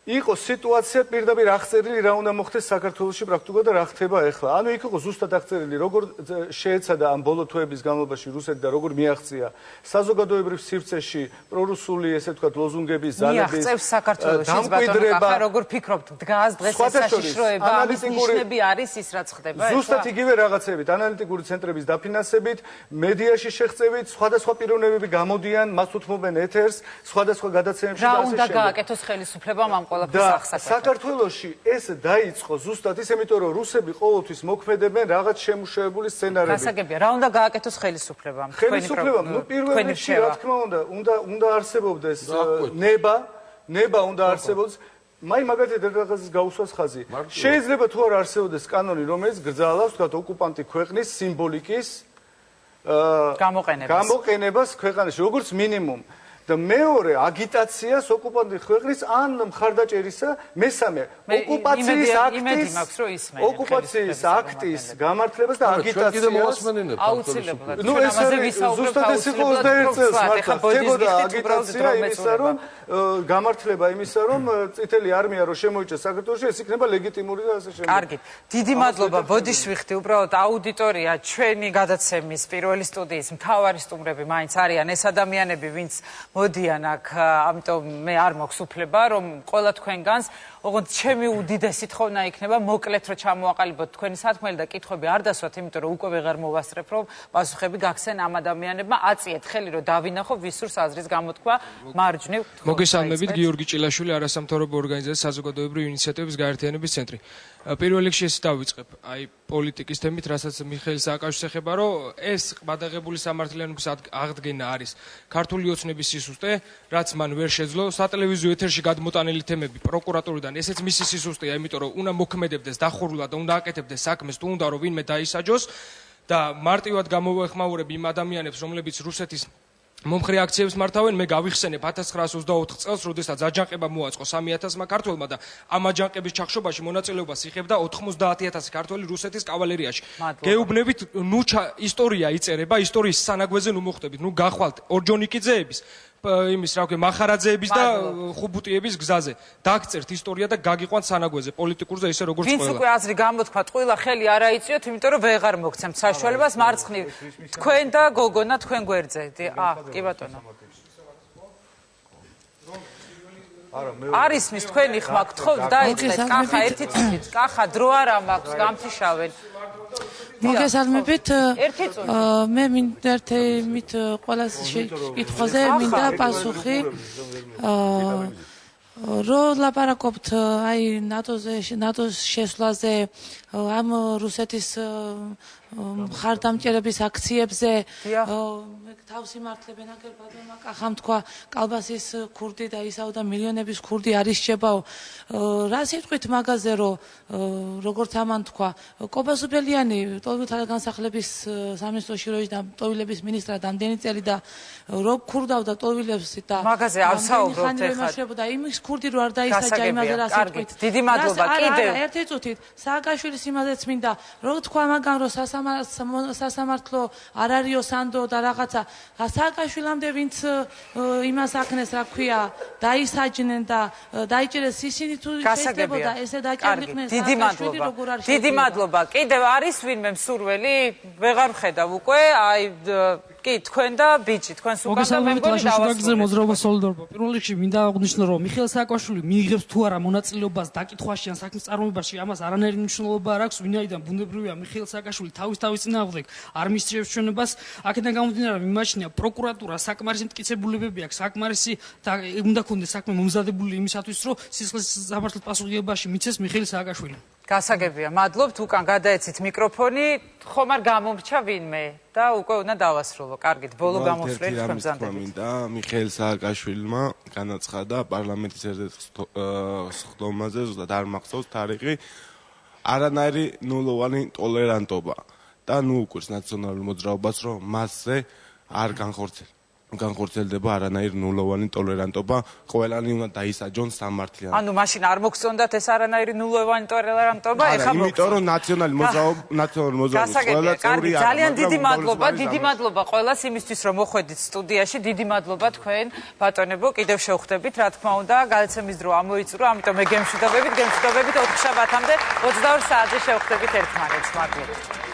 იყო სიტუაცია პირდაპირ აღწერილი რა უნდა მოხდეს საქართველოში პრაქტიკულად და რა ხდება ახლა. ანუ იქ იყო ზუსტად აღწერილი როგორ შეეცადა ამ ბოლო თვეების განმავლობაში რუსეთი და როგორ მიაღწია საზოგადოებრივ სივრცეში პრორუსული ესე ვთქვათ ლოზუნგების ზალების მიაღწევს საქართველოში ბატონო როგორ ფიქრობთ დგას დღეს ეს საშიშროება ამის ნიშნები არის ის რაც ხდება ზუსტად იგივე რაღაცებით ანალიტიკური ცენტრების დაფინანსებით მედიაში შეღწევით სხვადასხვა პიროვნებები გამოდიან მას უთმობენ ეთერს სხვადასხვა გადაცემებში და ასე შემდეგ. რა უნდა გააკეთოს ხელისუფლებამ ამ საქართველოში ეს დაიწყო ზუსტად ის, იმიტომ რომ რუსები ყოველთვის მოქმედებენ რაღაც შემუშავებული სცენარებით. გასაგებია, რა უნდა გააკეთოს ხელისუფლებამ? ხელისუფლებამ, ნუ პირველ რიგში რა თქმა უნდა არსებობდეს ნება უნდა არსებობდეს. მაგათი რაღაცის გაუსვას ხაზი. შეიძლება თუ არ არსებობდეს კანონი, რომელიც გრძალავს, თქვათ, ოკუპანტი ქვეყნის სიმბოლიკის გამოყენებას ქვეყანაში, როგორც მინიმუმ. და მეორე აგიტაციას ოკუპანტი ქვეყნის ან მხარდაჭერისა, მესამე ოკუპაციის აქტის გამართლებას და აგიტაციას აუცილებლად. ნუ ეს არის ზუსტად ეს იყო 21 წელს მართლა ხდებოდა აგიტაცია იმისა, რომ გამართლება იმისა, რომ წითელი არმია რო შემოიჭრა საქართველოში, ეს იქნება ლეგიტიმური და ასე შემდეგ. კარგით. დიდი მადლობა. ბოდიშვიხტი, უბრალოდ აუდიტორია ჩვენი გადაცემის პირველი სტუდიის მთავარი სტუმრები მაინც არიან ეს ადამიანები, ვინც მოდიან აქ, ამიტომ მე არ მაქვს უფლება, რომ ყველა თქვენგანს, ოღონდ ჩემი უდიდესი თხოვნა იქნება, მოკლედ რომ ჩამოაყალიბოთ თქვენი სათქმელი და კითხვები არ დასვათ, იმიტომ რომ უკვე ვეღარ მოვასწრებ, რომ პასუხები გახსენ ამ ადამიანებმა, აწიეთ ხელი, რომ დავინახო ვისურს აზრის გამოთქვა მარჯვნივ. მოგესალმებით, გიორგი ჭილაშვილი, არასამთავრობო ორგანიზაცია საზოგადოებრივი ინიციატივების გაერთიანების ცენტრი. პირველ რიგში ეს დავიწყებ, აი პოლიტიკის თემით, რასაც მიხეილ სააკაშვილს ეხება, რომ ეს ყბადაღებული სამართლიანობის აღდგენა არის ქართული ოცნების სისუსტე, რაც მან ვერ შეძლო, სატელევიზიო ეთერში გადმოტანილი თემები პროკურატურიდან, ესეც მისი სისუსტეა, იმიტომ რომ უნდა მოქმედებდეს დახურულად და უნდა აკეთებდეს საქმეს, თუ უნდა რომ ვინმე დაისაჯოს და მარტივად გამოვეხმაურებ იმ ადამიანებს, რომლებიც რუსეთის მომხრე აქციებს მართავენ, მე გავიხსენებ 1924 წელს, როდესაც აჯანყება მოაწყო 3000-მა ქართველმა და ამ აჯანყების ჩახშობაში მონაწილეობას იღებდა 90,000 ქართველი რუსეთის კავალერიაში. გეუბნებით, ნუ ისტორია იწერება, ისტორიის სანაგვეზე ნუ მოხდებით, ნუ გახვალთ ორჯონიკიძეების იმის რა ვქო მახარაძეების და ხუბუტიების გზაზე. დაგწერთ ისტორია და გაგიყვანთ სანაგვეზე პოლიტიკურზე ისე როგორც ყველა. ვინც უკვე აზრი გამოთქვა, ტყუილა ხელი არ აიწიოთ, იმიტომ რომ ვეღარ მოგცემთ საშუალებას მარცხნივ. თქვენ და გოგონა თქვენ გვერდზე. კი ბატონო. არის მის თქვენი ხმა გთხოვთ დაიწყეთ კახა ერთი წუთით. კახა დრო არა მაქვს გამთიშავენ. მოგესალმებით. მე მინდა ერთით ყველა კითხვაზე მინდა პასუხი. რო ლაპარაკობთ აი ნატოს შესვლაზე, ამ რუსეთის მხარდამჭერების აქციებზე, თავს იმართლებენ აგერ ბატონმა კახამ თქვა კალბასის ქურდი და ისაო და მილიონების ქურდი არის შეებაო. რა სიტყვით მაგაზე რომ როგორც ამან თქვა კობასუბელიანი ტოვითა განსახლების სამინისტროში როის და ტოვილების მინისტრად ამდენი წელი და რო ქურდავდა ტოვილებს და მაგაზე არ საუბრობთ ეხლა და იმის ქურდი რო არ დაისაჯა იმაზე რა სიტყვით. დიდი მადლობა. კიდევ ერთი წუთით სააკაშვილის იმაზეც მინდა რო თქვა მაგან რომ სასამართლო არ არისო სანდო და რაღაცა სააკაშვილამდე ვინც იმას აქნეს რა ქვია დაისაჯნენ და დაიჭერეს ისინი თუ შეეძებოდა ესე დაჭერიყვნენ სააკაშვილი როგორ არის დიდი მადლობა კიდევ არის ვინმე მსურველი ვეღარ ვხედავ უკვე აი კი თქვენ და ბიჭი თქვენს უკან და მე მგონი დავასრულებ მოძრაობა სოლიდარობა პირველ რიგში მინდა აღვნიშნო რომ მიხეილ სააკაშვილი მიიღებს თუ არა მონაწილეობას დაკითხვაში ან საქმის წარმოებაში ამას არანაირი მნიშვნელობა არ აქვს ვინაიდან ბუნებრივია მიხეილ სააკაშვილი თავის წინააღმდეგ არ მისწრებს ჩვენებას აქედან გამომდინარე მიმაჩნია პროკურატურა საკმარისი მტკიცებულებები აქვს საკმარისი და უნდა ქონდეს საქმე მომზადებული იმისათვის რომ სისხლის სამართლის პასუხისმგებლობაში მიცეს მიხეილ სააკაშვილი გასაგებია მადლობთ უკან გადაეცით მიკროფონი ხომ არ გამომრჩა ვინმე და უკვე უნდა დავასრულო. კარგით, ბოლო გამოსვლით თქვენ ბრძანდებით. და მიხეილ სააკაშვილმა განაცხადა პარლამენტის ერთ-ერთ სხდომაზე, ზუსტად არ მახსოვს თარიღი, არანაირი ნულოვანი ტოლერანტობა და ნუ უკვე ნაციონალურ მოძრაობას რომ მასზე არ განხორციელებს. განხორციელდება არანაირი ნულოვანი ტოლერანტობა, ყველანი უნდა დაისაჯონ სამართლიან. ანუ მაშინ არ მოგწონდათ ეს არანაირი ნულოვანი ტოლერანტობა, ეხლა იმიტომ რომ ნაციონალური მოძრაობის ყველა წევრი არის. ძალიან დიდი მადლობა ყველას იმისთვის რომ მოხვედით სტუდიაში. დიდი მადლობა თქვენ ბატონებო, კიდევ შევხვდებით, რა თქმა უნდა, გადაცემის დრო ამოიწურა, ამიტომ მე გემშვიდობებით 4 საათამდე 22 საათზე შევხვდებით ერთმანეთს. მადლობა.